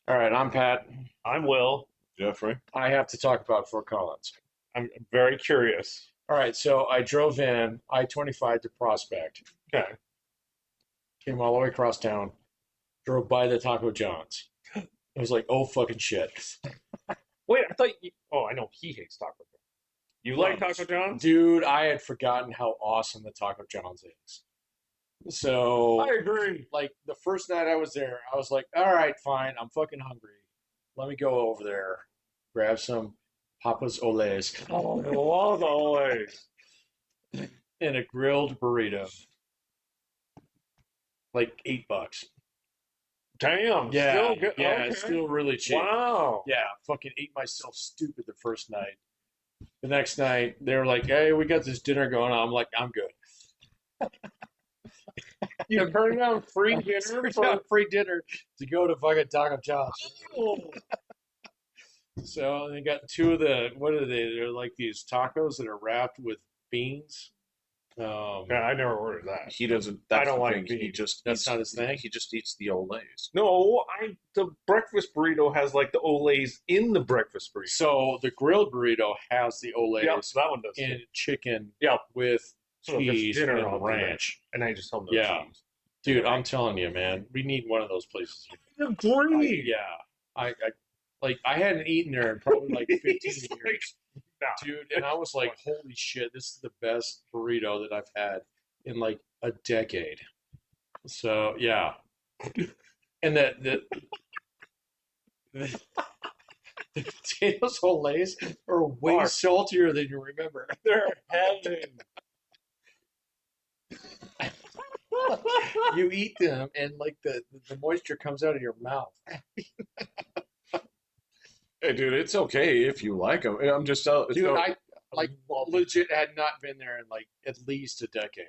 All right, I'm Pat. I'm Will. Jeffrey. I have to talk about Fort Collins. I'm very curious. All right, so I drove in I-25 to Prospect, Okay. came all the way across town, drove by the Taco John's. It was like, oh fucking shit. Wait, I thought you. Oh, I know he hates Taco John's. You like Taco John's? Dude, I had forgotten how awesome the Taco John's is. So, I agree. like, the first night I was there, I was like, all right, fine, I'm fucking hungry. Let me go over there, grab some Papa's Olays Oh, I love always. and a grilled burrito. Like $8. Damn. Yeah, Still good. yeah, Okay. it's still really cheap. Wow. Yeah, fucking ate myself stupid the first night. The next night, they were like, hey, we got this dinner going on. I'm like, I'm good. You turned down free dinner We for. got free dinner to go to fucking Taco John's. Oh. So they got two of the, what are they? They're like these tacos that are wrapped with beans. Yeah, I never ordered that. He doesn't. I That's don't the like thing. He beef. just. That's eats, not his thing? He just eats the Olays. No, the breakfast burrito has like the Olays in the breakfast burrito. So the grilled burrito has the Olays Yep, so that one does. and chicken Yep. with So if it's cheese dinner, and I'll do that. ranch. And I just tell them no Yeah. cheese. Dude, I'm telling you, man, we need one of those places. Agree. I like I hadn't eaten there in probably like 15 He's like, years, nah. dude, and I was like, holy shit, this is the best burrito that I've had in like a decade. So yeah, and the potatoes Olays are way saltier than you remember. They're heaven. You eat them, and like the moisture comes out of your mouth. Hey, dude, it's okay if you like them. I'm just telling. Dude, so- I like legit had not been there in like at least a decade,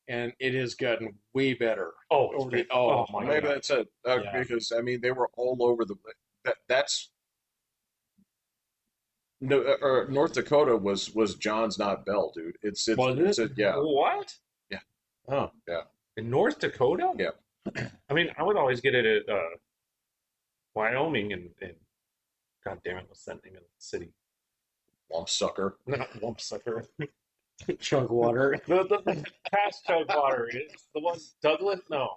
and it has gotten way better. Oh, Over the, oh my maybe god! that's it. Yeah. Because I mean, they were all over the. That's. No, North Dakota was John's, not Bell, dude. It's Was it? yeah. What? Oh, In North Dakota? Yeah. I mean, I would always get it at Wyoming and God damn it, what's that name of the city? Lump sucker. Not Lumpsucker. chunk water. the past Chugwater. It's the one Douglas? No.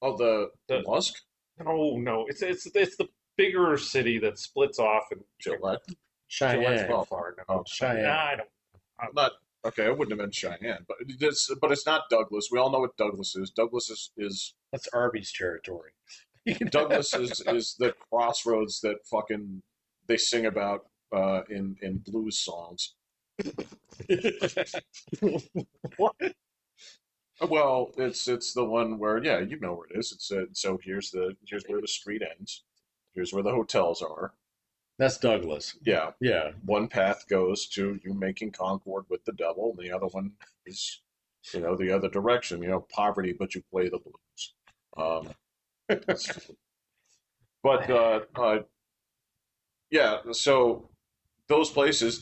Oh, the The- Musk. No. It's the bigger city that splits off and Gillette. Cheyenne. too far. No. Oh, Cheyenne. Nah, I don't. Not okay. I wouldn't have been Cheyenne, but it's not Douglas. We all know what Douglas is. Douglas is That's Arby's territory. Douglas is the crossroads that fucking they sing about in blues songs. What? Well, it's the one where you know where it is. It's so here's where the street ends. Here's where the hotels are. That's Douglas. Yeah, Yeah. one path goes to you making concord with the devil, and the other one is the other direction. Poverty, but you play the blues. But yeah. So those places,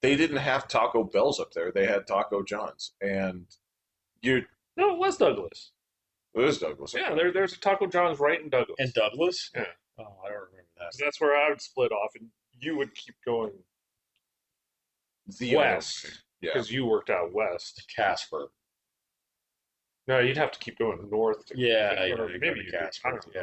they didn't have Taco Bells up there. They had Taco John's, and you. No, it was Douglas. It is Douglas. Yeah, there's a Taco John's right in Douglas. And Douglas? Yeah. Oh, I don't remember that. So that's where I would split off, and you would keep going The west yeah. because you worked out west. Casper. No, you'd have to keep going north. Yeah, or you go maybe to you do. I Casper. don't know.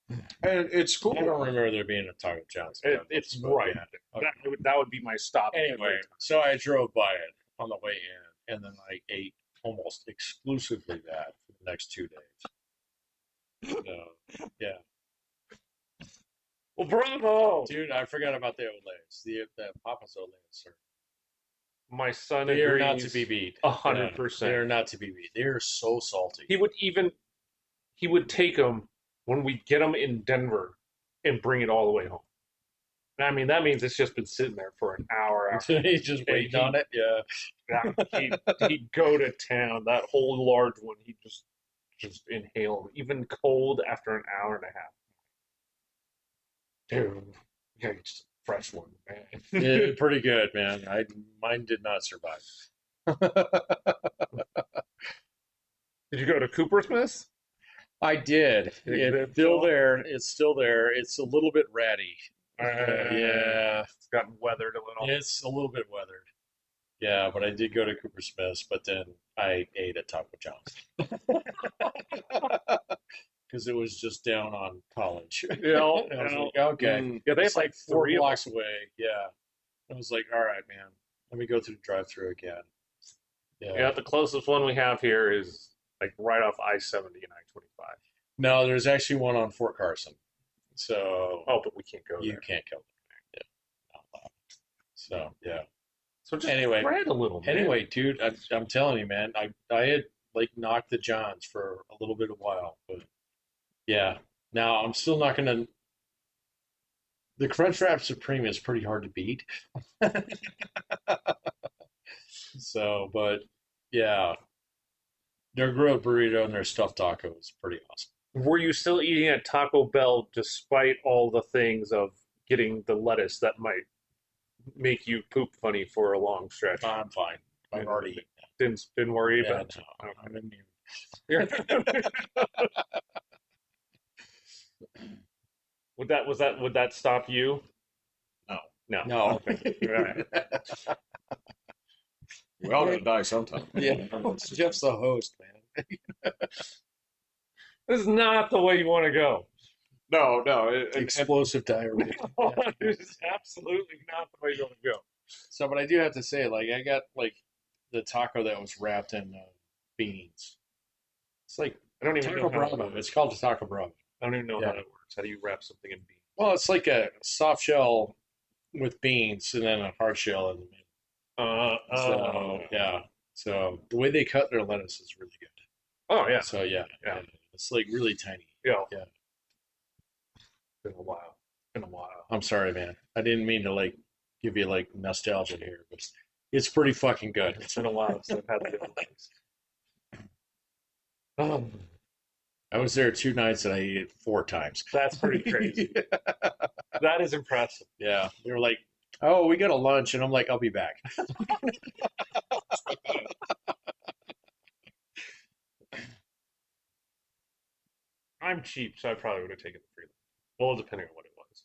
Yeah. And it's cool. I don't remember there being a Taco John's. in Douglas, It's but right. yeah. That would be my stop. Anyway, so I drove by it on the way in, and then I ate almost exclusively that for the next 2 days. So, yeah. Well, bravo! Dude, I forgot about the Olays. The Papa's Olays are My son they are agrees. not to be beat. 100%. They are not to be beat. They are so salty. He would take them when we get them in Denver and bring it all the way home. I mean, that means it's just been sitting there for an hour. He's just waiting on it. Yeah. He'd go to town. That whole large one, he'd just inhale, even cold after an hour and a half. Dude, you gotta get just a fresh one, man. Yeah, pretty good, man. Mine did not survive. Did you go to Coopersmith's? I did. It's still there. It's still there. It's a little bit ratty. Yeah, It's gotten weathered a little. it's a little bit weathered. Yeah, but I did go to Cooper Smith's, but then I ate at Taco John's because it was just down on College. You know, And I was you know. like, okay, Yeah, they it's have like like 4 three of blocks them. away. Yeah, I was like, all right, man, let me go through the drive-through again. Yeah, Yeah. the closest one we have here is like right off I-70 and I-25. No, there's actually one on Fort Carson, so Oh, but we can't go you there. can't go there. Yeah, not allowed. So yeah. So just Anyway, spread a little, man. Anyway, dude, I'm telling you, man, I had like knocked the Johns for a little bit of while, but yeah. Now I'm still not gonna. The Crunchwrap Supreme is pretty hard to beat. So, but yeah, their grilled burrito and their stuffed taco is pretty awesome. Were you still eating at Taco Bell despite all the things of getting the lettuce that might make you poop funny for a long stretch? I'm fine. I've already eaten Didn't worry that. Yeah, about no, it. I'm immune. Would that stop you? No. No. No. Okay. All right. We all gonna die sometime. Yeah, Jeff's the host, man. This is not the way you want to go. No, Explosive diarrhea. This is absolutely not the way you want to go. So, but I do have to say, like, I got like the taco that was wrapped in beans. It's like I don't even Taco know how it Bravo. works. It's called the Taco Bravo. I don't even know Yeah. how that works. How do you wrap something in beans? Well, it's like a soft shell with beans and then a hard shell in the middle. So yeah. So the way they cut their lettuce is really good. Oh yeah. So yeah, Yeah. it's like really tiny. Yeah. Yeah. Been a while. Been a while. I'm sorry, man. I didn't mean to like give you like nostalgia here, but it's pretty fucking good. It's been a while since I've had the other things. Oh, I was there 2 nights and I ate it 4 times. that's pretty crazy. That is impressive. Yeah, they were like, "Oh, we got a lunch," and I'm like, "I'll be back." I'm cheap, so I probably would have taken the free lunch. Well, depending on what it was.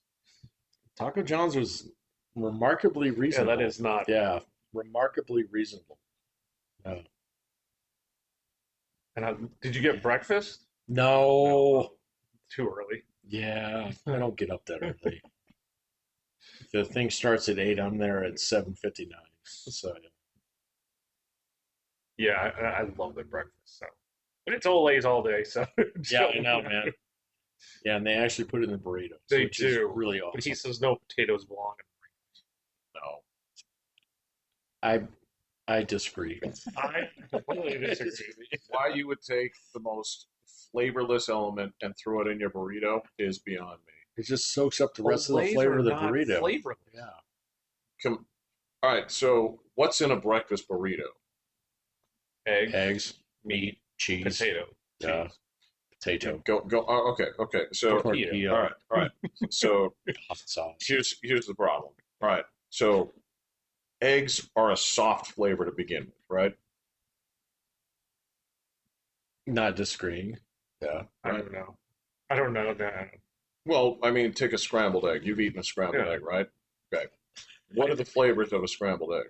Taco John's was remarkably Yeah, reasonable. that is not. Yeah, remarkably reasonable. And did you get breakfast? No. Too early. Yeah, I don't get up that early. The thing starts at 8. I'm there at 7:59. So Yeah, I love their breakfast. So, but it's Olays all day. So yeah, I know, man. Yeah, and they actually put it in the burritos. They which is do. really But awesome. he says no potatoes belong in no. I disagree. I completely disagree. Why you would take the most flavorless element and throw it in your burrito is beyond me. It just soaks up the rest of the Olays flavor are of the not burrito. flavorless. Yeah. All right, so what's in a breakfast burrito? Egg, Eggs, meat, cheese, potato, yeah, cheese. potato, Go. Oh, okay. So, tortilla, all right. So hot sauce. here's the problem. All right, so eggs are a soft flavor to begin with, right? Not disagreeing. Yeah. I don't know. I don't know. No. Well, I mean, take a scrambled egg. You've eaten a scrambled Yeah. egg, right? Okay. What are the flavors of a scrambled egg?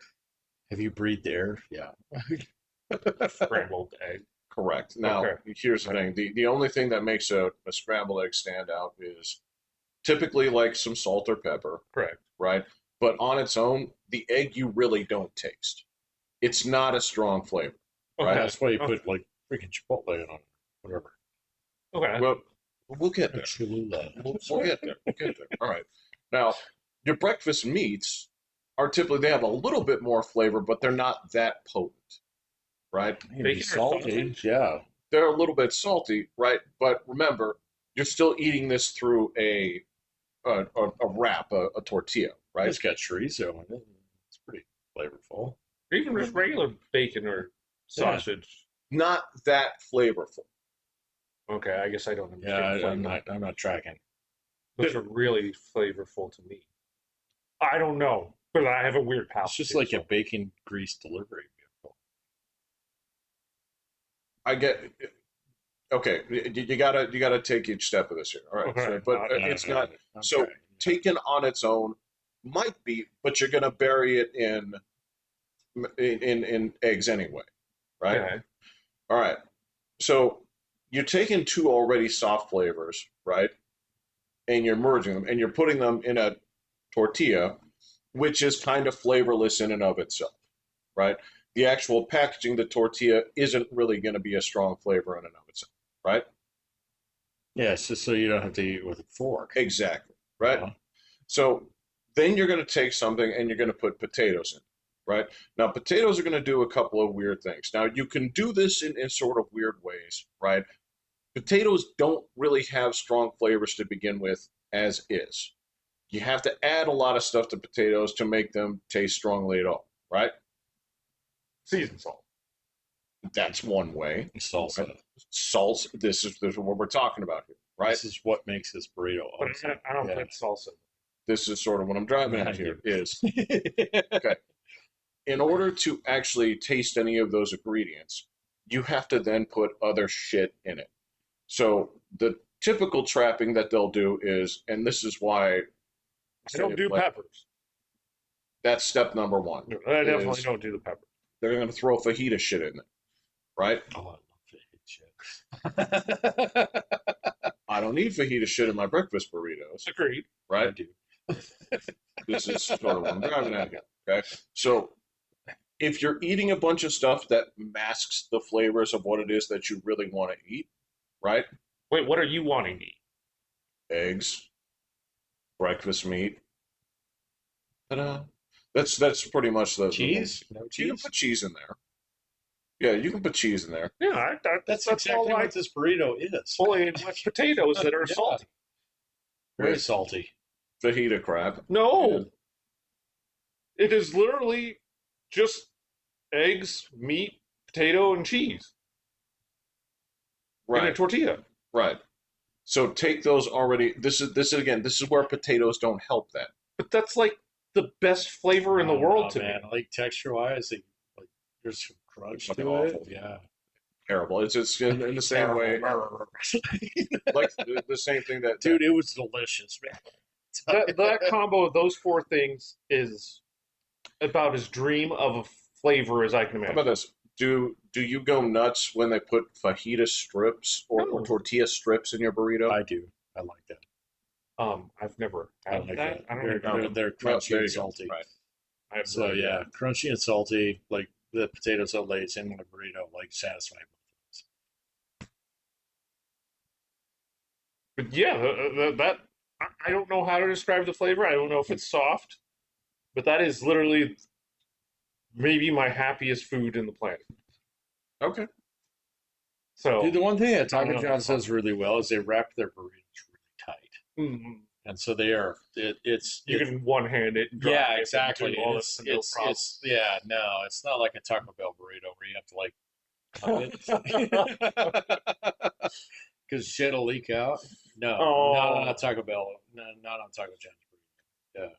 Have you breathed air? Yeah. Scrambled egg. Correct. Now, Okay. here's the thing. The only thing that makes a scrambled egg stand out is typically like some salt or pepper, Correct. right? But on its own, the egg you really don't taste. It's not a strong flavor. Okay. Right. That's why you put like freaking Chipotle on it. Whatever. Okay. Well, we'll get there. Cholula. We'll get there. We'll get there. All right. Now, your breakfast meats are typically, they have a little bit more flavor, but they're not that potent, right? Maybe Bacon or salty. sausage? Yeah. They're a little bit salty, right? But remember, you're still eating this through a wrap, a tortilla, right? It's got chorizo in it. It's pretty flavorful. Or even just regular bacon or sausage. Not that flavorful. Okay, I guess I don't Yeah, understand. I'm not tracking. Those are really flavorful to me. I don't know, but I have a weird palate. It's just like a bacon grease delivery vehicle. I get Okay, you gotta take each step of this here. All right, Okay. so, but it's not so Okay. taken on its own might be, but you're gonna bury it in eggs anyway, right? Okay. All right, so you're taking two already soft flavors, right, and you're merging them, and you're putting them in a tortilla, which is kind of flavorless in and of itself, right? The actual packaging, the tortilla, isn't really going to be a strong flavor in and of itself, right? Yeah, it's just so you don't have to eat with a fork. Exactly, right? Uh, So then you're going to take something and you're going to put potatoes in, right? Now, potatoes are going to do a couple of weird things. Now, you can do this in sort of weird ways, right? Potatoes don't really have strong flavors to begin with, as is. You have to add a lot of stuff to potatoes to make them taste strongly at all, right? Seasoned salt. That's one way. salsa. Right? Salsa. This is what we're talking about here, right? This is what makes this burrito But awesome. I don't Yeah. put salsa. This is sort of what I'm driving I at here. do. Is okay. In order to actually taste any of those ingredients, you have to then put other shit in it. So the typical trapping that they'll do is, and this is why I don't do peppers. that's step number one. I definitely is don't do the peppers. They're going to throw fajita shit in there, right? Oh, I love fajita shit. I don't need fajita shit in my breakfast burritos, Agreed. I right? do. This is sort of what I'm driving at here. Okay. So if you're eating a bunch of stuff that masks the flavors of what it is that you really want to eat, right? Wait, what are you wanting to eat? Eggs, breakfast meat. Ta-da. That's pretty much the Cheese? No You can cheese? put cheese in there. Yeah, you can put cheese in there. Yeah, That's all exactly I what this burrito is. pulling in with potatoes that are Yeah. salty. Very With salty. fajita crab. No, it is literally just eggs, meat, potato, and cheese in a Right, tortilla. right. So take those already. This is where potatoes don't help that. But that's like the best flavor in the world to man. me. Like texture wise, like there's some crunch Fucking to awful. it. Yeah. Terrible. It's in the same way, like the same thing that Dude, it was delicious, man. That combo of those four things is about as dream of a flavor as I can How imagine. about this? Do you go nuts when they put fajita strips or No. tortilla strips in your burrito? I do. I like that. I've never I had like that. that. I don't They're, even they're, know. they're Well, crunchy there and you go. salty. Right. I have no So idea. yeah, crunchy and salty, like the potato salads in my burrito, like satisfy both But yeah, that I don't know how to describe the flavor. I don't know if it's soft, but that is literally maybe my happiest food in the planet. Okay. So, Dude, the one thing that I don't Taco know, John's that's does really well is they wrap their burritos really tight, mhm. and so they are. You can one hand it. And dry yeah, it exactly. And do And all this and no problem. it's yeah, no, it's not like a Taco Bell burrito where you have to like cut it because shit will leak out. No, not on Oh. a Taco Bell. No, not on Taco John's burrito. Yeah,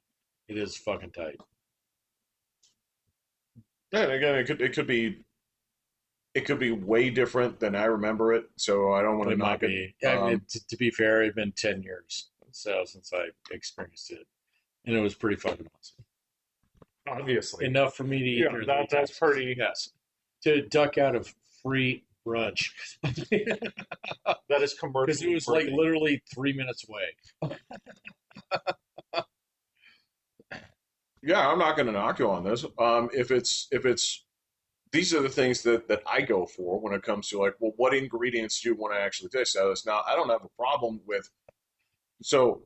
it is fucking tight. Yeah, and again, it could be way different than I remember it. So I don't want to It might knock it. be. Yeah, I mean, to be fair, it's been 10 years since I experienced it, and it was pretty fucking awesome. Obviously. Enough for me to eat. Yeah, during that's the weekends. pretty. Yes, to duck out of free brunch That is commercial. because it was like literally 3 minutes away. Yeah, I'm not going to knock you on this. If it's these are the things that I go for when it comes to like, well, what ingredients do you want to actually taste out of this? Now, I don't have a problem with. So,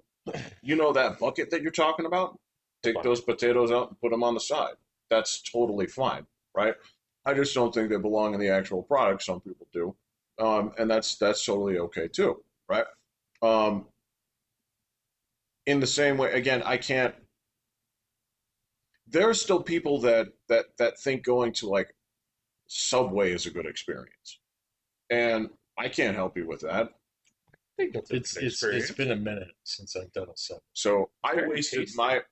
you know that bucket that you're talking about? Take those potatoes out and put them on the side. That's totally fine, right? I just don't think they belong in the actual product. Some people do, and that's totally okay too, right? Um, in the same way, again, I can't. There are still people that think going to like Subway is a good experience, and I can't help you with that. I think that's a good experience. It's been a minute since I've done a sub. So I Very wasted tasty. my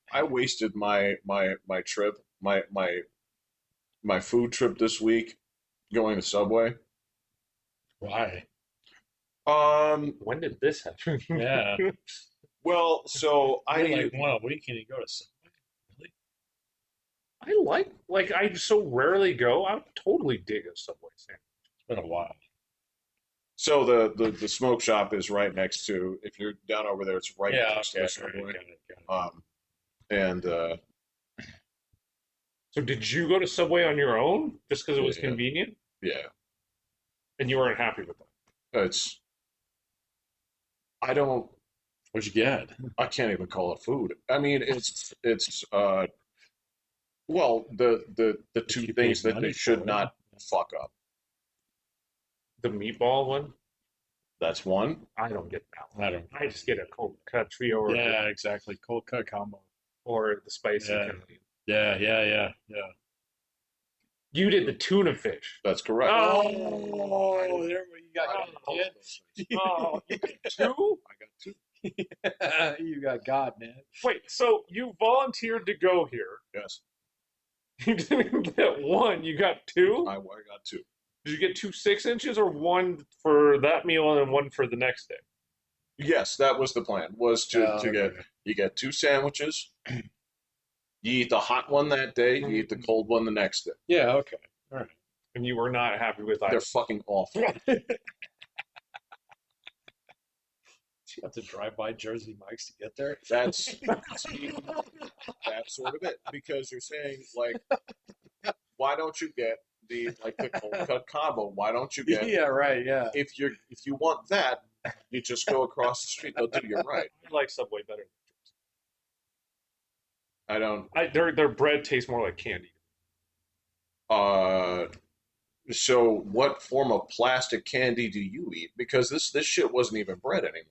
trip my food trip this week going to Subway. Why? When did this happen? Yeah. Well, so I like one a week and you go to Subway. Really? I so rarely go. I would totally dig a Subway sandwich. It's been a while. so the smoke shop is right next to. If you're down over there, it's right Yeah, next to okay. the All right, Subway. got it, got it. And So did you go to Subway on your own just because it was yeah, convenient yeah, and you weren't happy with that? it's. I don't. What'd you get? I can't even call it food. I mean, it's. Well, the two You things paid that money they should for it. not fuck up. The meatball one? That's one. I don't get that one. I don't. I just get a cold cut trio Yeah, exactly. Cold cut combo. or the spicy Yeah. Italian. Yeah. You did the tuna fish. That's correct. Oh, there you got Oh. kid. Oh, you did two? I got two. You got God, man. Wait, so you volunteered to go here. Yes, You didn't get one, you got two? I got two. Did you get two 6 inches or one for that meal and then one for the next day? Yes, that was the plan. Was to Okay. get you get two sandwiches. You eat the hot one that day. You eat the cold one the next day. Yeah, okay. All right. And you were not happy with either. They're fucking awful. You have to drive by Jersey Mike's to get there. That's sort of it because you're saying like, why don't you get the cold cut combo? Why don't you get Yeah, right. Yeah. if you want that, you just go across the street. They'll do you right. I like Subway better. I don't. Their bread tastes more like candy. So what form of plastic candy do you eat? Because this shit wasn't even bread anymore.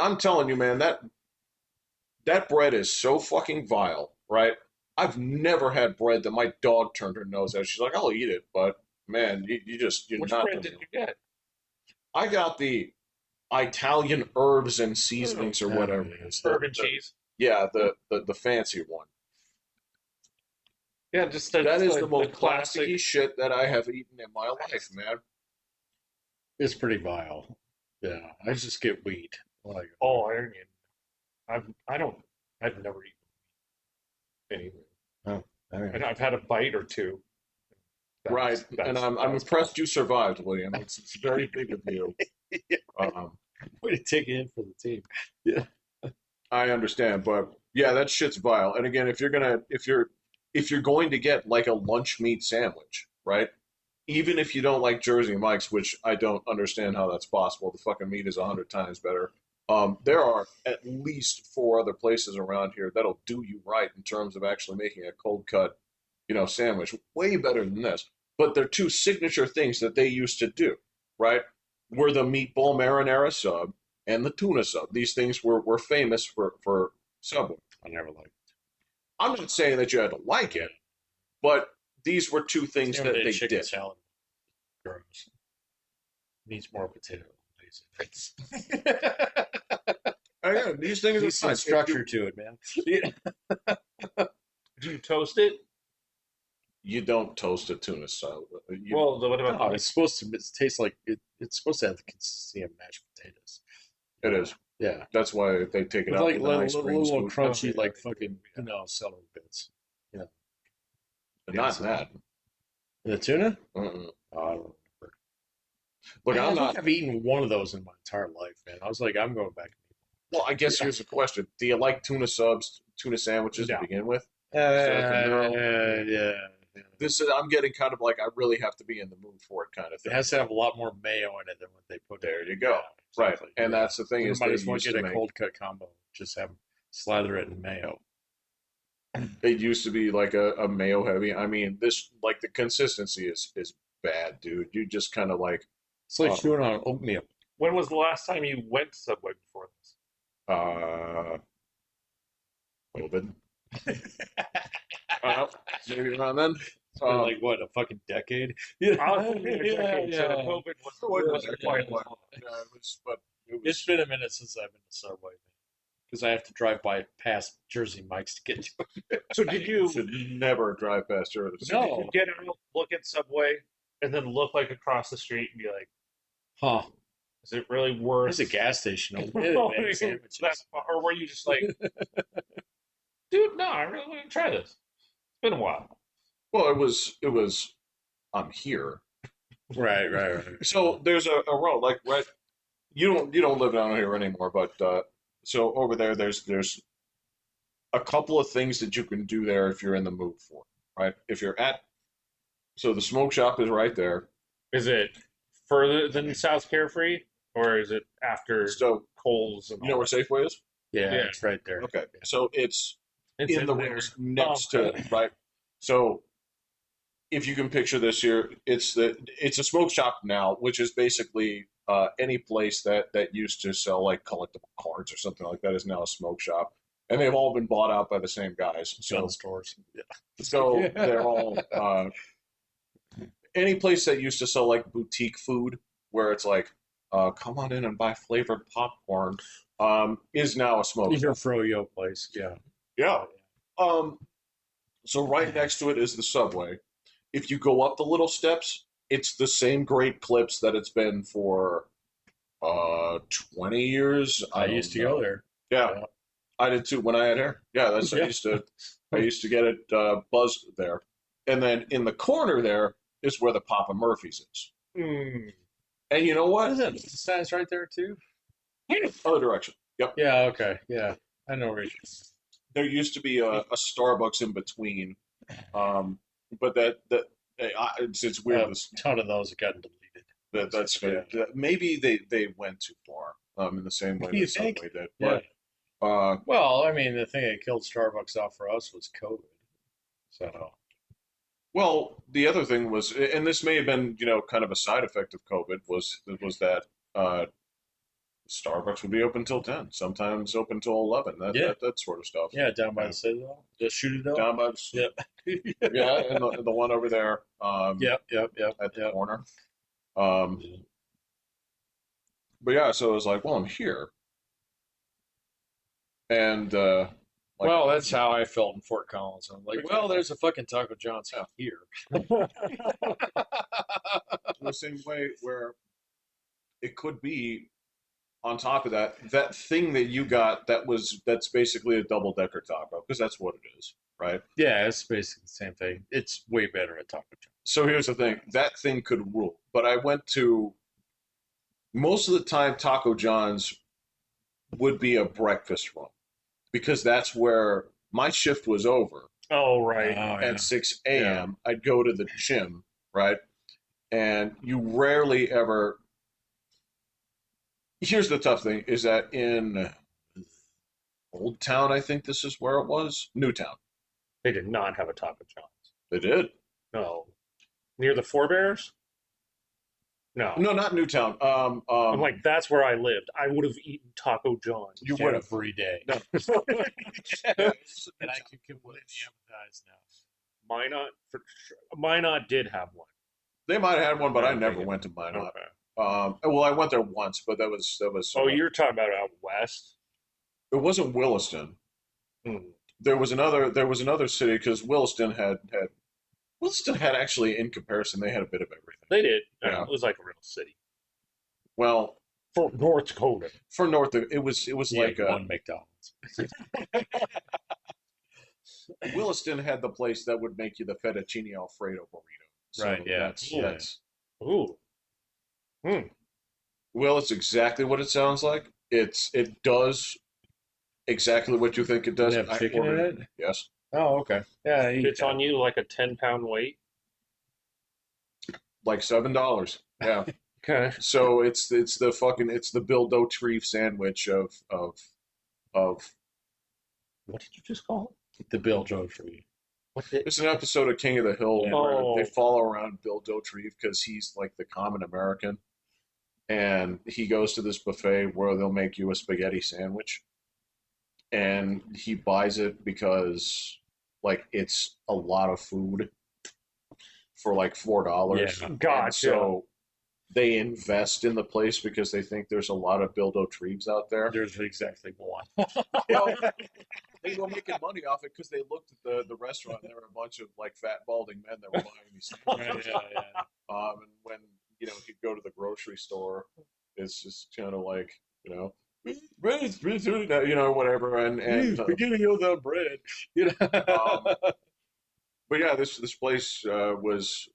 I'm telling you, man, that bread is so fucking vile, right? I've never had bread that my dog turned her nose at. She's like, I'll eat it, but man, you're Which not. bread did you get? I got the Italian herbs and seasonings or whatever it is. Herb and cheese. Yeah, the fancy one. Yeah, just That is the most classic. plasticky shit that I have eaten in my life, man. It's pretty vile. Yeah, I just get wheat. Like, Oh, iron. I've never eaten anything. all right. And I've had a bite or two. Right, and I'm impressed you survived, William. It's very big of you. Way to take it in for the team. Yeah. I understand, but yeah, that shit's vile. And again, if you're going to get like a lunch meat sandwich, right? Even if you don't like Jersey Mike's, which I don't understand how that's possible, the fucking meat is 100 times better. There are at least 4 other places around here that'll do you right in terms of actually making a cold cut, sandwich way better than this. But they're 2 signature things that they used to do, right? Were the meatball marinara sub and the tuna sub. These things were famous for Subway. I never liked it. I'm not saying that you had to like it, but these were 2 things You know, that they chicken did. salad. Gross. Needs more potato. Yeah, these things are Needs some fine. structure to it, man. Do you toast it? You don't toast a tuna salad. Well, what about No, it's supposed to taste like it's supposed to have the consistency of mashed potatoes. It is. Yeah. That's why they take it With out like with an ice cream little scoop. crunchy, like fucking, celery bits. But not that. The tuna? Mm-mm. Oh, I don't remember. Look, I I'm think not. I've eaten one of those in my entire life, man. I was like, I'm going back. Well, I guess here's the question: do you like tuna subs, tuna sandwiches No. to begin with? Yeah. This is. I'm getting kind of like I really have to be in the mood for it, kind of It thing. has to have a lot more mayo in it than what they put. There in. you go. Yeah, Right, exactly. and that's the thing You is might they as well used get to a make. cold cut combo. Just have slather it in mayo. It used to be like a mayo heavy. I mean, this like the consistency is bad, dude. You just kind of like It's like Oh. chewing on oatmeal. When was the last time you went to Subway before this? COVID. Maybe around then. For like what, a fucking decade? I was thinking a decade, so COVID was quite a while. Yeah, it was, but it It's was. been a minute since I've been to Subway, because I have to drive by past Jersey Mike's to get to it. So did you Should never drive past her. No. get out, look at Subway, and then look like across the street and be like, Huh. Is it really worth? There's a gas station over there. Or They make sandwiches. were you just like, dude? No, I really want to try this. It's been a while. Well, it was. I'm here. Right. So there's a road like right. You don't live down here anymore, but so over there there's a couple of things that you can do there if you're in the mood for it, right? If you're at so the smoke shop is right there. Is it further than South Carefree, or is it after So Coles and you know all where that? Safeway is? Yeah, Yeah. it's right there. Okay, so it's It's in the there. rings next Oh. to it, right? So if you can picture this here, it's a smoke shop now, which is basically any place that used to sell like collectible cards or something like that is now a smoke shop, and they've all been bought out by the same guys. So Gun stores. Yeah. so they're all any place that used to sell like boutique food, where it's like, come on in and buy flavored popcorn, is now a smoke Even shop. froyo place. Yeah. Yeah. Um, so right next to it is the subway. If you go up the little steps, it's the same great clips that it's been for 20 years. I don't used to know. go there. Yeah, Yeah. I did too when I had hair. Yeah, that's Yeah. I used to get it buzzed there. And then in the corner there is where the Papa Murphy's is. Mm. And you know What what? is that? The sign's right there too. Other direction. Yep. Yeah. Okay. Yeah. I know where. There used to be a Starbucks in between, but it's weird. A ton of those have gotten deleted. That's Yeah. maybe they went too far in the same way You that think? Subway did. Yeah. But Well, I mean, the thing that killed Starbucks off for us was COVID. So well, the other thing was, and this may have been kind of a side effect of COVID, was that Starbucks would be open till 10, sometimes open till 11. Yeah. That sort of stuff. yeah, down by Yeah. the Citadel, the Citadel. Down by Yep. yeah, and the one over there Yep. at the corner. Um, but yeah, so it was like, well, I'm here, and like, Well, that's how I felt in Fort Collins. I'm like, well, there's a fucking Taco John's here. the same way where it could be on top of that thing that you got that's basically a double decker taco because that's what it is, right? Yeah, it's basically the same thing. It's way better at Taco John's. So here's the thing, that thing could rule, but I went to most of the time Taco John's would be a breakfast run because that's where my shift was over Oh, right. at 6 a.m. I'd go to the gym, right? And you rarely ever. Here's the tough thing: is that in Old Town, I think this is where it was. Newtown, They did not have a Taco John's. they did. No. Near the Forebears? No. No, not Newtown. I'm like, that's where I lived. I would have eaten Taco John's. You would have. every day. No. And I can completely empathize now. Minot did have one. They might have had one, but I Yeah, never they- went to mine. Okay. Well, I went there once, but that was. Oh, you're talking about out west? It wasn't Williston. Hmm. There was another city because Williston had actually, in comparison, they had a bit of everything. They did. Yeah. It was like a real city. Well, For North Dakota. for North, it was Yeah, like one McDonald's. Williston had the place that would make you the fettuccine alfredo burrito. So Right, yeah. That's, Yeah. that's Ooh. well, it's exactly what it sounds like. It does exactly what you think it does. Does it have I chicken in ordered- it? Yes. Oh, okay. Yeah, It's on you like a 10-pound weight. Like $7. Yeah. Okay. So it's the Bill Dauterive sandwich of What did you just call the Bill Joe for you. it? What did... it's an episode of King of the Hill Yeah. where Oh. they follow around Bill Dauterive because he's like the common American, and he goes to this buffet where they'll make you a spaghetti sandwich, and he buys it because like it's a lot of food for like $4. Yeah. And Gotcha. so they invest in the place because they think there's a lot of Bill Dauterives out there. There's exactly one. Well, they were making money off it because they looked at the restaurant and there were a bunch of like fat balding men that were buying these Right, sandwiches. yeah. And when he'd go to the grocery store. It's just kind of like, you know, whatever, and Forgetting you the bread. um, but yeah, this place was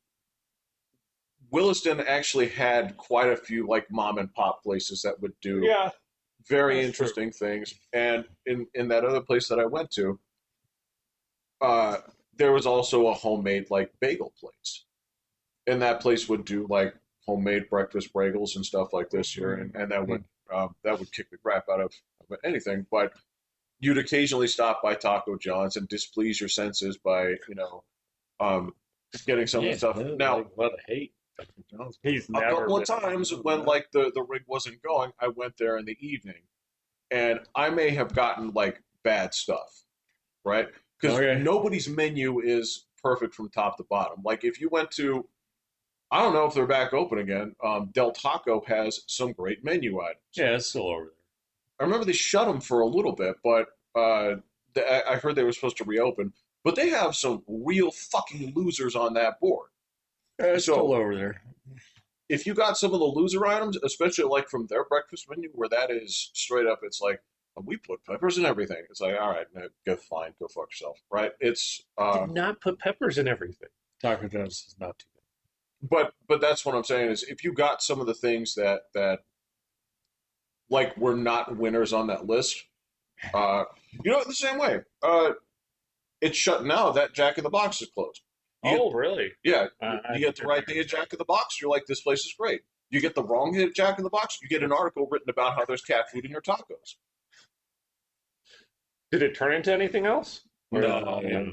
Williston actually had quite a few like mom and pop places that would do Yeah, very that's true. interesting things. And in that other place that I went to, uh, there was also a homemade like bagel place, and that place would do like homemade breakfast bagels and stuff like this here, and that would kick the crap out of anything. But you'd occasionally stop by Taco John's and displease your senses by um, getting some of the Yeah, stuff. Now, like a lot of hate. He's a never couple of been. times when like the rig wasn't going, I went there in the evening, and I may have gotten like bad stuff, right? Because Okay. nobody's menu is perfect from top to bottom. Like if you went to, I don't know if they're back open again. Del Taco has some great menu items. Yeah, it's still over I remember they shut them for a little bit, but I heard they were supposed to reopen. But they have some real fucking losers on that board. there. Yeah, it's still So over there. if you got some of the loser items, especially like from their breakfast menu, where that is straight up, it's like we put peppers in everything. It's like, all right, no, go fine, go fuck yourself, right? It's Did not put peppers in everything. Taco John's is not too but that's what I'm saying is if you got some of the things that like were not winners on that list, uh, the same way. It's shut now that Jack in the Box is closed. You Oh, really? Yeah, I you get the right day at Jack in the Box, you're like, this place is great. You get the wrong hit at Jack in the Box, you get an article written about how there's cat food in your tacos. Did it turn into anything else? good. Or- No, yeah.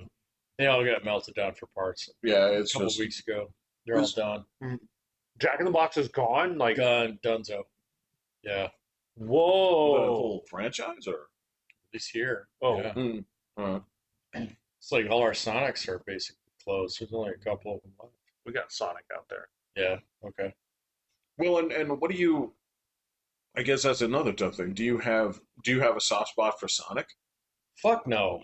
They all got melted down for parts Yeah, a it's couple just weeks ago. They're all It's- done. Jack in the Box is gone. Like, Done. Dunzo. Yeah. the whoa. whole franchise, or This here. Oh. Yeah. uh, It's like all our Sonics are basically closed. There's only a couple of them left. We got Sonic out there. Yeah. Okay. well, and what do you? I guess that's another tough thing. Do you have a soft spot for Sonic? Fuck no.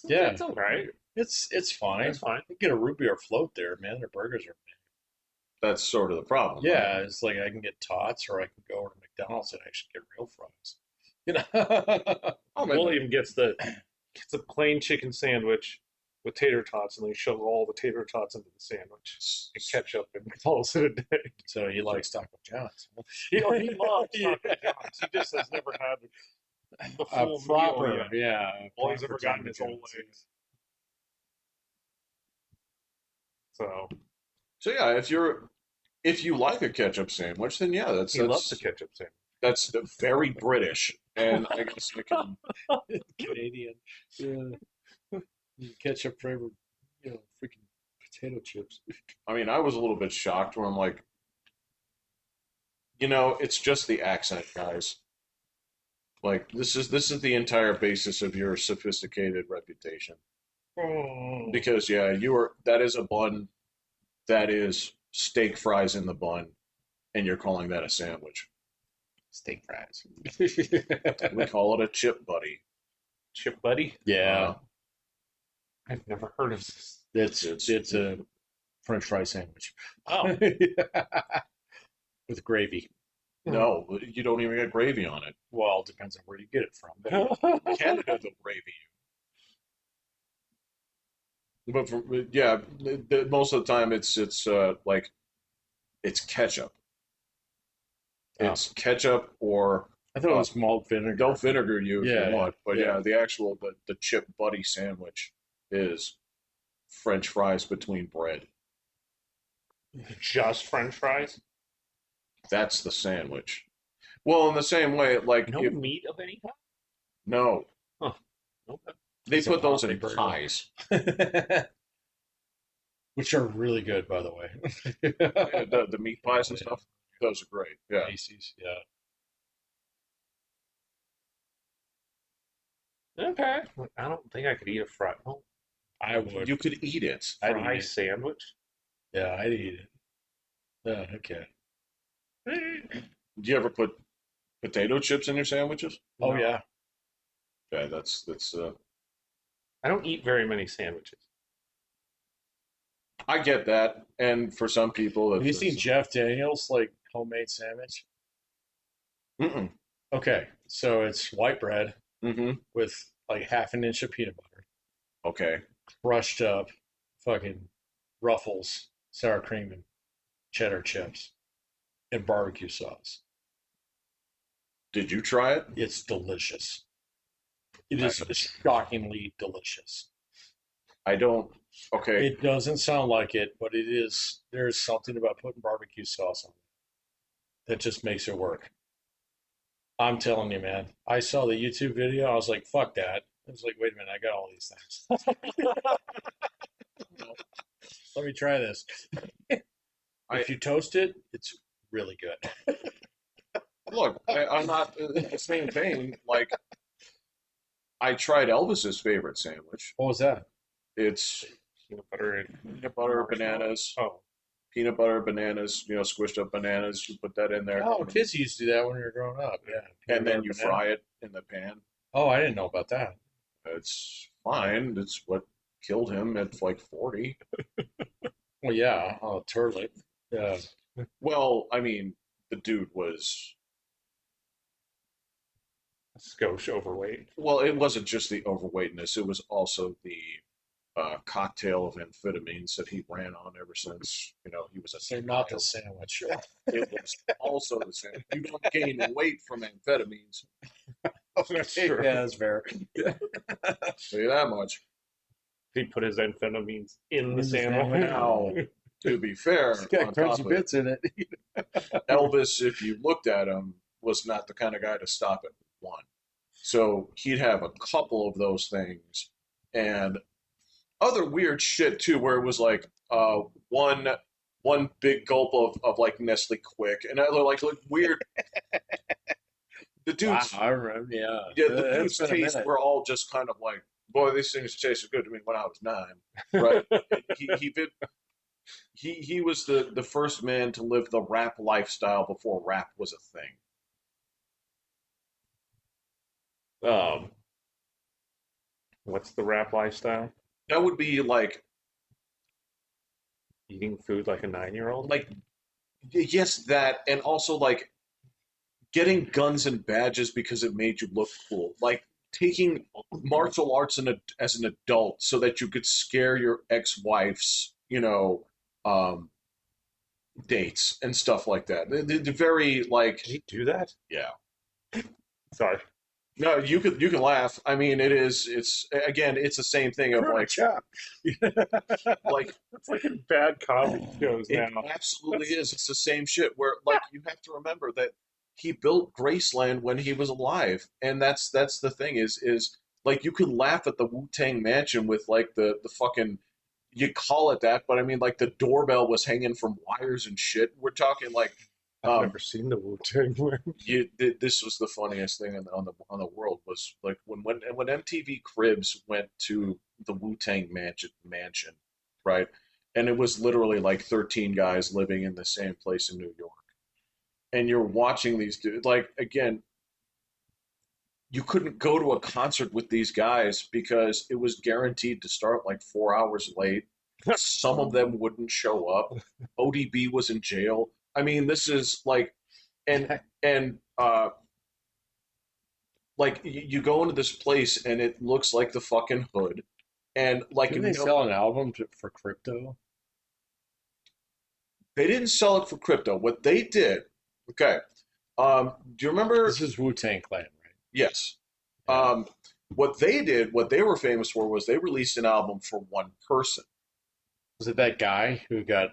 Yeah. It's all right. It's fine. It's fine. You get a root beer float there, man. Their burgers are. That's sort of the problem. Yeah, it's like I can get tots, or I can go over to McDonald's and actually get real fries. Oh, man. William gets a plain chicken sandwich with tater tots, and they shove all the tater tots into the sandwich and ketchup and calls it a day. So he likes Taco John's. He loves Yeah. Taco John's. He just has never had the A full proper, meal yet. yeah. All he's proper ever gotten Taco is old John's. legs. So If you like a ketchup sandwich, then yeah, he loves the ketchup sandwich. that's very British, and I guess I can. Canadian. Yeah. Ketchup flavored, freaking potato chips. I mean, I was a little bit shocked when I'm like, it's just the accent, guys. Like this is the entire basis of your sophisticated reputation. Because yeah, that is a bun, that is steak fries in the bun, and you're calling that a sandwich. Steak fries. We call it a chip buddy. Chip buddy? Yeah. I've never heard of this. It's a French fry sandwich. Oh, With gravy. No, you don't even get gravy on it. Well, it depends on where you get it from. Canada, they'll gravy you. But most of the time it's like it's ketchup. It's ketchup, or I thought it was malt vinegar. they'll vinegar you if Yeah, you want. But yeah. the actual the chip buddy sandwich is French fries between bread. just French fries? That's the sandwich. Well, in the same way, like No meat of any kind? no, Okay. they It's a put those in Boston burger. pies. Which are really good, by the way. The meat pies and stuff. Those are great. Yeah. Macy's, yeah. Okay. I don't think I could eat a I would. You could eat it. I'd fry eat it. sandwich. Yeah, I'd eat it. Yeah, okay. Do you ever put potato chips in your sandwiches? Oh, No. yeah. Yeah, that's I don't eat very many sandwiches. I get that, and for some people, Have you it's seen Jeff Daniels like homemade sandwich? mm-mm, Okay, so it's white bread mm-hmm. with like half an inch of peanut butter, Okay. crushed up, fucking Ruffles, sour cream, and cheddar chips, and barbecue sauce. Did you try it? It's delicious. It I, is shockingly delicious. I don't. Okay. It doesn't sound like it, but it is. There's something about putting barbecue sauce on it that just makes it work. I'm telling you, man. I saw the YouTube video. I was like, fuck that. I was like, wait a minute, I got all these things. Let me try this. I If you toast it, it's really good. look. I'm not in the same vein. Like I tried Elvis's favorite sandwich. What was that? It's Peanut butter and peanut butter, marshmallow. bananas, Oh, peanut butter, bananas. Squished up bananas. You put that in there, Oh, kids used to do that when we were growing up. Yeah. Peanut and then butter you banana. fry it in the pan. Oh, I didn't know about that. It's fine. It's what killed him at like 40. Well, yeah. Oh, turlet. Yeah. Well, I mean, the dude was. skosh overweight. Well, it wasn't just the overweightness. It was also the cocktail of amphetamines that he ran on ever since he was a So not the child. sandwich. It was also the same. You don't gain weight from amphetamines. Sure. Yeah, that's fair. Say that much. He put his amphetamines in the the sandwich. Now, to be fair, It's got on top crunchy of bits in it. Elvis, if you looked at him, was not the kind of guy to stop at one. So he'd have a couple of those things and other weird shit too, where it was like one big gulp of like Nestle Quick and other like weird. The Wow, dude's I remember. Yeah, yeah, the it's dude's been a tastes minute. were all just kind of like, boy, these things tasted good to me when I was 9. Right? He was the first man to live the rap lifestyle before rap was a thing. What's the rap lifestyle? That would be Eating food like a 9-year-old? like yes, that, and also like getting guns and badges because it made you look cool. Like taking martial arts as an adult so that you could scare your ex-wife's, um, dates and stuff like that. The very like, Can he do that? yeah. Sorry. No, you can laugh. I mean, it's again, it's the same thing of like chop. like It's like in bad comedy shows it now. absolutely is. It's the same shit where like you have to remember that he built Graceland when he was alive, and that's the thing is like you could laugh at the Wu-Tang Mansion with like the fucking, you call it that, but I mean like the doorbell was hanging from wires and shit. We're talking like I've um never seen the Wu-Tang one. this was the funniest thing on the world was like when MTV Cribs went to the Wu-Tang mansion, right? And it was literally like 13 guys living in the same place in New York. And you're watching these dudes like again, you couldn't go to a concert with these guys because it was guaranteed to start like 4 hours late. Some of them wouldn't show up. ODB was in jail. I mean, this is like, and like you go into this place and it looks like the fucking hood, and like Didn't they sell an album for crypto? they didn't sell it for crypto. What they did, okay. Do you remember? This is Wu Tang Clan, right? Yes. Yeah. What they did, what they were famous for, was they released an album for one person. Was it that guy who got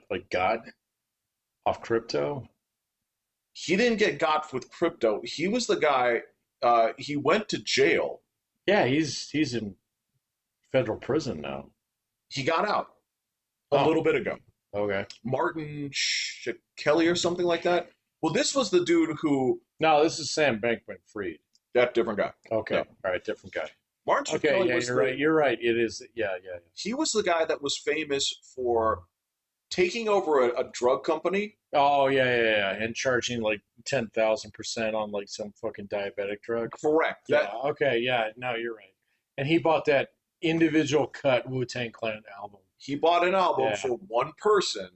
off crypto? He didn't get got with crypto. He was the guy. He went to jail. Yeah, he's in federal prison now. He got out a Oh, little bit ago. okay. Martin Kelly or something like that. Well, this was the dude who, No, this is Sam Bankman-Fried. that different guy. Okay, No. all right, different guy. Martin Okay, Kelly yeah, was you're right. You're right. It is. Yeah, yeah, he was the guy that was famous for taking over a drug company. yeah. Oh, yeah, yeah, yeah, and charging like 10,000% on like some fucking diabetic drug. Correct. Yeah. Okay. Yeah. No, you're right. And he bought that individual cut Wu Tang Clan album. He bought an album Yeah. for one person,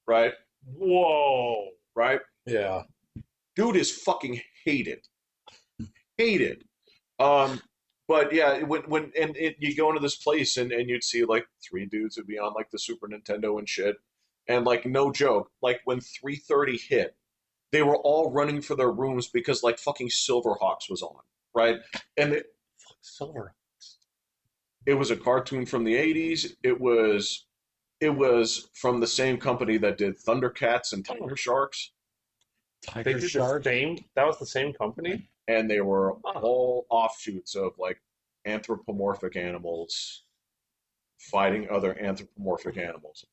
right? Whoa. Right? Yeah. Dude is fucking hated. Hated. Um, but yeah, you go into this place and you'd see like three dudes would be on like the Super Nintendo and shit, and like no joke, like when 3:30 hit, they were all running for their rooms because like fucking Silverhawks was on, right? And Silver. it was a cartoon from the 80s. It was from the same company that did Thundercats and Tiger Sharks, They Tiger did Shark. the same. That was the same company. and they were Huh. all offshoots of like anthropomorphic animals fighting other anthropomorphic animals.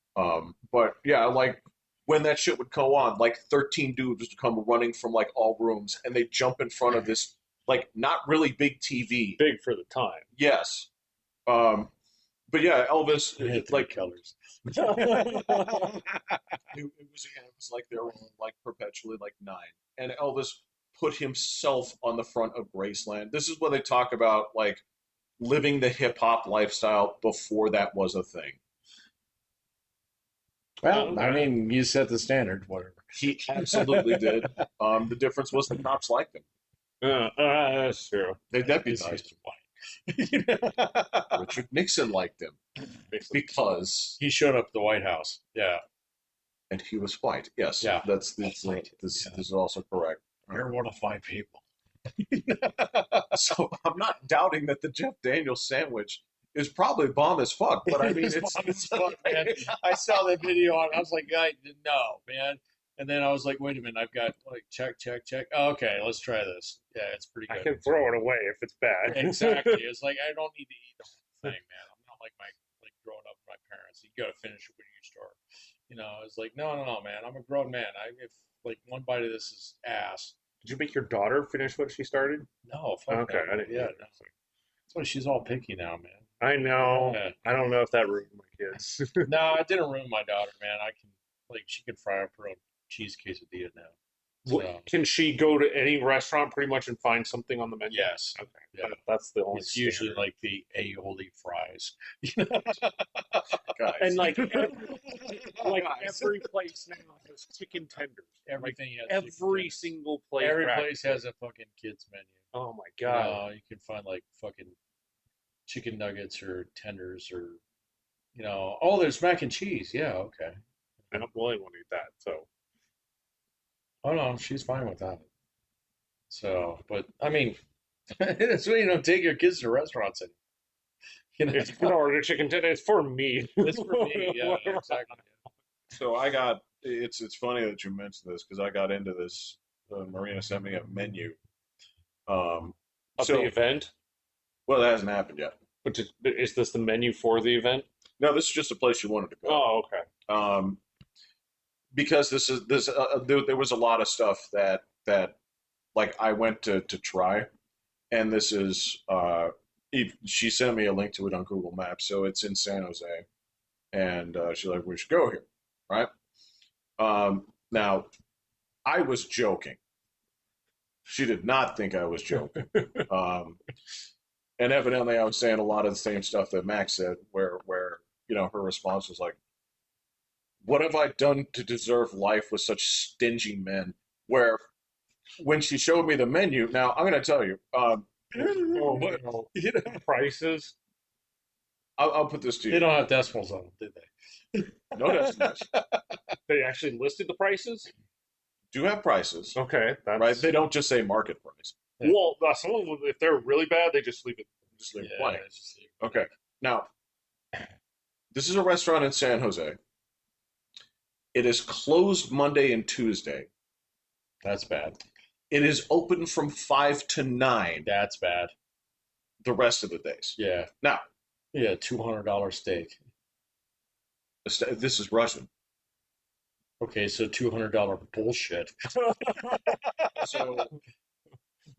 But yeah, like when that shit would go on, like 13 dudes would come running from like all rooms, and they jump in front of this like not really big TV. Big for the time. Yes. But yeah, Elvis, Three like colors. it was like they were like perpetually like 9, and Elvis put himself on the front of Graceland. This is what they talk about, like living the hip hop lifestyle before that was a thing. Well, I mean, you set the standard, whatever. He absolutely did. The difference was the cops liked him. That's true. They He's deputized white. him. Richard Nixon liked him because He showed up at the White House. Yeah. and he was white. Yes, Yeah. that's White. this Yeah. this is also correct. You're one of 5 people. So I'm not doubting that the Jeff Daniels sandwich is probably bomb as fuck, but I mean It's it's bomb as fuck, man. I saw that video and I was like, no, man. And then I was like, wait a minute, I've got like check. Oh, okay, let's try this. Yeah, it's pretty I good. can throw it away if it's bad. Exactly. It's like I don't need to eat the whole thing, man. I'm not like growing up with my parents. You gotta finish it when you start. It's like no, man. I'm a grown man. If like one bite of this is ass. Did you make your daughter finish what she started? No, fuck Okay, no. I didn't. Yeah, no. That's why she's all picky now, man. I know. Yeah. I don't know if that ruined my kids. No, it didn't ruin my daughter, man. She can fry up her own cheese quesadilla now. So, Can she go to any restaurant pretty much and find something on the menu? yes. Okay. Yeah. That's the only It's usually standard. like the aioli fries. guys. And like Guys. every place now has chicken tenders. Everything has chicken Every tenders. single place. Every practically. place has a fucking kids menu. Oh my god. You can find like fucking chicken nuggets or tenders or there's mac and cheese. Yeah, okay. I don't really want to eat that. So Oh no, she's fine with that. So, but I mean, that's why you don't take your kids to restaurants anymore. it's gonna order chicken tender. It's for me. It's for me. Yeah, exactly. So it's funny that you mentioned this because I got into this. Marina sent me a menu. Of So the event. well, that hasn't happened yet. But is this the menu for the event? No, this is just a place you wanted to go. Oh, okay. Because there was a lot of stuff that like I went to try, and this is she sent me a link to it on Google Maps, so it's in San Jose, and she's like, we should go here, right? Now, I was joking. She did not think I was joking. And evidently I was saying a lot of the same stuff that Max said, where her response was like, what have I done to deserve life with such stingy men? Where when she showed me the menu, now I'm going to tell you, Prices. I'll put this to They you. don't have decimals on them, did they? No decimals. They actually listed the prices. Do have prices, Okay, that's right? They don't just say market price. Well, some of them, if they're really bad, they just leave it. Just leave it Yeah, blank. it's just- Okay. Now, this is a restaurant in San Jose. It is closed Monday and Tuesday. That's bad. It is open from 5 to 9 That's bad. the rest of the days. Yeah. Now, Yeah, $200 steak. this is Russian. Okay, so $200 bullshit. So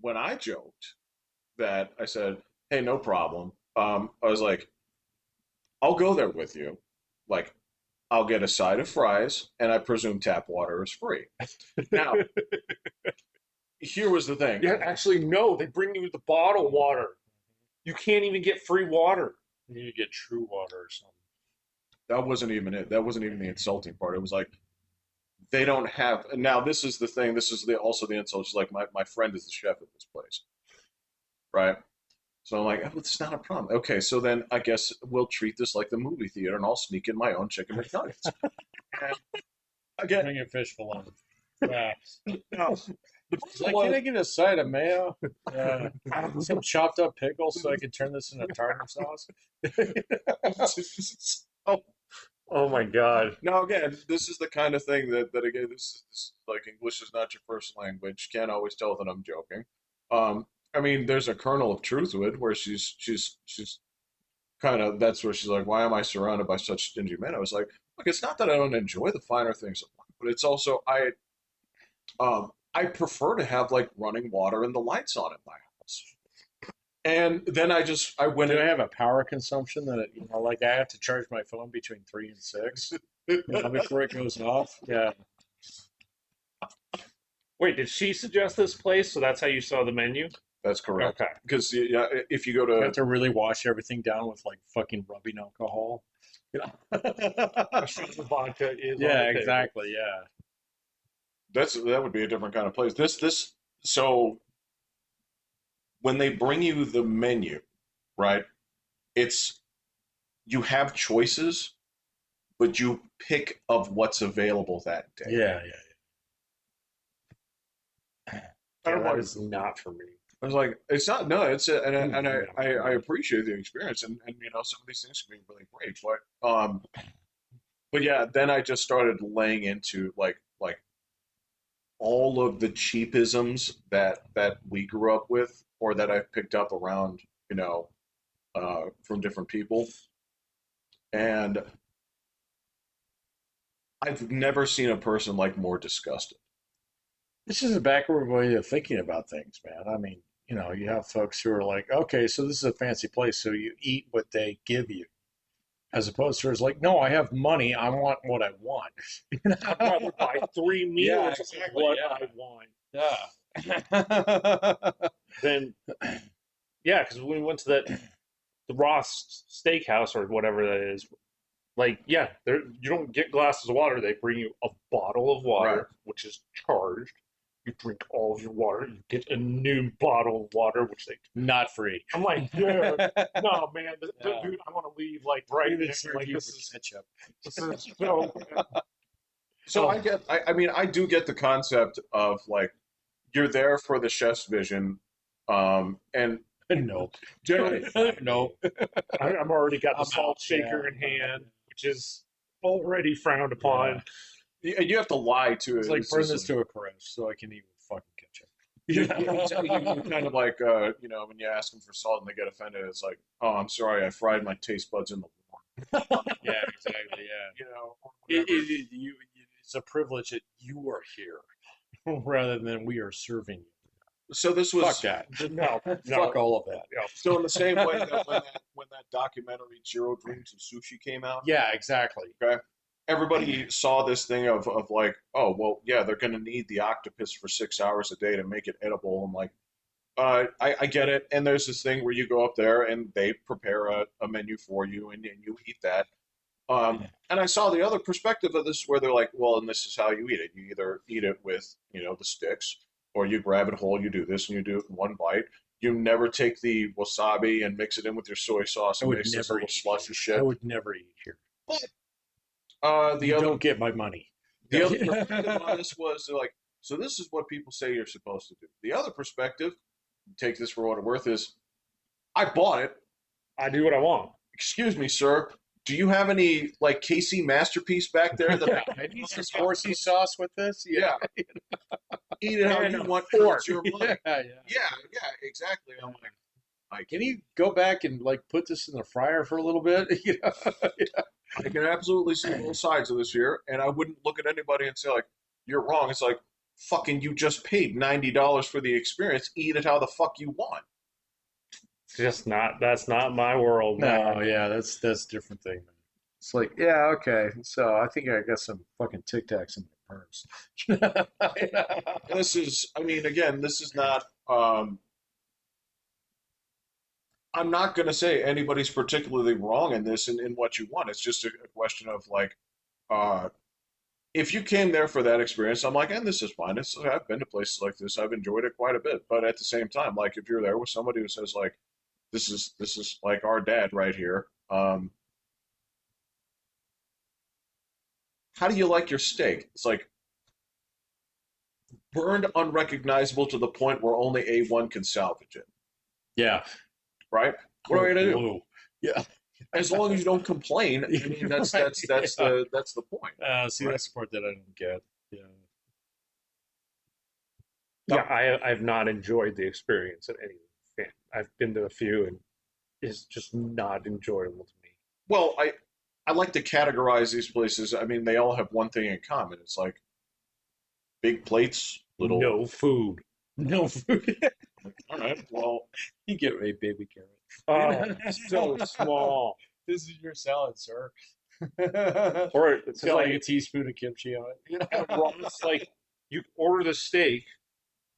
when I joked that I said, hey, no problem, I was like, I'll go there with you. Like, I'll get a side of fries, and I presume tap water is free. Now, here was the thing. Yeah, actually, no. They bring you the bottled water. You can't even get free water. You need to get true water or something. That wasn't even it. That wasn't even the insulting part. It was like they don't have. Now this is the thing. This is also the insult. She's like, my friend is the chef at this place, right? So I'm like, oh, it's not a problem. Okay, so then I guess we'll treat this like the movie theater, and I'll sneak in my own chicken McNuggets. And again, Bring a fish fillet. Yeah. no, the It's like, can I get a side of mayo? Some chopped up pickles so I can turn this into tartar sauce. oh, Oh my god. now again, this is the kind of thing that again, this like English is not your first language. Can't always tell that I'm joking. I mean, there's a kernel of truth to it where she's kind of that's where she's like, why am I surrounded by such stingy men? I was like, look, it's not that I don't enjoy the finer things of life, but it's also I prefer to have like running water and the lights on in my house. And then I went Do I in. have a power consumption that like I have to charge my phone between 3 and 6 before it goes off? Yeah. Wait, did she suggest this place? So that's how you saw the menu? That's correct. Okay. Because yeah, if you go You to have to really wash everything down with like fucking rubbing alcohol. A shot of vodka is on Yeah, the table. exactly. Yeah. that would be a different kind of place. This so when they bring you the menu, right? It's you have choices, but you pick of what's available that day. Yeah, yeah. I Yeah, don't that want. is not for me. I was like, it's not. No, it's and No. I appreciate the experience, and some of these things can be really great, but yeah, then I just started laying into like all of the cheapisms that we grew up with, or that I've picked up around, from different people, and I've never seen a person like more disgusted. This is a backward way of thinking about things, man. I mean, you have folks who are like, okay, so this is a fancy place, so you eat what they give you, as opposed to it's like, no, I have money, I want what I want. I'd rather buy 3 meals Yeah, of exactly, what yeah. I want Yeah. than yeah, because when we went to the Ross Steakhouse or whatever that is, like yeah, there you don't get glasses of water. They bring you a bottle of water, Right. which is charged. You drink all of your water. You get a new bottle of water, which they. Not free. I'm like, dude, no, man, Yeah. dude, I want to leave like right Even now. serve Like you this with is ketchup. so. So Oh, I mean, I do get the concept of like you're there for the chef's vision, and No. generally, No. I'm already got the I'm salt out. shaker Yeah. in hand, which is already frowned Yeah. upon. and you have to lie to It's it. like It's burn just this to a crisp so I can eat with fucking ketchup. you kind of like when you ask them for salt and they get offended, it's like, oh, I'm sorry, I fried my taste buds in the warm, Yeah, exactly. Yeah. or whatever. It's a privilege that you are here rather than we are serving you. So this was Fuck that. No, Fuck all of that. no. so in the same way that when that documentary Zero Dreams of Sushi came out, Yeah, exactly. okay, everybody saw this thing of like, oh well, yeah, they're going to need the octopus for 6 hours a day to make it edible. I'm like, I get it. And there's this thing where you go up there and they prepare a menu for you and you eat that. And I saw the other perspective of this where they're like, well, and this is how you eat it. You either eat it with, the sticks, or you grab it whole, you do this, and you do it in one bite. You never take the wasabi and mix it in with your soy sauce I and would make this never little eat slush here. of shit. I would never eat here. But the You other don't get my money. the other perspective on this was they're like, so this is what people say you're supposed to do. The other perspective, take this for what it's worth, is I bought it. I do what I want. Excuse me, sir. Do you have any like KC masterpiece back there that Yeah, I need some horsey sauce with this. Yeah. Eat it how And you a want. fork. It's your money. Yeah. Yeah, exactly. I'm like, Can you go back and like put this in the fryer for a little bit? I can absolutely see both sides of this here, and I wouldn't look at anybody and say like, you're wrong. It's like, fucking, you just paid $90 for the experience. Eat it how the fuck you want. It's just not. That's not my world. Man. No, yeah, that's a different thing, man. It's like, yeah, okay. So I think I got some fucking Tic Tacs in my purse. This is, I mean, again, this is not. I'm not going to say anybody's particularly wrong in this in what you want. It's just a question of like, uh, if you came there for that experience, I'm like, and this is fine. I've been to places like this. I've enjoyed it quite a bit. But at the same time, like if you're there with somebody who says like, this is like our dad right here. How do you like your steak? It's like burned unrecognizable to the point where only A1 can salvage it, Yeah. right? What are we gonna do? Blue. Yeah. As long as you don't complain, I mean that's the point. See, Right. that's the part that I don't get. Yeah. Yeah, I've not enjoyed the experience at any fan. I've been to a few, and it's just not enjoyable to me. Well, I like to categorize these places. I mean, they all have one thing in common. It's like big plates, little. No food. No food. All right. Well, You get a baby carrot. Oh, so small. This is your salad, sir. Or It's it's got like like a teaspoon of kimchi on it. it's like you order the steak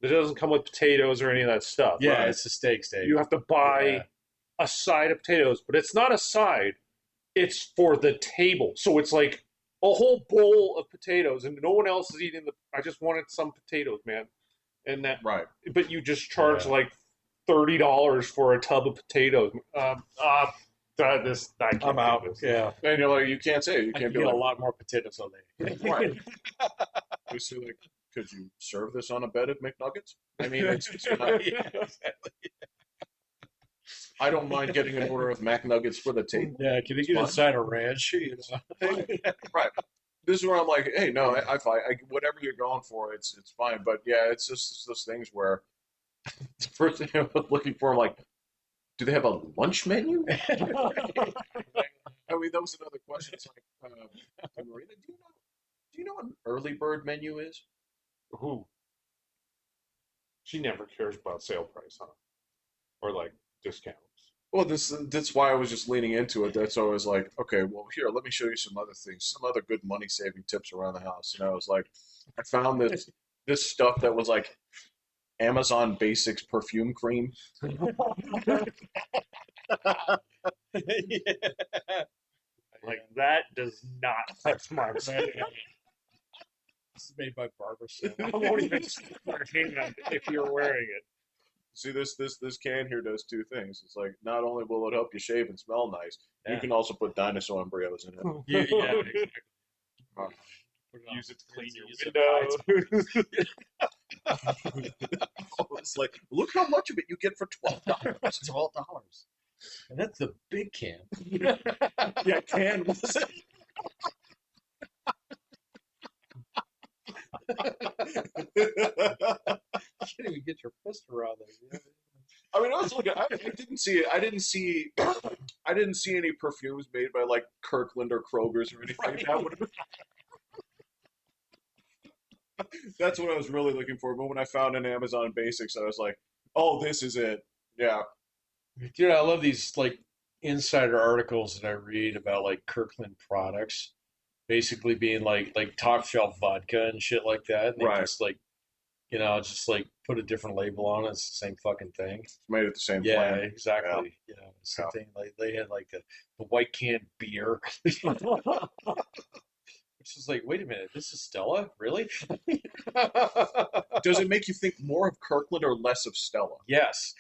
that doesn't come with potatoes or any of that stuff. Yeah, Right. it's a steak. You have to buy Yeah. a side of potatoes, but it's not a side. It's for the table. So it's like a whole bowl of potatoes, and no one else is eating the. I just wanted some potatoes, man, and that. right. But you just charge Yeah. like $30 for a tub of potatoes. I can't I'm do out. this. Yeah. And you're like, you can't say it. You I can't can be get a like, lot more potatoes on there. right. You say like, could you serve this on a bed of McNuggets? I mean, it's not, Yeah, exactly. I don't mind getting an order of McNuggets for the table. Yeah, can you get fine. a side of ranch? You know? Right. This is where I'm like, hey, no, whatever you're going for, it's fine. But yeah, it's just those things where the first thing I was looking for, I'm like, do they have a lunch menu? I mean, that was another question. It's like, Marina, do you know what an early bird menu is? Who? She never cares about sale price, huh? Or like discounts. Well, that's why I was just leaning into it. That's why I was like, okay, well, here, let me show you some other things, some other good money saving tips around the house. And I was like, I found this stuff that was like Amazon Basics perfume cream. Like that does not touch my skin. This is made by Barbershop. I won't even stick my hand if you're wearing it. See, this can here does two things. It's like not only will it help you shave and smell nice, you Yeah. can also put dinosaur embryos in it. Yeah, exactly. Uh, Put it on Use it to clean your use it windows. it's like, look how much of it you get for $12. $12. And that's the big can. Yeah, can was it? You can't even get your fist around there. I mean, I was looking. I didn't see it. I didn't see. I didn't see any perfumes made by like Kirkland or Kroger's or anything. Right. That would. That's what I was really looking for. But when I found an Amazon Basics, I was like, "Oh, this is it." Yeah. Dude, I love these like insider articles that I read about like Kirkland products, basically being like top shelf vodka and shit like that. And they Right. just like just like put a different label on it. It's the same fucking thing. It's made at the same Yeah, plant. exactly. Same thing. Like they had like the white can beer, which is like, wait a minute, this is Stella, really? Does it make you think more of Kirkland or less of Stella? Yes.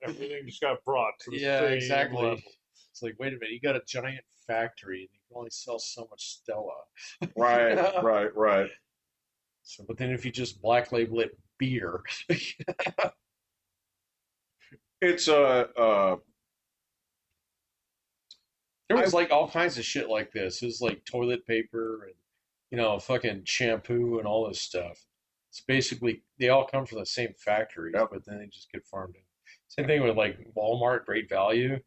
Everything just got brought to the Yeah, same exactly. level. It's like, wait a minute, you got a giant factory and you can only sell so much Stella. Right. Right. Right. So, but then if you just black label it beer, It's there was like all kinds of shit like this. It was like toilet paper and fucking shampoo and all this stuff. It's basically they all come from the same factories, Yep. but then they just get farmed in. Same thing with like Walmart, Great Value.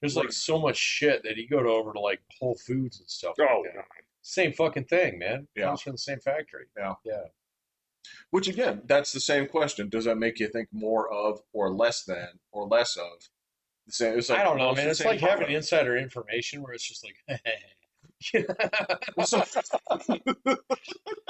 There's like so much shit that you go over to like Whole Foods and stuff like Oh, that. God. Same fucking thing, man. Yeah. Comes from the same factory. Yeah. Yeah. Which again, that's the same question. Does that make you think more of or less than or less of the same? It's like, I don't know, well, man. the It's same like having product. insider information where it's just like, Well, so-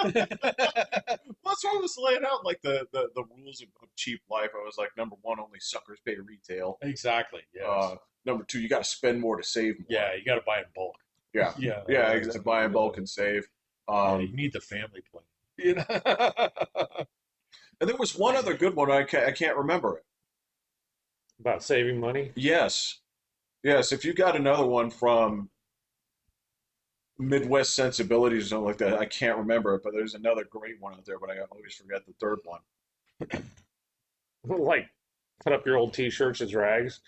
That's why I was laying out like the rules of cheap life. I was like, number one, only suckers pay retail. Exactly. Yes. Number two, you got to spend more to save more. Yeah, you got to buy in bulk. Yeah. Yeah. Yeah. Exactly. Buy in bulk and save. Yeah, you need the family plan. You know. And there was one other good one. I can't remember it. About saving money. Yes. Yes. If you got another one from Midwest Sensibilities or something like that, I can't remember it, but there's another great one out there, but I always forget the third one. Like, cut up your old T-shirts as rags.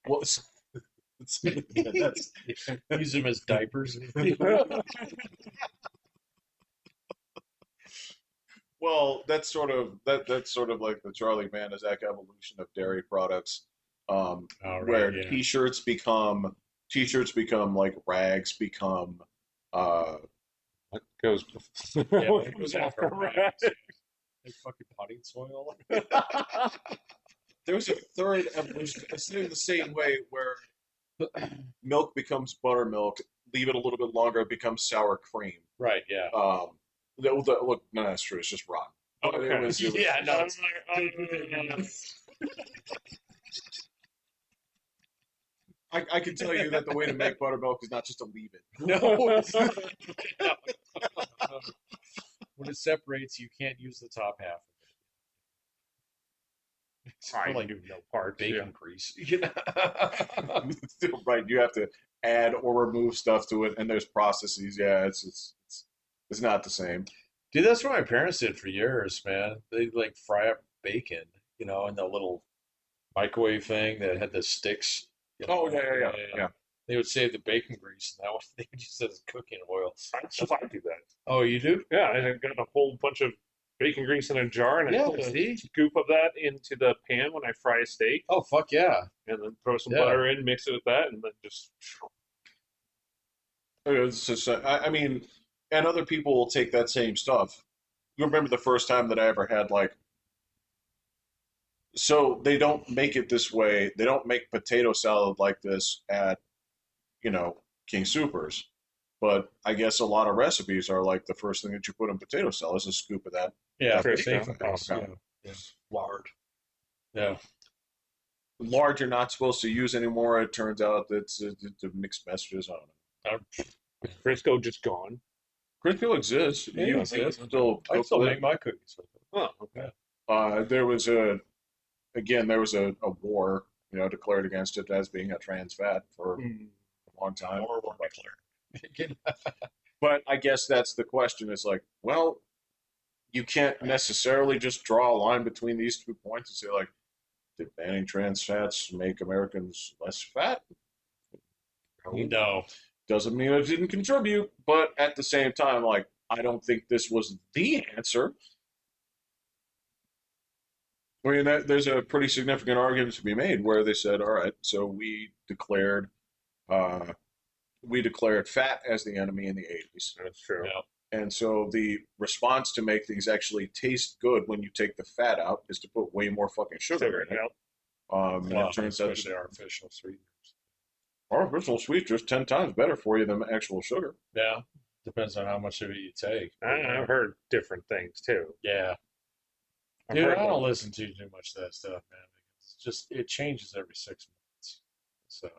Well, that's Use them as diapers. well, that's sort of like the Charlie Banaszak evolution of dairy products, Right, where yeah. t-shirts become like rags become What goes? Yeah, what it goes goes after after rags. rags? Like fucking potting soil. there's a third evolution. It's in the same way where milk becomes buttermilk. Leave it a little bit longer, it becomes sour cream. Right. Yeah. Look, no, that's true. It's just rotten. But Okay. it was Yeah. No. I can tell you that the way to make buttermilk is not just to leave it. No. When it separates, you can't use the top half of it. It's I like do no parts. bacon Yeah. grease. You know? Right, you have to add or remove stuff to it, and there's processes. Yeah, it's not the same. Dude, that's what my parents did for years, man. They like fry up bacon, in the little microwave thing that had the sticks. Oh yeah. They would save the bacon grease, and that was they would use it as cooking oil. I do that. Oh, you do? Yeah, I got a whole bunch of bacon grease in a jar, and I Yeah. put a See? scoop of that into the pan when I fry a steak, Oh, fuck yeah. and then throw some Yeah. butter in, mix it with that, and then just. It's just, I mean, and other people will take that same stuff. You remember the first time that I ever had like, so they don't make it this way. They don't make potato salad like this at, King Soopers. But I guess a lot of recipes are like the first thing that you put in potato salad is a scoop of that. Yeah, That safe bacon. house. Yeah. Yeah. Lard. Yeah. Lard you're not supposed to use anymore. It turns out that's mixed messages. I don't know. Crisco just gone. Crisco exists. Yeah, You it can exists. still I cook still with make it. my cookies with it. Oh, okay. There was a war, declared against it as being a trans fat for a long time. More were declared. But I guess that's the question. It's like, well, you can't necessarily just draw a line between these 2 points and say like, did banning trans fats make Americans less fat? No. Doesn't mean it didn't contribute, but at the same time, like, I don't think this was the answer. I mean, there's a pretty significant argument to be made where they said, all right, so uh, we declared fat as the enemy in the 80s. That's true. Yeah. And so the response to make things actually taste good when you take the fat out is to put way more fucking sugar in it. Yep. And Well, it turns out especially artificial sweeteners. artificial sweeteners 10 times better for you than actual sugar. Yeah. Depends on how much of it you take. I've heard different things too. Yeah. I've Dude, heard I don't one- listen to too much of that stuff, man. Because it's just it changes every 6 months. So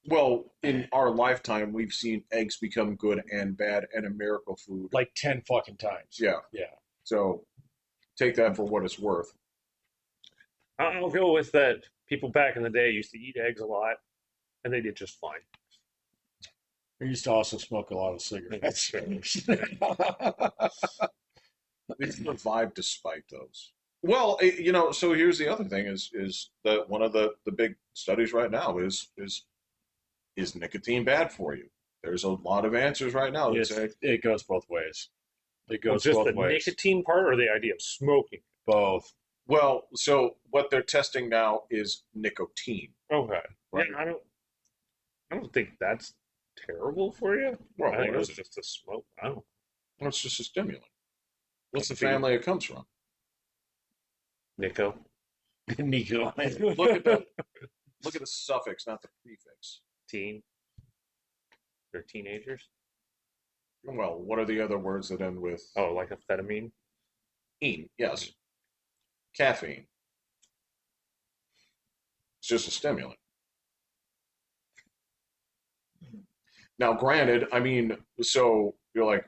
Well, in our lifetime, we've seen eggs become good and bad and a miracle food. like 10 fucking times. Yeah. Yeah. So take that for what it's worth. I'll go with that. People back in the day used to eat eggs a lot, and they did just fine. I used to also smoke a lot of cigarettes. They survived despite those. Well, so here's the other thing is that one of the big studies right now is nicotine bad for you? There's a lot of answers right now that say It goes both ways. It goes Just both the ways. nicotine part, or the idea of smoking. Both. well, so what they're testing now is nicotine. Okay. Right. Yeah, I don't think that's terrible for you. Well, I think what it's is it? just a smoke. I don't. Well, it's just a stimulant. What's the I think- family it comes from? Nico. Nico. Look at the suffix, not the prefix. Teen. They're teenagers. Well, what are the other words that end with Oh, like amphetamine. ine? Yes, caffeine. It's just a stimulant. Now, granted, I mean, so you're like,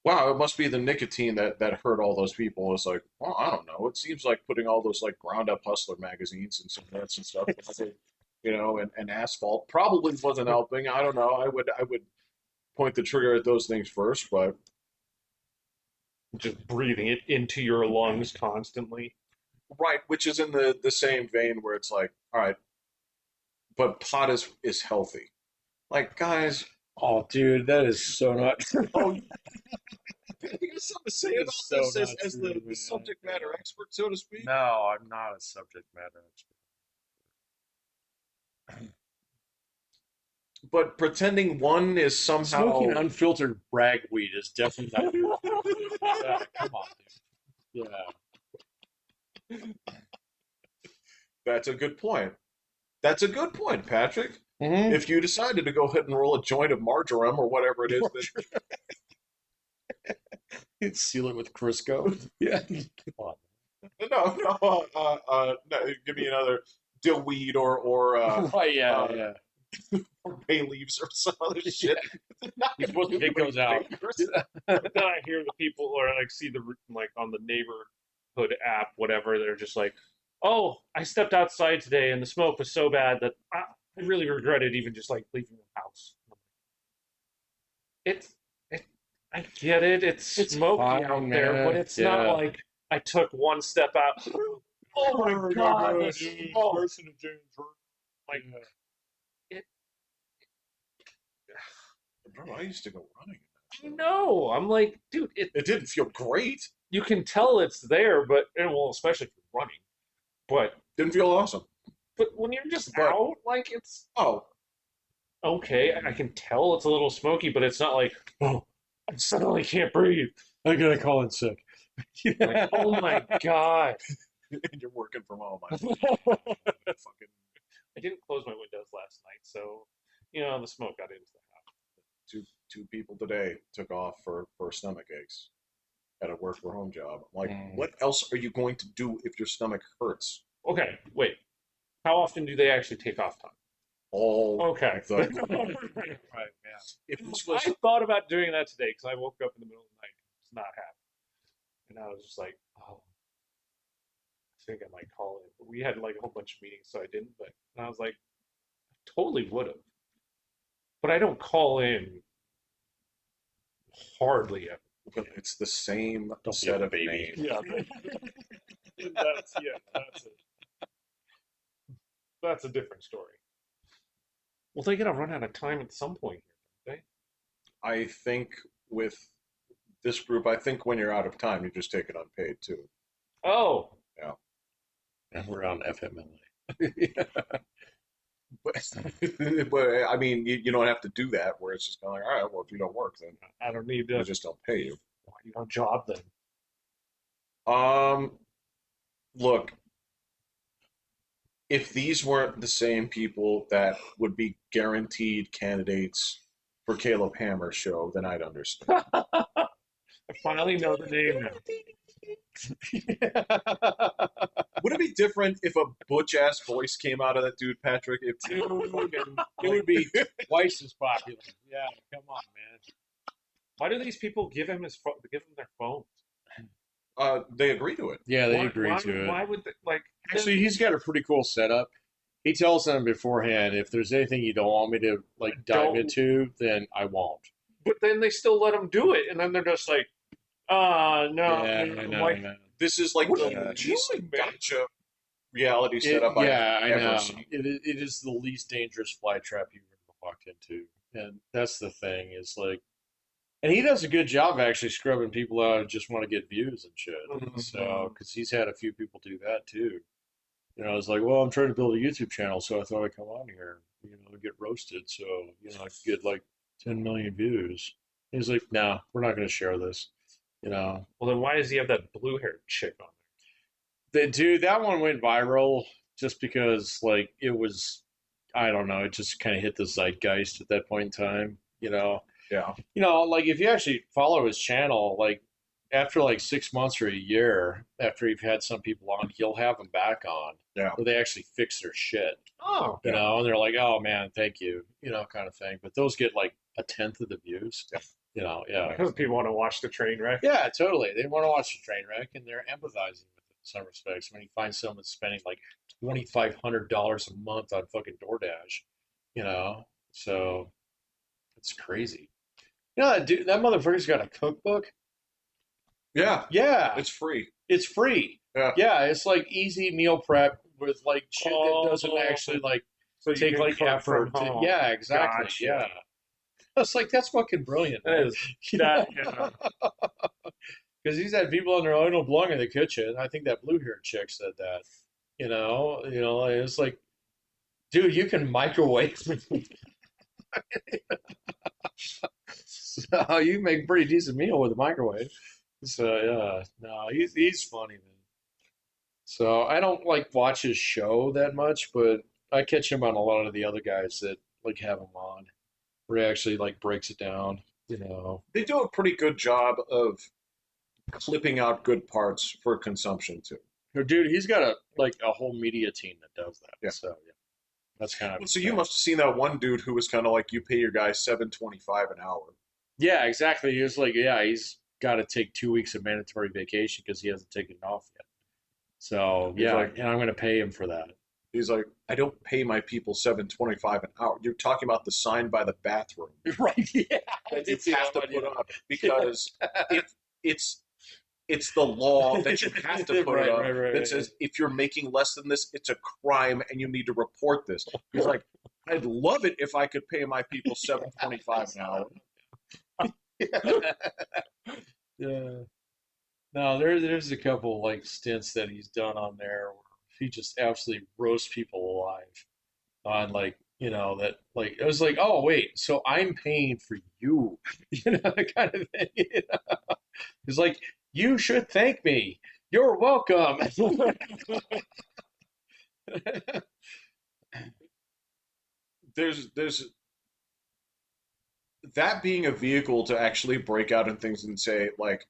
wow, it must be the nicotine that hurt all those people. It's like, well, I don't know. It seems like putting all those like ground up hustler magazines and cigarettes and stuff, and asphalt probably wasn't helping. I don't know. I would point the trigger at those things first, but Just breathing it into your lungs constantly. right, which is in the same vein where it's like, all right, but pot is healthy. Like, guys, Oh, dude, that is so not true. oh, you got something to say That about is so this not as true, the man. subject matter expert, so to speak? No, I'm not a subject matter But pretending one is expert. Smoking somehow unfiltered ragweed is definitely not. Yeah, come on, dude. that's a good point. That's a good point, Patrick. Yeah. If you decided to go ahead and roll a joint of marjoram or whatever it is that Seal it with Crisco. Yeah. Come on. no, give me another dill weed Right, yeah, uh, yeah. or bay leaves or some other shit. Not You're gonna supposed to do kick those out. fingers. Then I hear the people, or like see the like on the neighborhood app, whatever. They're just like, "Oh, I stepped outside today, and the smoke was so bad that I really regretted even just like leaving the house." It's, it, I get it. It's It's smoky fine, out there, but man. it's not Yeah. like I took one step out. Oh my god, the smoke! Like it. Bro, I used to go running. I know. I'm like, dude, It didn't feel great. you can tell it's there, but and well, especially if you're running. But Didn't feel awesome. when you're just But out, like it's oh, okay. I can tell it's a little smoky, but it's not like, oh, I suddenly can't breathe. I'm gonna call in sick. Like, oh my god. and you're working from home. I Fucking didn't close my windows last night, so the smoke got into the two people today took off for stomach aches at a work from home job. I'm like, what else are you going to do if your stomach hurts? house. Okay, wait. How often do they actually take off time? All Okay. the Right, yeah. if this was I thought about doing that today because I woke up in the middle of the night. It's not happening. And I was just like, oh, I think I might call in. But we had like a whole bunch of meetings, so I didn't. But and I was like, I totally would have. But I don't call in hardly ever. but it's the same Don't be set a of baby. names. Yeah. That's a different story. Well, they're gonna run out of time at some point here, don't I think with this group, I think when you're out of time, you just take it unpaid too. they? Oh, Yeah. And we're on FMLA. But, but I mean, you don't have to do that where it's just kind of like, all right, well, if you don't work, then I don't need we to. just don't pay you. You know, job then. Um, look, if these weren't the same people that would be guaranteed candidates for Caleb Hammer's show, then I'd understand. I finally know the name now. Would it be different if a butch ass voice came out of that dude, Patrick? If It would be twice as popular. Yeah, come on, man. Why do these people give him give him their phones? they agree to it. Yeah, they Why, agree why, to it. why would they, like? Actually, he's got a pretty cool setup. He tells them beforehand, if there's anything you don't want me to like dive Don't. into, then I won't. But then they still let him do it, and then they're just like, no. Yeah, And I I'm know, like, I know. This is like What the are you least doing, man? gotcha reality setup I've Yeah, I ever know. seen. It is the least dangerous fly trap you've ever walked into, and that's the thing. Is like, and he does a good job of actually scrubbing people out who just want to get views and shit. Mhm. So, because he's had a few people do that too. It's like, well, I'm trying to build a YouTube channel, so I thought I'd come on here, get roasted, so I could get like 10 million views. He's like, no, we're not going to share this. well, then why does he have that blue-haired chick on That one went viral just because like it was, I don't know, it just kind of hit the zeitgeist at that point in time. Yeah. Like if you actually follow his channel, like after like 6 months or a year after you've had some people on, he'll have them back on Yeah. where they actually fix their shit, Oh, Yeah. and they're like, oh man, thank you, kind of thing. But those get like a tenth of the views, Yeah. yeah. because people want to watch the train wreck. Yeah, totally. They want to watch the train wreck and they're empathizing with it in some respects. When you find someone spending like $2,500 a month on fucking DoorDash, you know, so it's crazy. That dude, that motherfucker's got a cookbook. Yeah. Yeah, It's free. it's free. Yeah. Yeah, it's like easy meal prep with like shit that doesn't Oh, actually like so you take can like cook from effort to. home. Yeah, exactly. Gotcha. Yeah, it's like that's fucking brilliant, That man. is that. Yeah. Because he's had people on their own don't belong in the kitchen. I think that blue haired chick said that. It's like, dude, you can microwave. So you make a pretty decent meal with a microwave. So yeah, no, he's funny, man. So I don't like watch his show that much, but I catch him on a lot of the other guys that like have him on, where he actually like breaks it down. You know, They do a pretty good job of clipping out good parts for consumption too. Dude, he's got a whole media team that does that. Yeah. So yeah, that's kind of Well, his so you thing. must have seen that one dude who was kind of like, you pay your guy $7.25 an hour. Yeah, exactly. He was like, yeah, he's got to take 2 weeks of mandatory vacation because he hasn't taken it off yet. So He's yeah, like, and I'm going to pay him for that. he's like, I don't pay my people $7.25 an hour. You're talking about the sign by the bathroom Right? Yeah, I that you did see have that to one. put up Yeah. because it, it's it's the law that you have to put it Right, up right, right, that right. says if you're making less than this, it's a crime and you need to report this. He's like, I'd love it if I could pay my people $7.25 an hour. Yeah. No, there's a couple like stints that he's done on there where he just absolutely roasts people alive on like that like it was like, oh wait, so I'm paying for you, the kind of thing. He's like, you should thank me. You're welcome. There's that being a vehicle to actually break out in things and say like,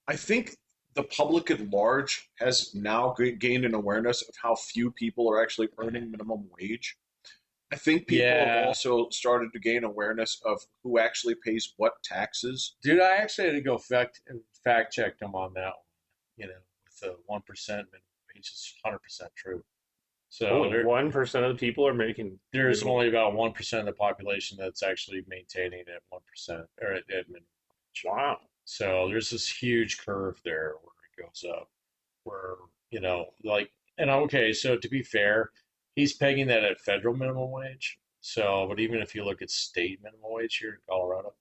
I think the public at large has now gained an awareness of how few people are actually earning minimum wage. I think people have Yeah, also started to gain awareness of who actually pays what taxes. dude, I actually had to go fact check them on that one. With the 1% minimum wage is 100% true. So Only 1% of the people are making there's minimum. only about 1% of the population that's actually maintaining at 1% or at minimum wage. Wow. So there's this huge curve there where it goes up, where like, and okay, so to be fair, he's pegging that at federal minimum wage. So, but even if you look at state minimum wage here in Colorado,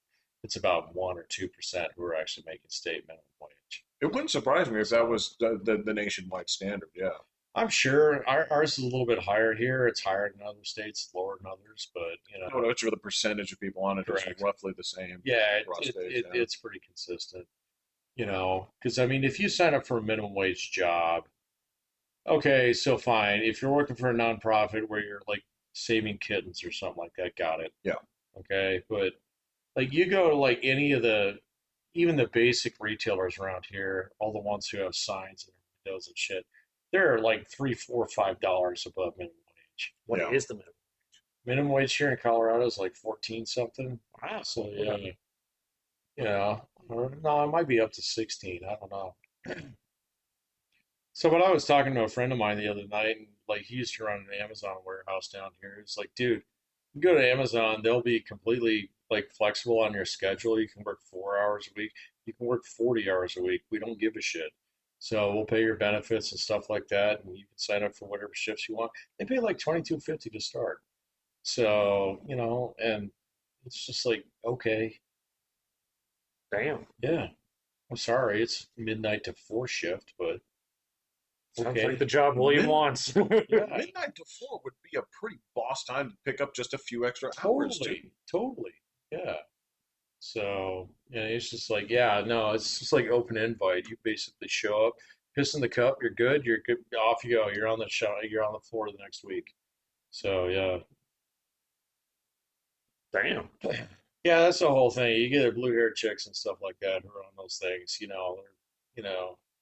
it's about 1 or 2% who are actually making state minimum wage. It wouldn't surprise me if that So was the nationwide standard. Yeah. I'm sure ours is a little bit higher here. It's higher than other states, lower than others, but I don't know which of the percentage of people on it is correct. roughly the same Yeah, across states. Yeah. it's pretty consistent. Because I mean, if you sign up for a minimum wage job, okay, so fine. If you're working for a nonprofit where you're like saving kittens or something like that, got it. Yeah. Okay, but like you go to like any of even the basic retailers around here, all the ones who have signs in their windows and shit, they're like $3, $4, $5 above minimum wage. What Yeah. is the minimum? Minimum wage here in Colorado is like 14 something. Wow. So yeah, or no, it might be up to 16. I don't know. So, but I was talking to a friend of mine the other night, and like he used to run an Amazon warehouse down here. It's like, dude, you go to Amazon, they'll be completely like flexible on your schedule. You can work 4 hours a week. You can work 40 hours a week. We don't give a shit. So we'll pay your benefits and stuff like that, and you can sign up for whatever shifts you want. They pay like 22.50 to start. So, and it's just like, okay, Damn. yeah, I'm sorry, it's midnight to four shift, but Sounds okay. like the job William Mid- wants. Yeah, Midnight to 4 would be a pretty boss time to pick up just a few extra hours too. totally. Yeah. So, yeah, it's just like, yeah, no, it's just like open invite. You basically show up, piss in the cup, you're good, off you go. You're on the show, you're on the floor the next week. So, yeah. Damn. Yeah, that's the whole thing. You get the blue hair chicks and stuff like that who are on those things,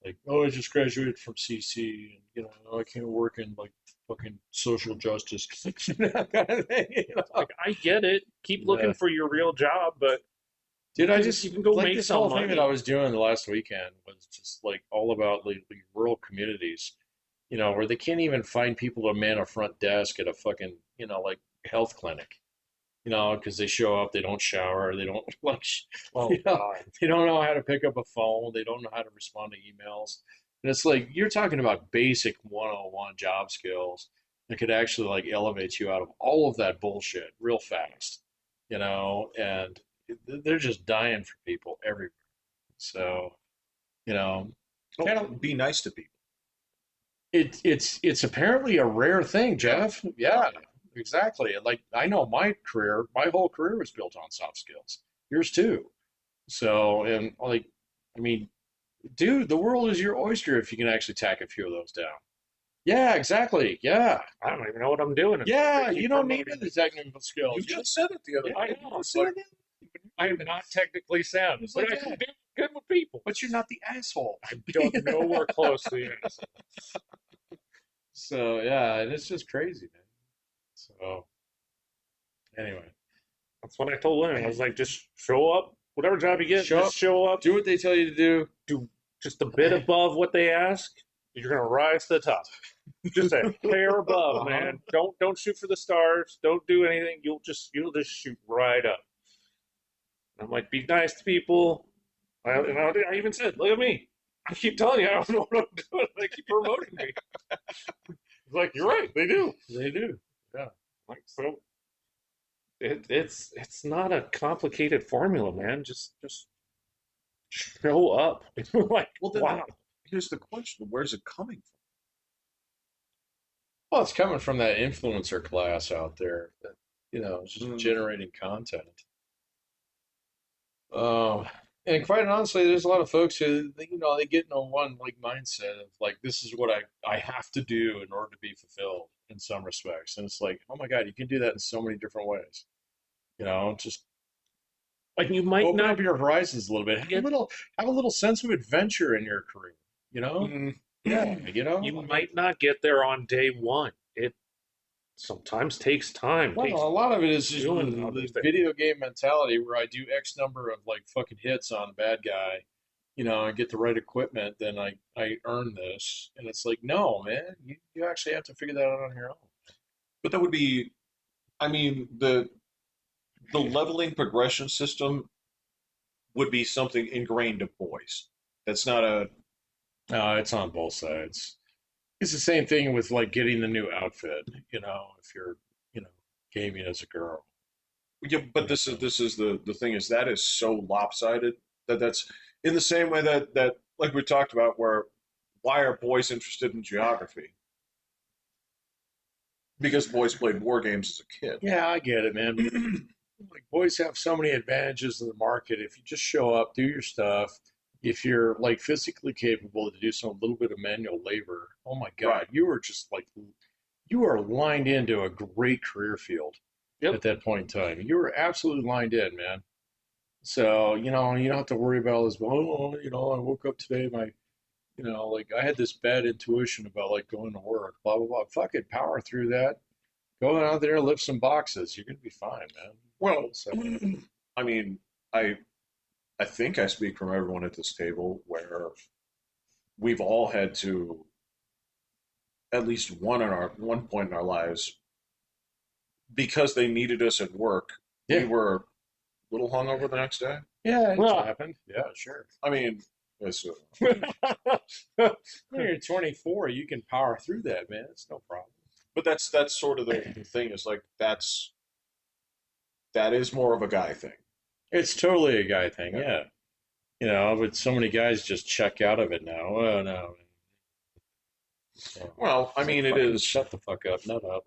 like, oh, I just graduated from CC, and I can't work in like fucking social justice, that kind of thing. Like, I get it. Keep looking Yeah. for your real job, but Dude, you can go like make this some whole thing that I money. was doing the last weekend was just like all about the rural communities, where they can't even find people to man a front desk at a fucking, like health clinic, because they show up, they don't shower, they don't like, Oh God. they don't know how to pick up a phone, they don't know how to respond to emails. And it's like you're talking about basic 101 job skills that could actually like elevate you out of all of that bullshit real fast, and they're just dying for people everywhere. So, you know, Kind of be nice to people. it's apparently a rare thing, Jeff. Yeah, exactly. Like I know my whole career was built on soft skills. Yours too. So, and like, I mean, dude, the world is your oyster if you can actually tack a few of those down. Yeah, exactly. Yeah, I don't even know what I'm doing. yeah. They You keep don't need promoting the me. technical skills. You just said it the other Yeah, I day. know. It's like, I am not technically sound, it's but like I can that. do good with people. But you're not the asshole. I'm nowhere close to the answer. So yeah, and it's just crazy, man. So anyway, That's what I told women. I was like, just show up, whatever job you get, show just up, show up, do what they tell you to do. do just a bit above what they ask. You're gonna rise to the top. Just a hair above, man. Don't shoot for the stars. Don't do anything. You'll just shoot right up. And I'm like, be nice to people. I even said, look at me. I keep telling you, I don't know what I'm doing. They keep promoting me. It's like, you're right. They do. They do. Yeah. Like, so it's not a complicated formula, man. Just show up. Like, well, then wow. here's the question: where's it coming from? Well, it's coming from that influencer class out there that, is just Mm. generating content. Um, and quite honestly, there's a lot of folks who, they get in a one like mindset of like, this is what I have to do in order to be fulfilled in some respects. And it's like, oh my God, you can do that in so many different ways. Just Like, you might open not up your horizons a little bit. get Have a little sense of adventure in your career, you know? Mm. Yeah, you I mean, might not get there on day one. It sometimes takes time. well, Takes a lot of it is just doing other the things. video game mentality where I do X number of like fucking hits on a bad guy, and get the right equipment, then I earn this. And it's like, no, man, you actually have to figure that out on your own. But that would be, I mean, the leveling progression system would be something ingrained of boys. That's not a It's on both sides. It's the same thing with like getting the new outfit, if you're, you know, gaming as a girl. yeah. But this is the thing is that is so lopsided that's in the same way that like we talked about where why are boys interested in geography? Because boys played war games as a kid. Yeah, I get it, man. But like boys have so many advantages in the market. If you just show up, do your stuff, if you're like physically capable to do some little bit of manual labor, oh my God, Right. you are just like you are lined into a great career field Yep. at that point in time. You are absolutely lined in, man. So, you don't have to worry about this, oh, I woke up today, like I had this bad intuition about like going to work, blah blah blah. Fucking power through that. Go out there, lift some boxes. You're gonna be fine, man. Well, So, I mean, I think I speak from everyone at this table where we've all had to at least one point in our lives because they needed us at work. We yeah, were a little hungover the next day. yeah, it's Well, happened. Yeah, sure. I mean, it's, When you're 24, you can power through that, man. It's no problem. but that's sort of the thing is like that is more of a guy thing. It's totally a guy thing, Yeah. yeah. But so many guys just check out of it now. Oh no. So, Well, I it's mean, like, it fucking is. shut the fuck up. Nut up.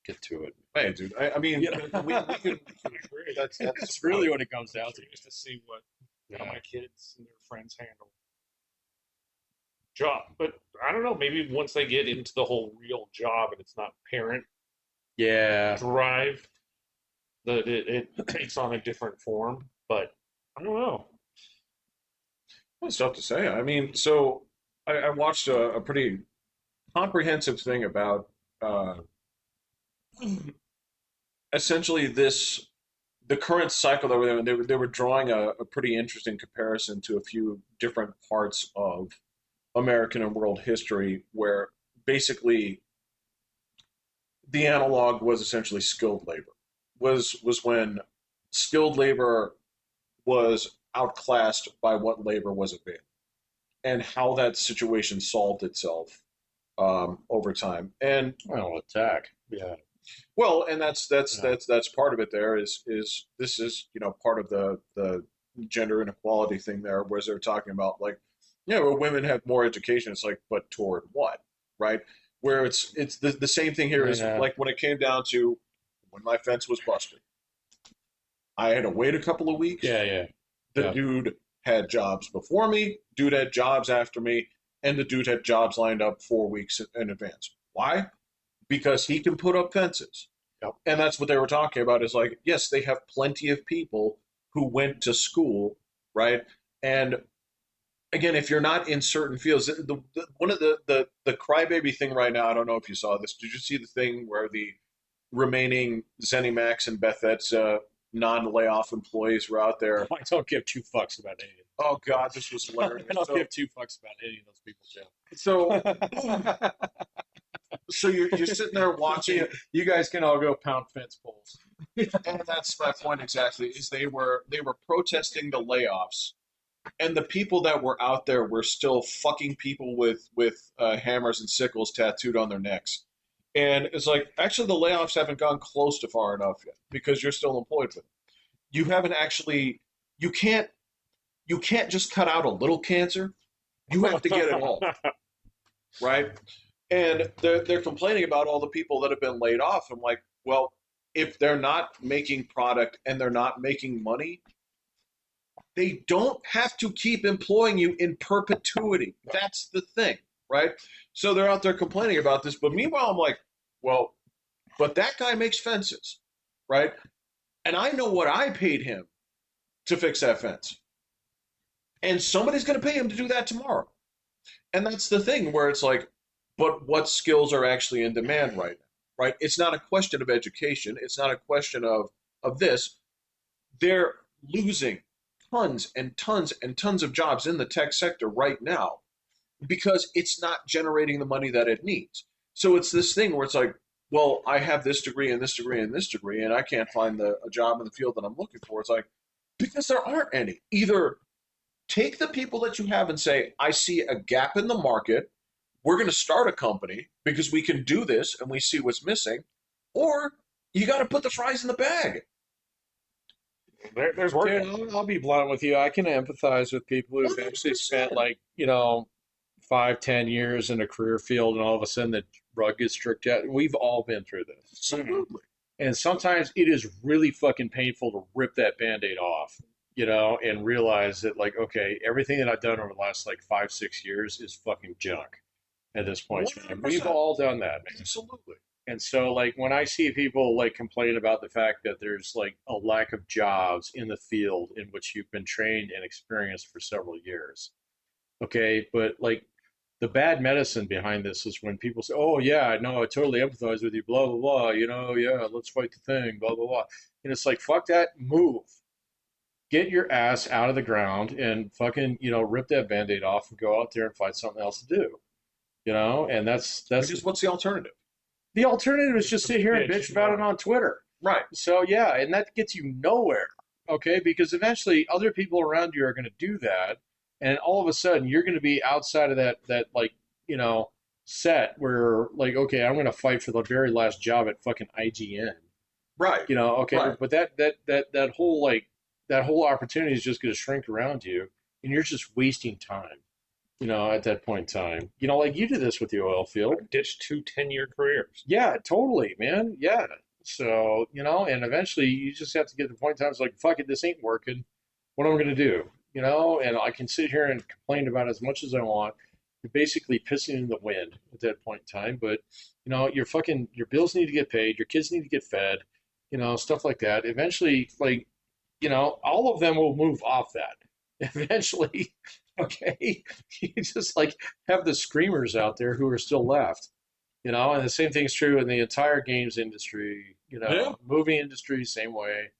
Get to it. Hey, dude. I mean, You know? we can. That's really what it comes down I'm to. curious to see how Yeah. my kids and their friends handle job. But I don't know. Maybe once they get into the whole real job and it's not parent Yeah. drive, It takes on a different form, but I don't know. Well, it's tough to say. I mean, so I watched a pretty comprehensive thing about uh, essentially the current cycle that we're in. They were drawing a pretty interesting comparison to a few different parts of American and world history where basically the analog was essentially skilled labor. Was when skilled labor was outclassed by what labor was available, and how that situation solved itself over time. And Well, attack. Yeah. well, and that's that's Yeah. that's that's part of it. There is this is part of the gender inequality thing there, where they're talking about like, well, women have more education. It's like, but toward what, right? Where it's the same thing here is Yeah. like when it came down to when my fence was busted, I had to wait a couple of weeks. Yeah. Yeah. The Yeah. dude had jobs before me, dude had jobs after me, and the dude had jobs lined up 4 weeks in advance. Why? Because he can put up fences. Yep. And that's what they were talking about is like, yes, they have plenty of people who went to school, right? And again, if you're not in certain fields, one of the crybaby thing right now, I don't know if you saw this. Did you see the thing where the remaining ZeniMax and Bethesda non-layoff employees were out there? I don't give two fucks about any of Oh God, this was them. hilarious. I don't So, give two fucks about any of those people, so, Joe. so you're sitting there watching, You guys can all go pound fence poles. and that's my point exactly. Is they were protesting the layoffs, and the people that were out there were still fucking people with hammers and sickles tattooed on their necks. And it's like, actually, the layoffs haven't gone close to far enough yet because you're still employed with them. You haven't actually, you can't, you can't just cut out a little cancer. You have to get it all, right? And they're complaining about all the people that have been laid off. I'm like, well, if they're not making product and they're not making money, they don't have to keep employing you in perpetuity. That's the thing, right? So they're out there complaining about this, but meanwhile, I'm like, well, but that guy makes fences, right? And I know what I paid him to fix that fence, and somebody's going to pay him to do that tomorrow. And that's the thing where it's like, but what skills are actually in demand right now, right? It's not a question of education. It's not a question of this. They're losing tons and tons and tons of jobs in the tech sector right now because it's not generating the money that it needs. So it's this thing where it's like, well, I have this degree and this degree and this degree, and I can't find a job in the field that I'm looking for. It's like, because there aren't any. Either take the people that you have and say, I see a gap in the market. We're going to start a company because we can do this and we see what's missing. Or you got to put the fries in the bag. There's work. Dude, I'll be blunt with you. I can empathize with people who've actually spent 100%. like, 5, 10 years in a career field and all of a sudden the rug gets stripped out. We've all been through this. Absolutely. And sometimes it is really fucking painful to rip that band-aid off, and realize that like, okay, everything that I've done over the last like 5, 6 years is fucking junk at this point. We've 100%. all done that, man. Absolutely. And so, like, when I see people like complain about the fact that there's like a lack of jobs in the field in which you've been trained and experienced for several years, okay, but like the bad medicine behind this is when people say, "Oh yeah, no, I totally empathize with you," blah blah blah, yeah, let's fight the thing, blah blah blah, and it's like, fuck that, move, get your ass out of the ground and fucking, rip that band-aid off and go out there and find something else to do, and that's Because what's the alternative? the alternative is just Just sit here and bitch bitch about it more. on Twitter. Right. So yeah, and that gets you nowhere, okay? Because eventually other people around you are going to do that, and all of a sudden you're going to be outside of that like set where like, okay, I'm going to fight for the very last job at fucking IGN, Right. okay, Right. but that whole like that whole opportunity is just going to shrink around you, and you're just wasting time, at that point in time. Like you did this with the oil field. I ditched 2 10-year careers. Yeah, totally, man. Yeah. So, and eventually you just have to get to the point in time, it's like, fuck it, this ain't working. What am I going to do? And I can sit here and complain about it as much as I want. You're basically pissing in the wind at that point in time. But, your bills need to get paid, your kids need to get fed, stuff like that. Eventually, like, all of them will move off that. Eventually, okay, you just like have the screamers out there who are still left, and the same thing's true in the entire games industry, Yeah. movie industry, same way.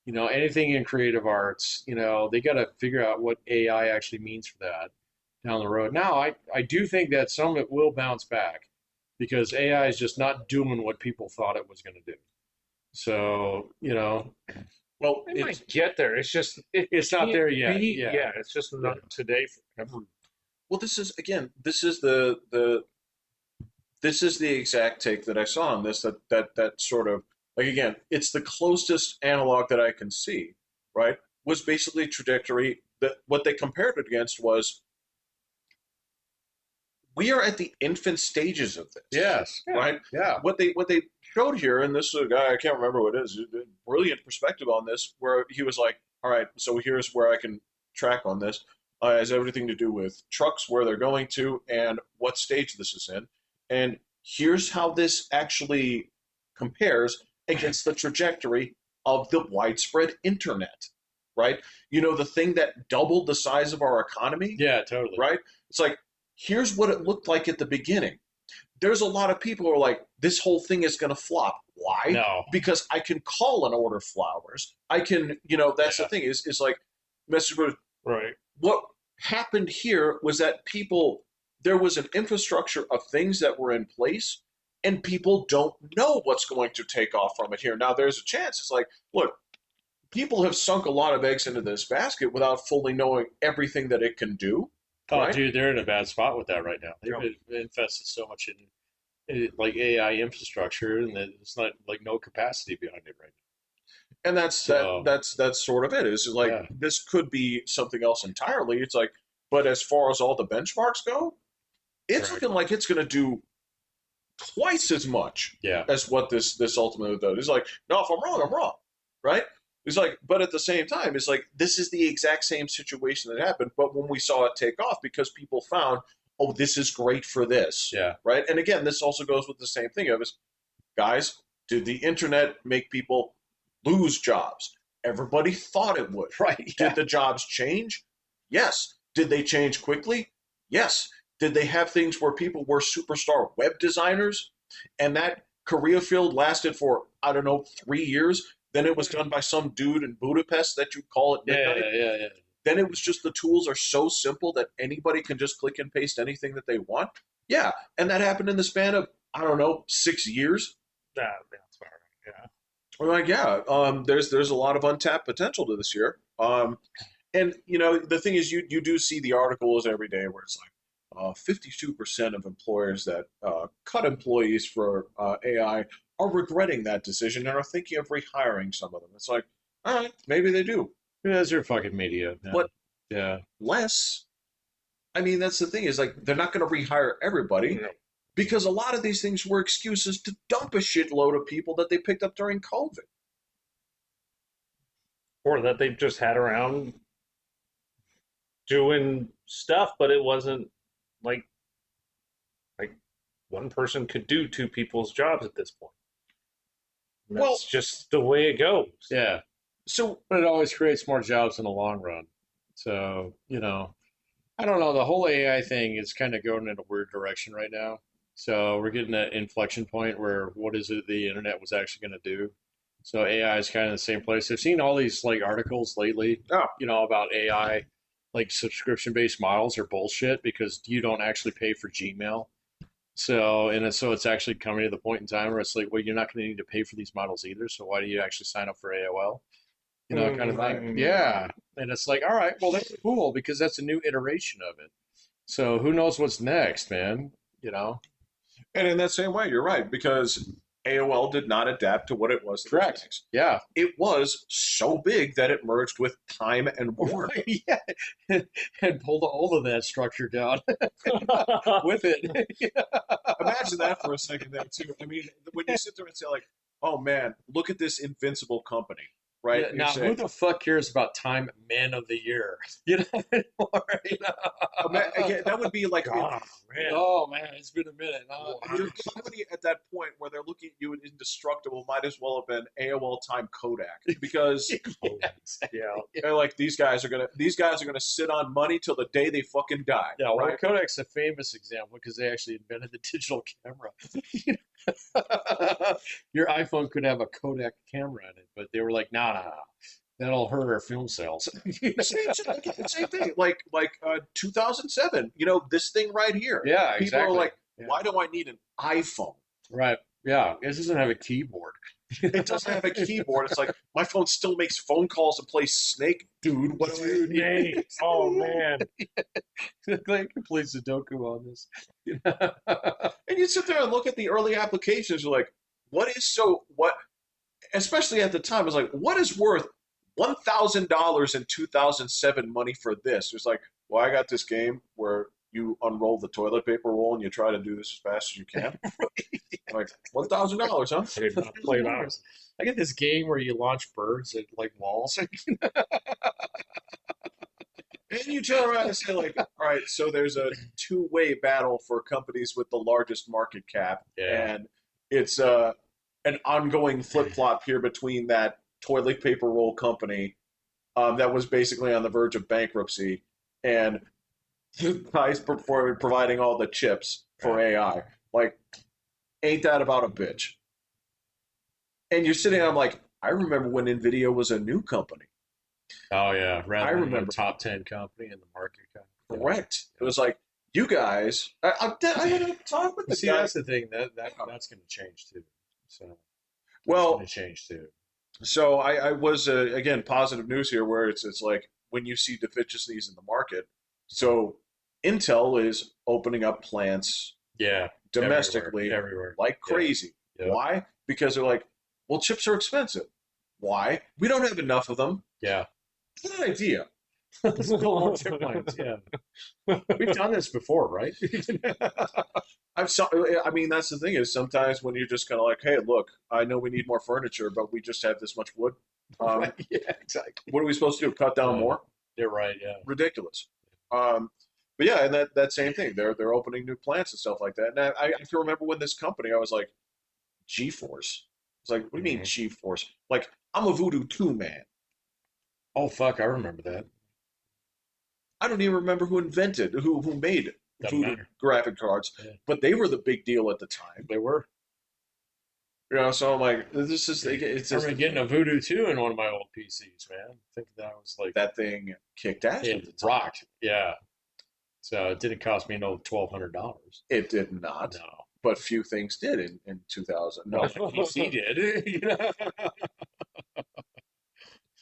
Anything in creative arts, they got to figure out what AI actually means for that down the road. Now, I do think that some of it will bounce back because AI is just not doing what people thought it was going to do. So, Well, They it's might get there. It's just it it's not can't there yet. be. Yeah. Yeah, it's just Yeah. not today for everyone. well. This is again. This is the this is the exact take that I saw on this. That sort of like again, it's the closest analog that I can see. Right? Was basically trajectory that what they compared it against was we are at the infant stages of this. Yes. Right? Yeah. What they showed here, and this is a guy I can't remember what it is. Brilliant perspective on this, where he was like, "All right, so here's where I can track on this. It has everything to do with trucks, where they're going to, and what stage this is in, and here's how this actually compares against the trajectory of the widespread internet." Right? The thing that doubled the size of our economy. Yeah, totally. Right? It's like here's what it looked like at the beginning. There's a lot of people who are like, this whole thing is going to flop. Why? No. Because I can call and order flowers. I can, that's the Yeah. thing is like, Mr. Bruce, Right. what happened here was that there was an infrastructure of things that were in place, and people don't know what's going to take off from it here. Now, there's a chance. It's like, look, people have sunk a lot of eggs into this basket without fully knowing everything that it can do. Oh, Right? dude, they're in a bad spot with that right now. They've Yeah. invested so much in like AI infrastructure, and there's not like no capacity behind it right And now. So that's sort of it. It's just like yeah, this could be something else entirely. It's like, but as far as all the benchmarks go, it's right. looking like it's going to do twice as much Yeah, as what this ultimately does. It's like, no, if I'm wrong, I'm wrong, right? It's like, but at the same time, it's like this is the exact same situation that happened. But when we saw it take off, because people found, oh, this is great for this, yeah, right? And again, this also goes with the same thing of is, guys, did the internet make people lose jobs? Everybody thought it would. right. Yeah, Did the jobs change? Yes. Did they change quickly? Yes. Did they have things where people were superstar web designers and that career field lasted for, I don't know, 3 years? Then it was done by some dude in Budapest that you call at yeah, midnight. yeah. Then it was just the tools are so simple that anybody can just click and paste anything that they want. Yeah. And that happened in the span of, I don't know, 6 years. That's about right. Yeah. We're like, yeah, there's a lot of untapped potential to this year. And the thing is, you do see the articles every day where it's like 52% of employers that cut employees for AI are regretting that decision and are thinking of rehiring some of them. It's like, all right, maybe they do, That's your fucking media, man. but Yeah, less. I mean, that's the thing is like they're not going to rehire everybody No. because a lot of these things were excuses to dump a shitload of people that they picked up during COVID. Or that they've just had around doing stuff, but it wasn't like like one person could do two people's jobs at this point. And Well, that's just the way it goes. yeah. so But it always creates more jobs in the long run. So I don't know. The whole AI thing is kind of going in a weird direction right now. So we're getting that inflection point where what is it the internet was actually going to do? So AI is kind of the same place. I've seen all these like articles lately, oh, about AI, like subscription based models are bullshit because you don't actually pay for Gmail. So it's actually coming to the point in time where it's like, well, you're not going to need to pay for these models either. So why do you actually sign up for AOL? Kind of thing. Yeah. And it's like, all right, well, that's cool because that's a new iteration of it. So who knows what's next, man? and in that same way, you're right because AOL did not adapt to what it was. Correct. Yeah. It was so big that it merged with Time and Warner. Yeah. And pulled all of that structure down with it. Imagine that for a second, there too. I mean, when you sit there and say like, "Oh man, look at this invincible company," right? Yeah, And you now, say, who the fuck cares about Time Man of the Year? You know, anymore, you again, that would be like God, man. Oh man, it's been a minute. your company at that point where they're looking at you as indestructible might as well have been AOL Time Kodak because Yeah, exactly. Yeah. they're like these guys are gonna sit on money till the day they fucking die. Yeah, well, right? Kodak's a famous example because they actually invented the digital camera. Your iPhone could have a Kodak camera in it, but they were like, nah, that'll hurt our film sales. Same thing. Like 2007. This thing right here. Yeah, People are exactly. like, Yeah. why do I need an iPhone? Right. Yeah, this doesn't have a keyboard. It doesn't have a keyboard. It's like my phone still makes phone calls and plays Snake, dude. What do I Dude, Nate. Oh, man. Like complete Sudoku on this. And you sit there and look at the early applications. You're like, what? Especially at the time, it's like, what is worth $1,000 in 2007 money for this? It's like, well, I got this game where you unroll the toilet paper roll and you try to do this as fast as you can. Like $1,000, huh? I did not play that. I get this game where you launch birds at like walls. And you turn around and say, like, all right, so there's a two-way battle for companies with the largest market cap, Yeah. and it's an ongoing flip-flop here between that toilet paper roll company that was basically on the verge of bankruptcy, and the guys providing all the chips for AI. Like, ain't that about a bitch? And you're sitting there, I'm like, I remember when NVIDIA was a new company. Oh yeah, rather I than remember. a top 10 company in the market. Correct. It was like, you guys, I had a talk with the See, guy. that's the thing that's going to change too. So that's Well, going to change too. so I was again positive news here, where it's like when you see deficiencies in the market. So Intel is opening up plants Yeah, domestically everywhere. like Yeah. crazy. Yep. Why? Because they're like, well, chips are expensive. Why? We don't have enough of them. Yeah. Good idea. Let's build more chip plants. Yeah, we've done this before, right? I mean, that's the thing is sometimes when you're just kind of like, hey, look, I know we need more furniture, but we just have this much wood. Right, yeah, exactly. What are we supposed to do? Cut down more? You're right. Yeah. Ridiculous. But yeah, and that same thing. They're opening new plants and stuff like that. And I can remember when this company, I was like, G-Force. It's like, what do you mean G-Force? Like, I'm a Voodoo 2 man. Oh fuck, I remember that. I don't even remember who made Doesn't Voodoo matter. graphic cards, Yeah. but they were the big deal at the time. They were. So I'm like, this is it's I just remember getting a Voodoo 2 in one of my old PCs, man. I think that was like that thing kicked ass. it rocked. Yeah. So it didn't cost me no $1,200. It did not, No. but few things did in 2000. No, No, the PC did. You know?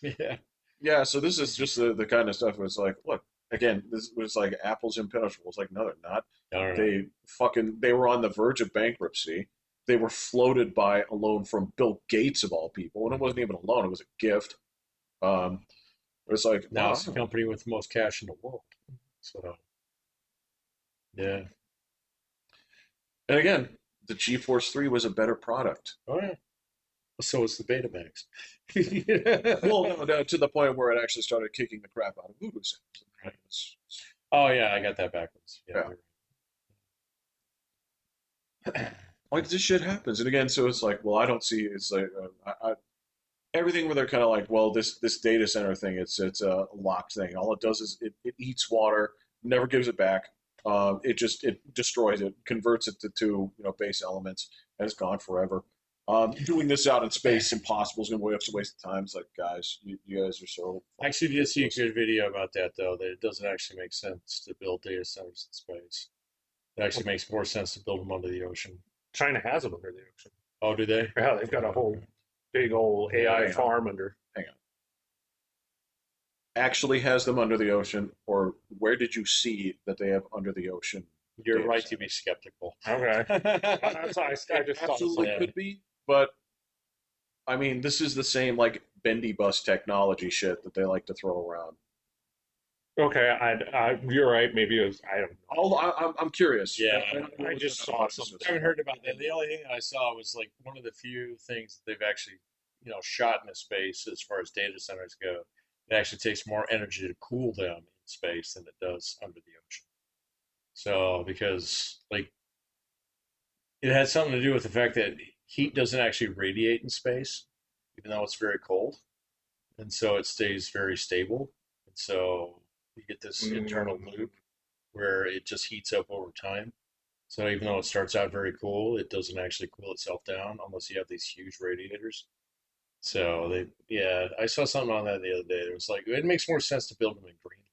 Yeah. yeah. So this is just the kind of stuff where it's like, look, again, this was like Apple's impenetrable. It's like, no, they're not. I don't know. They were on the verge of bankruptcy. They were floated by a loan from Bill Gates of all people, and it wasn't even a loan; it was a gift. It was like, Now wow. it's the company with the most cash in the world. So, yeah. And again, the GeForce 3 was a better product. Oh, yeah. So it's the Betamax. Well, no, to the point where it actually started kicking the crap out of Voodoo Sims. Oh, yeah, I got that backwards. Yeah. Like this shit happens, and again, so it's like, well, I don't see. It's like everything where they're kind of like, well, this data center thing, it's a locked thing. All it does is it eats water, never gives it back. It destroys it, converts it to two base elements, and it's gone forever. Doing this out in space impossible is going to be a waste of time. It's like, guys, you guys are so. I actually did see a good video about that, though, that it doesn't actually make sense to build data centers in space. It actually makes more sense to build them under the ocean. China has them under the ocean. Oh, do they? Yeah, they've got a whole big old AI farm under. Hang on. Actually has them under the ocean, or where did you see that they have under the ocean? You're right to be skeptical. Okay. That's I just thought Absolutely could be, but I mean, this is the same like bendy bus technology shit that they like to throw around. Okay, you're right. Maybe it was. I don't know. I'm curious. Yeah, I just saw something. I haven't heard about that. The only thing that I saw was like one of the few things that they've actually shot into space as far as data centers go. It actually takes more energy to cool them in space than it does under the ocean. So because like it has something to do with the fact that heat doesn't actually radiate in space, even though it's very cold, and so it stays very stable. And so you get this internal loop where it just heats up over time. So even though it starts out very cool, it doesn't actually cool itself down unless you have these huge radiators. So yeah, I saw something on that the other day. It was like it makes more sense to build them in Greenland.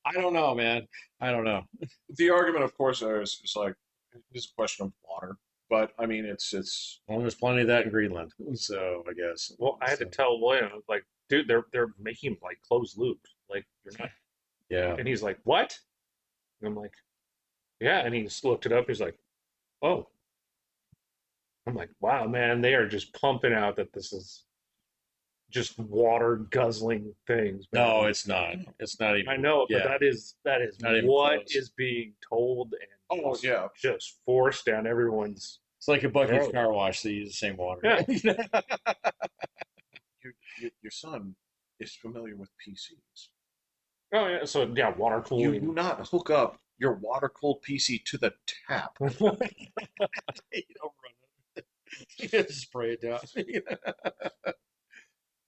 I don't know, man. I don't know. The argument, of course, is like it's a question of water, but I mean, it's Well, there's plenty of that in Greenland, so I guess. Well, I had to So, tell William, like, dude, they're making like closed loops. Like, you're not. yeah. And he's like, what? And I'm like, yeah. And he just looked it up. He's like, oh. I'm like, wow, man, they are just pumping out that this is just water guzzling things, No, man. it's not. It's not I even. know, but Yeah, that is not even what close. is being told and oh yeah, just forced down everyone's It's like a Bucky's throat. car wash. They use the same water. Yeah. your son is familiar with PCs. Oh yeah. So yeah, water You do cooling. not hook up your water cooled PC to the tap. You don't run it. You just spray it down.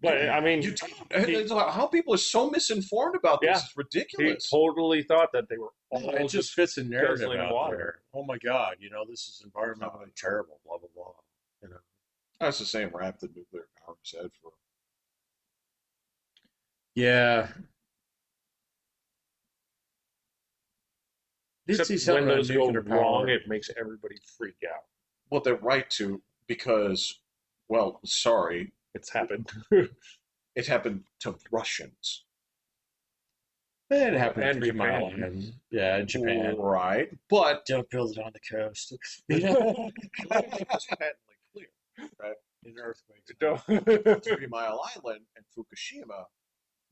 But I mean, You it's like, how people are so misinformed about this Yeah. is he ridiculous. totally thought that they were No, all it just fits a narrative guzzling out water. there. Oh my God, this is environmentally terrible. Blah blah blah. That's the same rap that nuclear power has had for. Yeah. Did Except see when something on those go nuclear wrong, power. it makes everybody freak out. Well, they're right to because, well, sorry, It's happened. it happened to Russians. It happened And 3 Mile Japan. Island. Yeah, in Japan. Right, but Don't build it on the coast. it's patently clear, right? In earthquakes. No, 3 Mile Island and Fukushima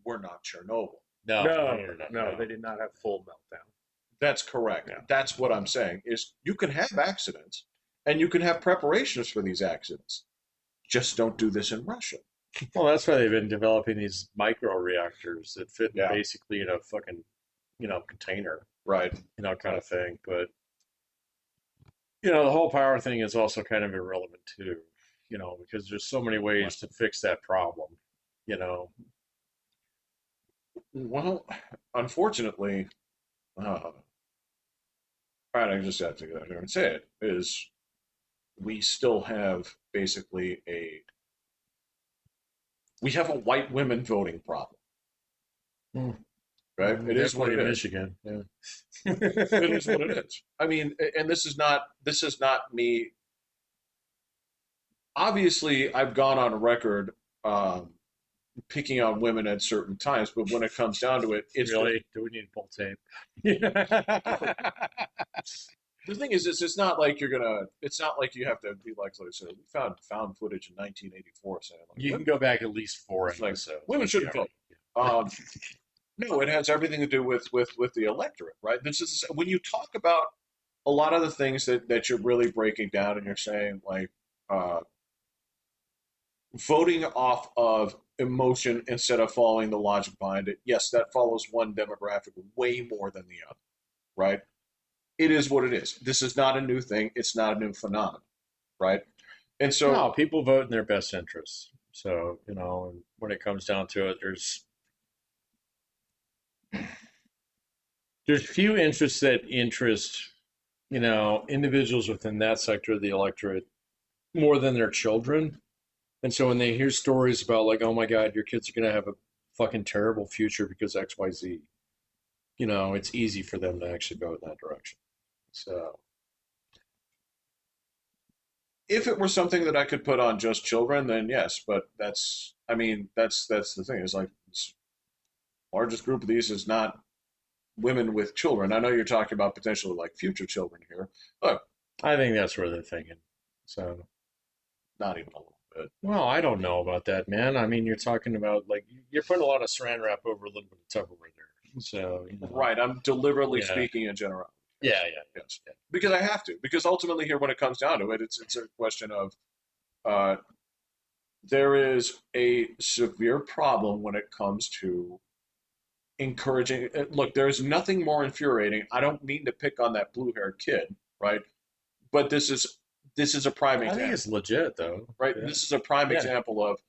were not Chernobyl. no, they did not have full meltdown. That's correct. Yeah. That's what I'm saying is you can have accidents and you can have preparations for these accidents. Just don't do this in Russia. Well, that's why they've been developing these micro reactors that fit Yeah. basically in a fucking, container, Right. kind of thing. But, the whole power thing is also kind of irrelevant too, because there's so many ways to fix that problem, Well, unfortunately, all right, I just have to go here and say it, is we still have basically we have a white women voting problem. Hmm. Right? It is what Definitely it in is. Michigan. Yeah. It is what it is. I mean, and this is not me. Obviously, I've gone on record picking on women at certain times, but when it comes down to it, it's Really? Do we need to pull tape? the thing is, it's not like you're gonna. It's not like you have to be like I said. We found footage in 1984 saying like, You can go back at least 4 It's like, episodes. women shouldn't vote. No, it has everything to do with the electorate, right? This is when you talk about a lot of the things that you're really breaking down, and you're saying like voting off of emotion instead of following the logic behind it. Yes, that follows one demographic way more than the other, right? It is what it is. This is not a new thing. It's not a new phenomenon, right? And so, No, people vote in their best interests. So, and when it comes down to it, there's few interests that interest, individuals within that sector of the electorate more than their children. And so when they hear stories about like, oh my God, your kids are going to have a fucking terrible future because X, Y, Z, it's easy for them to actually go in that direction. So if it were something that I could put on just children, then yes. But that's the thing. Is like largest group of these is not women with children. I know you're talking about potentially like future children here. Look, I think that's where they're thinking. So, not even a little bit. well, I don't know about that, man. I mean, you're talking about like you're putting a lot of saran wrap over a little bit of Tupperware there. So, Right. I'm deliberately Yeah. speaking in general. Yeah. Yes. Because I have to. Because ultimately here, when it comes down to it, it's a question of Uh, there is a severe problem when it comes to encouraging. Look, there's nothing more infuriating. I don't mean to pick on that blue-haired kid, right? But this is a prime I think example, it's legit though. right? Yeah. This is a prime Yeah. example of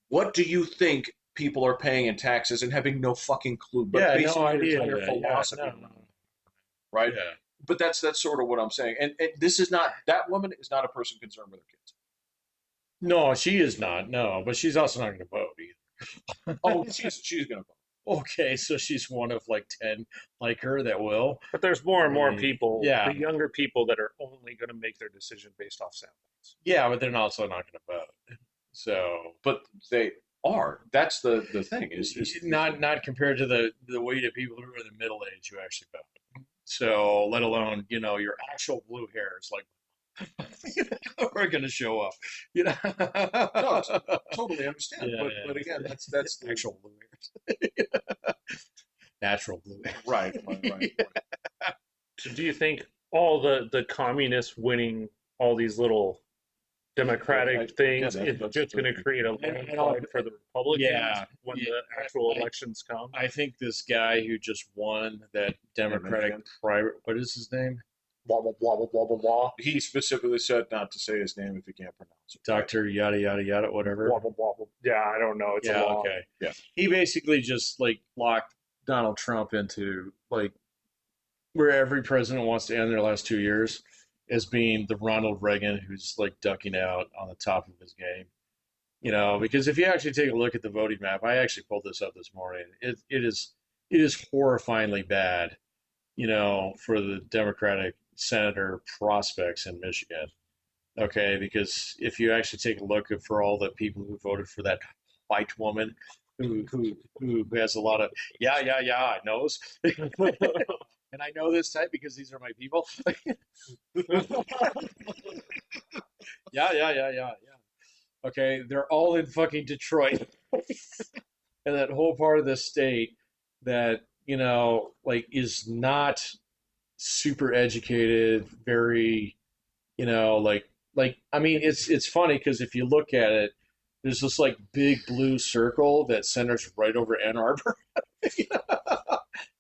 what do you think people are paying in taxes and having no fucking clue, but Yeah, no basing their idea. entire Yeah, philosophy no. on it, right? Yeah. But that's sort of what I'm saying. And this is not that woman is not a person concerned with her kids. No, she is not. No, but she's also not going to vote either. Oh, she's gonna vote. Okay, so she's one of like 10 like her that will. But there's more and more Mm, people, yeah. the younger people, that are only going to make their decision based off soundbites. Yeah, but they're also not going to vote. So, But they are. That's the thing is not compared to the weight of people who are in the middle age who actually vote. So, let alone, your actual blue hairs like are going to show up. no, totally understand. Yeah, But yeah. again, that's the Actual blue hairs. Natural blue hairs. right. So do you think all the communists winning all these little democratic things is just going to create a landslide for the Republicans when the actual elections come? I think this guy who just won that Democratic private, what is his name? Blah, blah, blah, blah, blah, blah, blah. He specifically said not to say his name if he can't pronounce it. Dr. Yada Yada Yada, whatever. Blah, blah, blah, blah. Yeah, I don't know. It's a long. Okay. Yeah. He basically just like locked Donald Trump into like where every president wants to end their last 2 years as being the Ronald Reagan who's like ducking out on the top of his game. Because if you actually take a look at the voting map, I actually pulled this up this morning. It is horrifyingly bad, for the Democratic senator prospects in Michigan. Okay, because if you actually take a look at for all the people who voted for that white woman who has a lot of I knows. And I know this type because these are my people. Yeah. Okay, they're all in fucking Detroit. And that whole part of the state that, is not super educated, very, I mean, it's funny because if you look at it, there's this like big blue circle that centers right over Ann Arbor.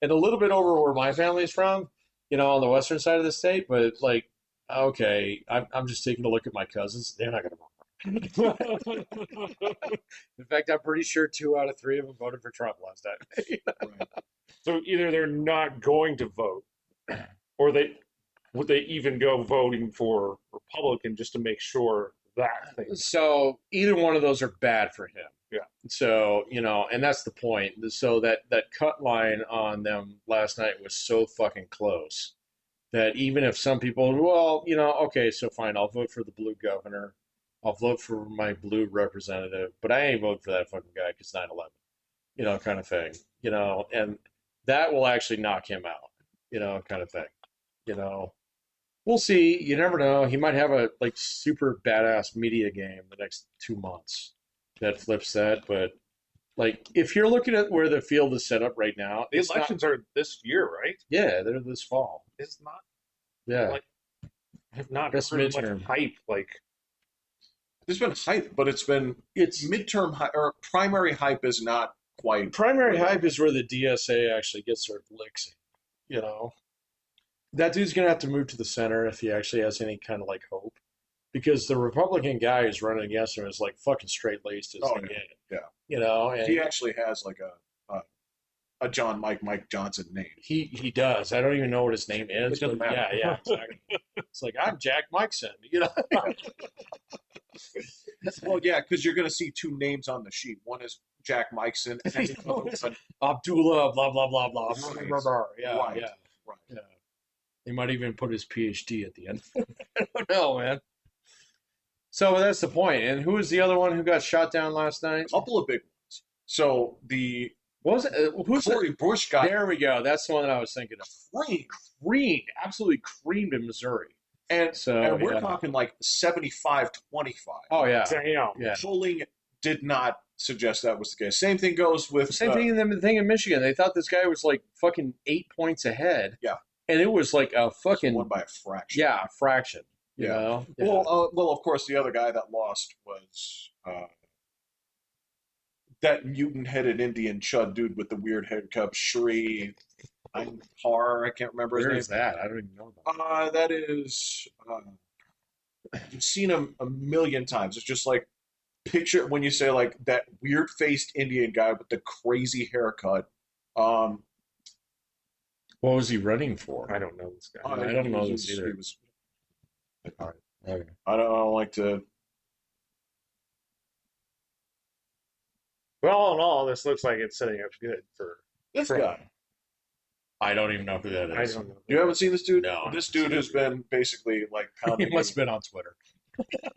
And a little bit over where my family's from, on the western side of the state. But like, okay, I'm just taking a look at my cousins. They're not going to vote. In fact, I'm pretty sure 2 out of 3 of them voted for Trump last time. Right. So either they're not going to vote, or would they even go voting for Republican just to make sure that thing? So either one of those are bad for him. Yeah. So, and that's the point. So that cut line on them last night was so fucking close that even if some people, well, okay, so fine, I'll vote for the blue governor. I'll vote for my blue representative, but I ain't voting for that fucking guy because 9/11, kind of thing, and that will actually knock him out, kind of thing, We'll see. You never know. He might have a like super badass media game the next 2 months that flips that. But like, if you're looking at where the field is set up right now, The elections are this year, right? Yeah, they're this fall. It's not. Yeah, Like, I have not That's heard midterm. much hype. Like, There's been hype, but it's midterm hype or primary hype is not quite. Primary hype is where the DSA actually gets their licks in, That dude's going to have to move to the center if he actually has any kind of like hope. Because the Republican guy who's running against him is like fucking straight laced as they get. Yeah. And He actually has like a John Mike Johnson name. he does. I don't even know what his name is. It doesn't but matter. Yeah, exactly. It's like, I'm Jack Mikeson, Well, yeah, because you're going to see 2 names on the sheet. One is Jack Mikeson, and the other one's Abdullah, blah, blah, blah, blah. Yeah, Right. yeah. Right. Yeah. They might even put his PhD at the end. I don't know, man. So that's the point. And who was the other one who got shot down last night? A couple of big ones. So the What was it? Who's Corey Bush got There we go. That's the one that I was thinking of. creamed. Absolutely creamed in Missouri. And we're yeah. talking like 75-25. Oh, yeah. damn. Yeah. Polling did not suggest that was the case. Same thing goes with Same thing in Michigan. They thought this guy was like fucking 8 points ahead. Yeah. And it was like a fucking won by a fraction. Yeah, a fraction. You Yeah. know? Yeah. Well, of course, the other guy that lost was that mutant-headed Indian chud dude with the weird head cup, Shri Har. I can't remember his Where name. is that? I don't even know about That is. You've seen him a million times. It's just like picture when you say like that weird-faced Indian guy with the crazy haircut. Um, What was he running for? I don't know this guy. I don't know this he either. was. All right. Okay. I don't like to. Well, all in all, this looks like it's setting up good for This Trump. guy. I don't even know who that I is. don't know. You haven't seen this dude? No, I This haven't dude seen has it. been basically like He pounding. must have been on Twitter.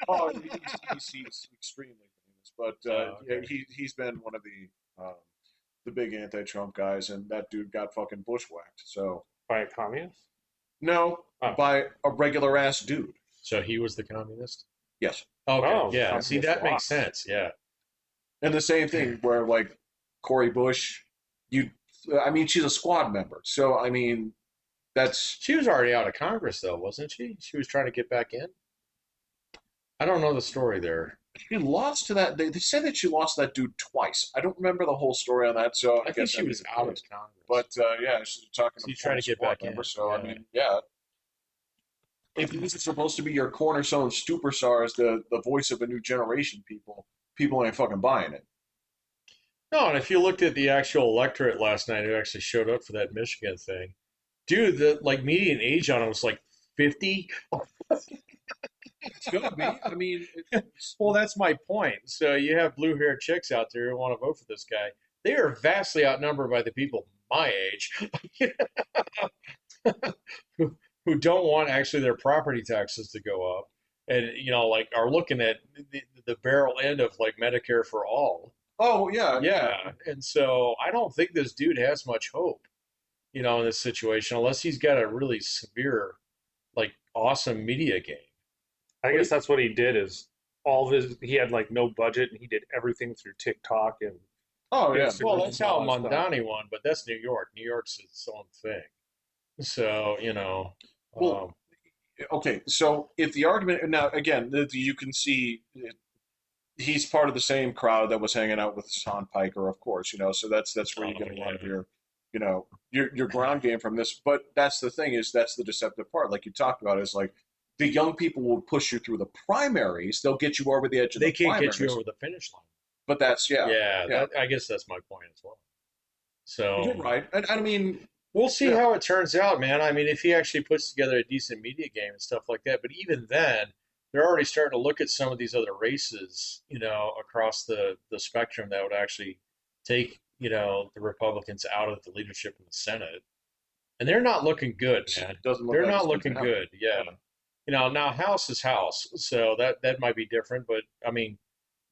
Oh, he's extremely famous, but Okay. yeah, he's been one of the big anti-Trump guys, and that dude got fucking bushwhacked. So By a communist? no, Oh. by a regular ass dude. So he was the communist? Yes, Okay. Oh, Yeah. See, communist that makes lost. sense. Yeah. and the same thing where like Cori Bush, I mean, she's a squad member, so I mean, that's She was already out of Congress, though, wasn't she? She was trying to get back in. I don't know the story there. she lost to that. They said that she lost to that dude twice. I don't remember the whole story on that, so I think guess she that was may be out the of case. Congress. But yeah, she's talking So to you try to former get squad back member. in. So I Yeah. mean, yeah, if this is supposed to be your cornerstone superstars, the voice of a new generation, people ain't fucking buying it. No, and if you looked at the actual electorate last night who actually showed up for that Michigan thing, dude, the like median age on it was like 50. It's gonna be. I mean, Well, that's my point. So you have blue-haired chicks out there who want to vote for this guy. They are vastly outnumbered by the people my age who don't want actually their property taxes to go up, and like are looking at the barrel end of like Medicare for all. oh yeah, Yeah, and so I don't think this dude has much hope, in this situation, unless he's got a really severe, like, awesome media game. I What guess do that's what he did is all of his he had like no budget and he did everything through TikTok and oh yeah. Well, Instagram that's and how all that stuff. Mondani won, but that's New York. New York's its own thing. So, Well, okay. So if the argument now again, you can see he's part of the same crowd that was hanging out with Hassan Piker, of course. So that's where you get a lot of yeah. your ground game from this. But that's the thing is that's the deceptive part. Like you talked about, is like the young people will push you through the primaries. They'll get you over the edge of They the can't primaries. get you over the finish line. But that's Yeah, yeah. I guess that's my point as well. You're So right. I mean, we'll see yeah. how it turns out, man. I mean, if he actually puts together a decent media game and stuff like that, but even then, they're already starting to look at some of these other races, across the spectrum that would actually take, the Republicans out of the leadership in the Senate. And they're not looking good, man. It doesn't look They're like not it's going looking to happen. good. Yeah. Now House is House, so that might be different, but I mean,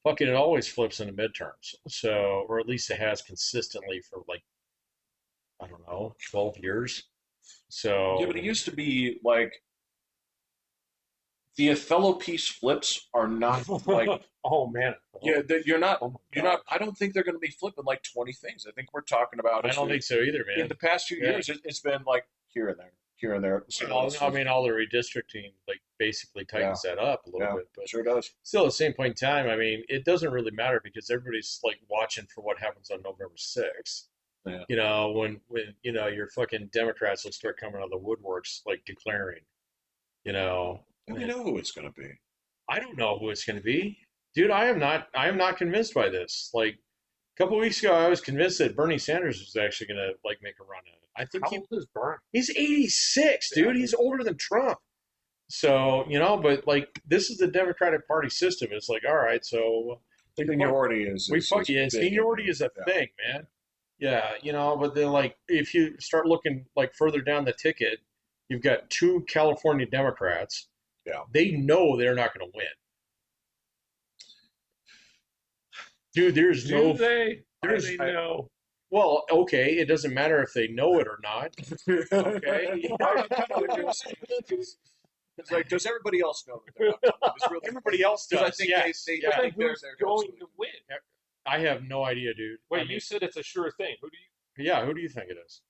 fucking it always flips in the midterms. So, or at least it has consistently for like, I don't know, 12 years. Yeah, So, but it used to be like the Othello piece flips are not like Oh man. yeah, you're not Oh my you're God. not. I don't think they're going to be flipping like 20 things. I think we're talking about I don't think so either, in man. the past few Yeah. years. It's been like here and there, here and there. So Well, I mean, all the redistricting like basically tightens that up a little yeah, bit, but sure does. still at the same point in time, I mean, it doesn't really matter because everybody's like watching for what happens on November 6th. Yeah. When your fucking Democrats will start coming out of the woodworks like declaring, And we know who it's going to be. I don't know who it's going to be. Dude, I am not convinced by this. Like a couple weeks ago I was convinced that Bernie Sanders was actually going to like make a run at it. I think How old is Bernie? he's 86, dude. He's older than Trump. So, but like this is the Democratic Party system. It's like, all right, so Seniority is big. seniority is a Yeah. thing, man. Yeah, but then like if you start looking like further down the ticket, you've got two California Democrats. Yeah. They know they're not going to win. Dude, there's Do no they? there's Do they know? well, okay, it doesn't matter if they know it or not. Okay. It's like, does everybody else know that they're not coming? It's really Everybody else does. because I think yes. they yeah. I think Who's they're going absolutely- to win? I have no idea, dude. Wait, I mean, you said it's a sure thing. Who do you? yeah, who do you think it is?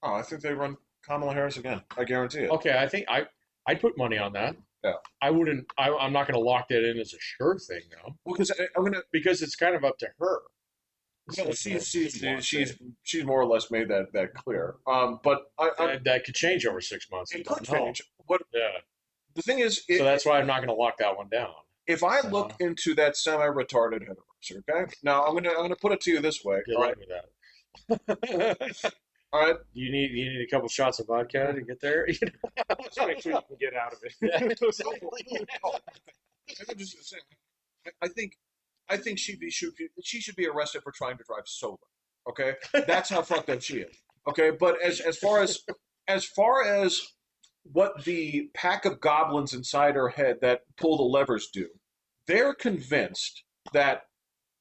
Oh, I think they run Kamala Harris again. I guarantee it. Okay, I think I'd put money on that. Yeah. I'm not going to lock that in as a sure thing though, Well, because I'm gonna. because it's kind of up to her. Well, So, she's more or less made that clear. But that could change over 6 months. You it could don't know. change. What Yeah. the thing is, So that's why I'm not going to lock that one down. if I You look know? into that semi-retarded head okay. Now I'm gonna put it to you this way. Good All luck right. with that. All right. You need a couple shots of vodka to get there. Just make sure you can get out of it. Yeah, exactly. I'm just saying. I think she should be arrested for trying to drive sober. Okay, that's how fucked up she is. Okay, but as far as what the pack of goblins inside her head that pull the levers do, they're convinced that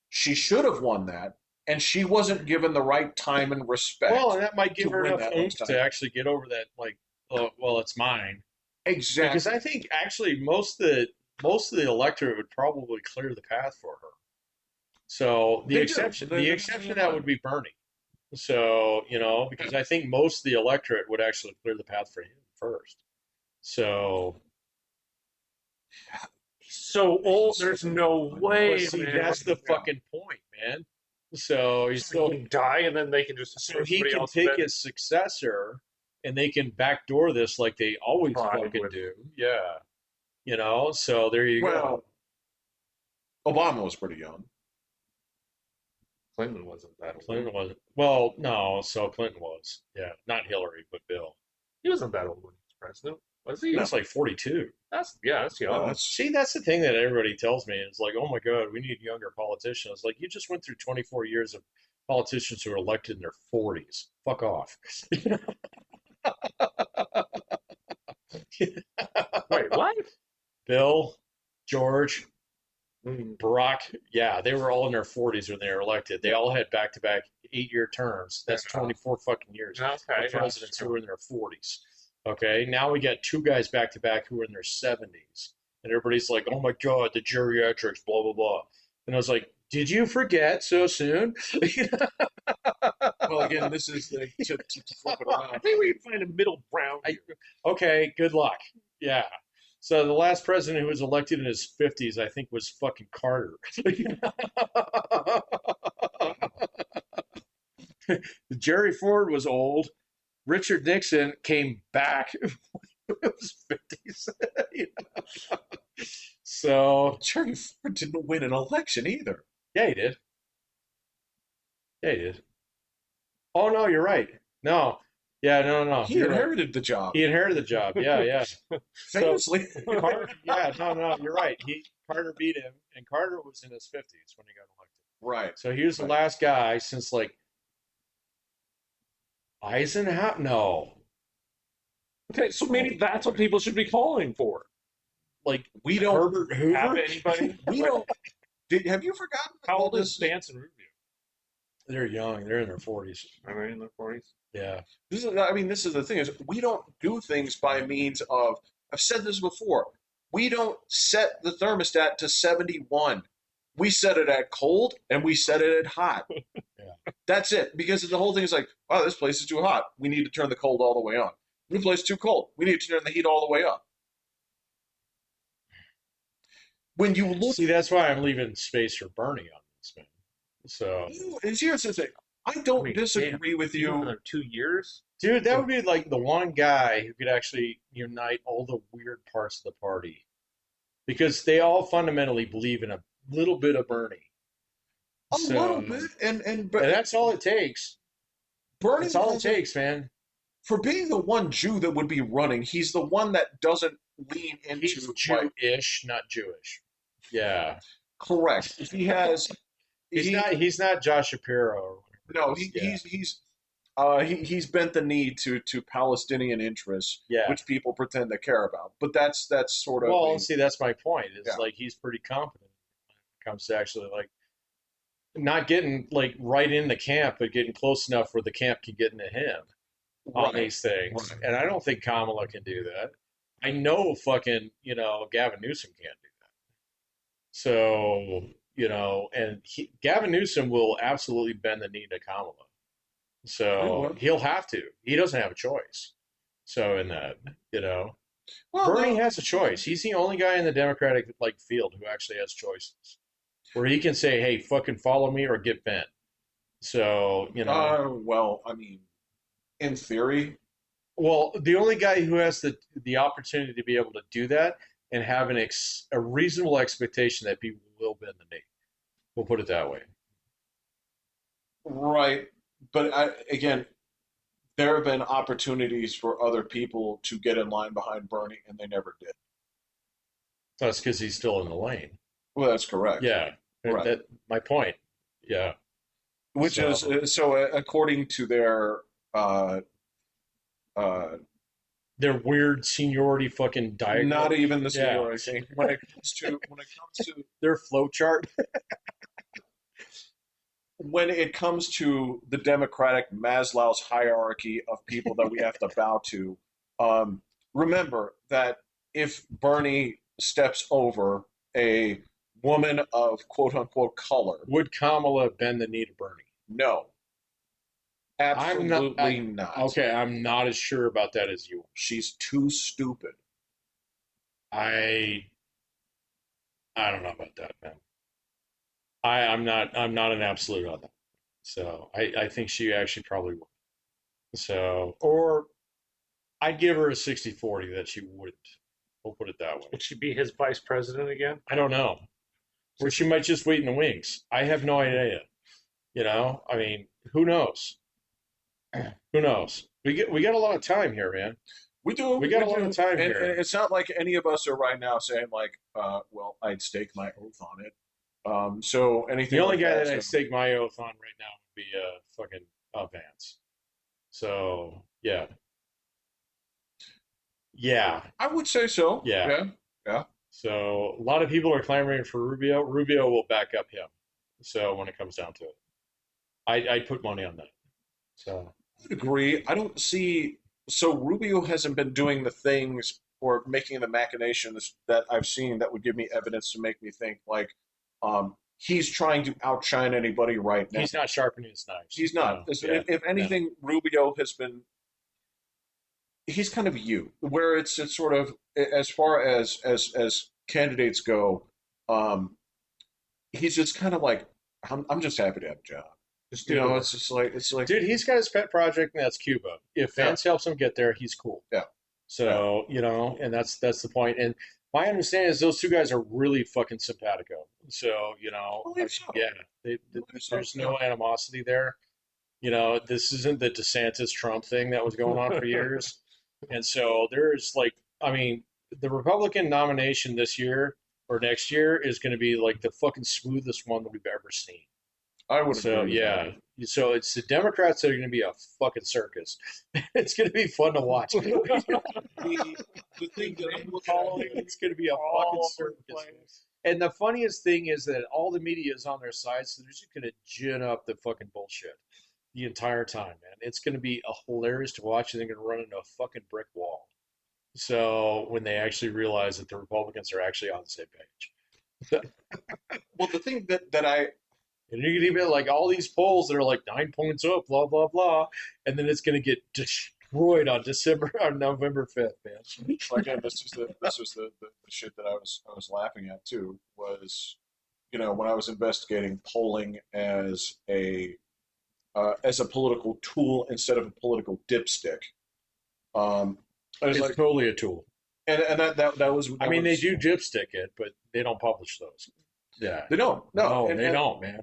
she should have won that, and she wasn't given the right time and respect. Well, and that might give to her win enough that oomph last to time. actually get over that. Like, oh, well, it's mine. Exactly. Because I think actually most of the electorate would probably clear the path for her. So They do. the exception to that would be Bernie. So because I think most of the electorate would actually clear the path for him first. So So old, there's no way. but see, man. that's the Yeah. fucking point, man. So he's So he still can die, and then they can just so he somebody can else take bet- his successor, and they can backdoor this like they always Fine fucking with- do. Yeah, So there you go. Well, Obama was pretty young. Clinton wasn't that old. Clinton wasn't. Well, no. So Clinton was. Yeah, not Hillary, but Bill. He wasn't that old when he was president, was he? He was like 42. That's young. See, that's the thing that everybody tells me. It's like, oh my God, we need younger politicians. Like, you just went through 24 years of politicians who were elected in their 40s. Fuck off. Wait, what? Bill, George, Barack, yeah, they were all in their 40s when they were elected. They all had back-to-back 8-year terms. That's 24 fucking years. Okay, The presidents who were in their 40s. Okay, now we got two guys back-to-back who are in their 70s. And everybody's like, oh my God, the geriatrics, blah, blah, blah. And I was like, did you forget so soon? Well, again, this is to flip it I around. think we can find a middle ground. Okay, good luck. Yeah. So the last president who was elected in his 50s, I think, was fucking Carter. Jerry Ford was old. Richard Nixon came back in his 50s. So, Jerry Ford didn't win an election either. yeah, he did. Yeah, he did. Oh, no, you're right. No. Yeah, no. He You're right. inherited the job. He inherited the job. Yeah. Famously. Carter, yeah, no, you're right. Carter beat him, and Carter was in his 50s when he got elected. Right. So he was the last guy since like Eisenhower. No, Okay, so maybe that's what people should be calling for. like We don't. Herbert Hoover. Have anybody? We don't. Have you forgotten? How about old is this? Stance and Rubio? They're young. They're in their 40s. Are they in their 40s? Yeah. This is. I mean, this is the thing: is we don't do things by means of. I've said this before. We don't set the thermostat to 71. We set it at cold and we set it at hot. Yeah. That's it. Because the whole thing is like, oh, this place is too hot. We need to turn the cold all the way on. This place is too cold. We need to turn the heat all the way up. When you look, See, that's why I'm leaving space for Bernie on this, man. So, here's the thing. I don't Wait, disagree with you. Another 2 years? dude, that would be like the one guy who could actually unite all the weird parts of the party, because they all fundamentally believe in a little bit of Bernie. A So- little bit, and And that's all it takes. Bernie That's all it has takes, man. for being the one Jew that would be running. He's the one that doesn't lean into He's like, Jewish, not Jewish. Yeah. correct. He has. He's not Josh Shapiro or whatever. No, it is. he's bent the knee to Palestinian interests, Yeah. which people pretend to care about. But that's sort of Well, see, that's my point. It's Yeah. like he's pretty competent when it comes to actually like not getting like right in the camp, but getting close enough where the camp can get into him on right. these things. Right. And I don't think Kamala can do that. I know fucking, Gavin Newsom can't do that. So, and Gavin Newsom will absolutely bend the knee to Kamala. He So will. he'll have to. He doesn't have a choice. So in that, Well, Bernie no, has a choice. He's the only guy in the Democratic like field who actually has choices, where he can say, "Hey, fucking follow me or get bent." So well, I mean, in theory, well, the only guy who has the opportunity to be able to do that and have a reasonable expectation that people will bend the knee. We'll put it that way. right. But again, there have been opportunities for other people to get in line behind Bernie, and they never did. That's because he's still in the lane. Well, that's correct. Yeah, Right. that my point. Yeah. Which is So so according to uh, uh, their weird seniority fucking diagram. not even the Yeah. seniority thing. When it comes to Their flow chart. when it comes to the Democratic Maslow's hierarchy of people that we have to bow to, um, remember that if Bernie steps over a woman of quote unquote color, Would Kamala bend the knee to Bernie? no, I'm not. absolutely not. Okay, I'm not as sure about that as you are. She's too stupid. I I don't know about that, man. I'm not an absolute on that. So I think she actually probably would. So or I'd give her a 60-40 that she wouldn't. We'll put it that way. Would she be his vice president again? I don't know. Or she might just wait in the wings. I have no idea. I mean, who knows? Who knows? We got a lot of time here, man. We do. We got a we lot do. of time And here. it's not like any of us are right now saying like, well, I'd stake my oath on it. So anything. The only like guy that, that I so. stake my oath on right now would be fucking Vance. So yeah, yeah, I would say so. yeah. Yeah. Yeah. So a lot of people are clamoring for Rubio. Rubio will back up him. So when it comes down to it, I'd put money on that. So I would agree. I don't see. So Rubio hasn't been doing the things or making the machinations that I've seen that would give me evidence to make me think like he's trying to outshine anybody right now. he's not sharpening his knives. He's not. No, yeah, If no. anything, Rubio has been. He's kind of you, where it's sort of as far as candidates go. Um, he's just kind of like I'm just happy to have a job. Just You do the know, work. it's like Dude, he's got his pet project, and that's Cuba. If yeah, Vance helps him get there, he's cool. yeah, yeah. So, and that's the point. And my understanding is those two guys are really fucking simpatico. So, I I believe mean, so. yeah, I believe so. there's Yeah. no animosity there. This isn't the DeSantis Trump thing that was going on for years. And so there's like, I mean, the Republican nomination this year or next year is going to be like the fucking smoothest one that we've ever seen. I would So agree with yeah, so it's the Democrats that are going to be a fucking circus. It's going to be fun to watch. that. The thing that I'm looking at, It's going to be a fucking All over the circus. place. And the funniest thing is that all the media is on their side, so they're just going to gin up the fucking bullshit the entire time, man. It's going to be hilarious to watch, and they're going to run into a fucking brick wall. So when they actually realize that the Republicans are actually on the same page. well, the thing that I And you're going to get like all these polls that are like 9 points up, blah, blah, blah. And then it's going to get destroyed on November 5th, man. again, this was the shit that I was laughing at too was when I was investigating polling as a political tool instead of a political dipstick. I was It's like, totally a tool. and that was. I mean, they was, do dipstick it, but they don't publish those. Yeah. They don't. No, No, they don't, man.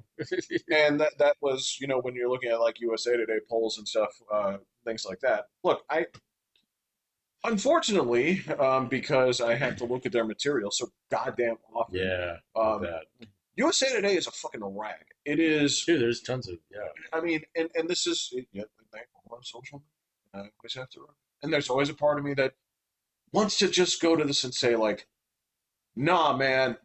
and that was when you're looking at like USA Today polls and stuff, things like that. Look, I unfortunately because I have to look at their material so goddamn often. Yeah, Um, that. USA Today is a fucking rag. It is. Dude, there's tons of, yeah. I mean, and this is yeah, they are on social. I always have to. And there's always a part of me that wants to just go to this and say like, nah, man,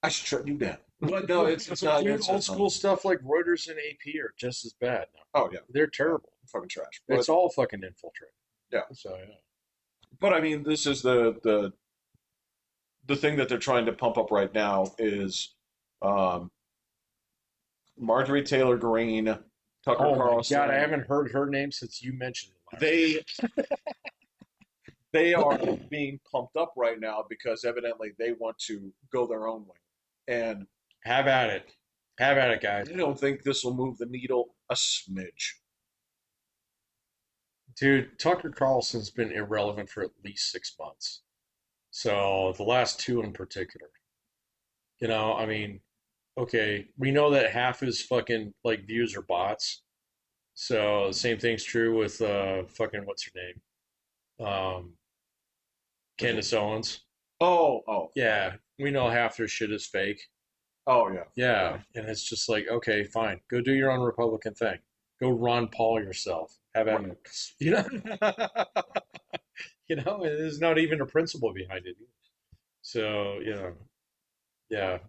I should shut you down. But no, it's not. Dude, It's old school stuff like Reuters and AP are just as bad now. Oh yeah, They're terrible. fucking trash. It's all fucking infiltrated. Yeah. So, yeah. But I mean, this is the thing that they're trying to pump up right now is um, Marjorie Taylor Greene, Tucker Oh my Carlson. God, I haven't heard her name since you mentioned it. They they are being pumped up right now because evidently they want to go their own way. And Have at it. Have at it, guys. I don't think this will move the needle a smidge. Dude, Tucker Carlson's been irrelevant for at least 6 months. So the last two in particular. I mean, okay, we know that half his fucking like views are bots. So the same thing's true with fucking what's her name? Um Candace Owens. Oh, oh, Yeah, we know half their shit is fake. oh, yeah. Yeah, and it's just like, okay, fine. Go do your own Republican thing. Go Ron Paul yourself. Have at Right. it. There's not even a principle behind it. So, yeah,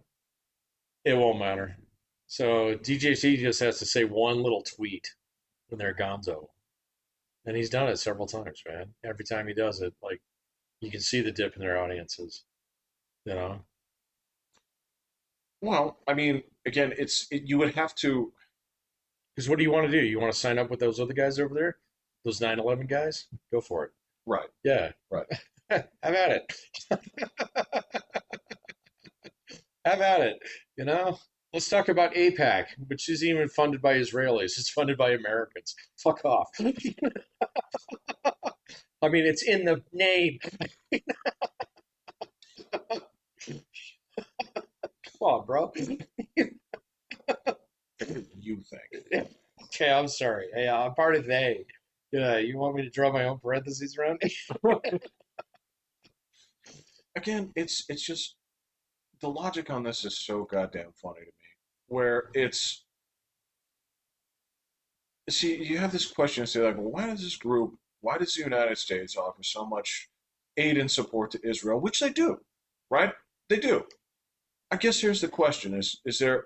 it won't matter. So DJC just has to say one little tweet when they're gonzo. And he's done it several times, man. Every time he does it, like you can see the dip in their audiences, you know? Well, I mean, again, you would have to. Because what do you want to do? You want to sign up with those other guys over there? Those 9/11 guys? Go for it. Right, Yeah. right. Have at it. Have at it. Let's talk about APAC, which isn't even funded by Israelis. It's funded by Americans. Fuck off. I mean, it's in the name. Come on, bro. You think? Okay, I'm sorry. Hey, I'm part of they. Yeah, you want me to draw my own parentheses around it? Again, it's just the logic on this is so goddamn funny to me. Where it's see, you have this question, say like, well, why does the United States offer so much aid and support to Israel, which they do, right? They do. I guess here's the question: is there?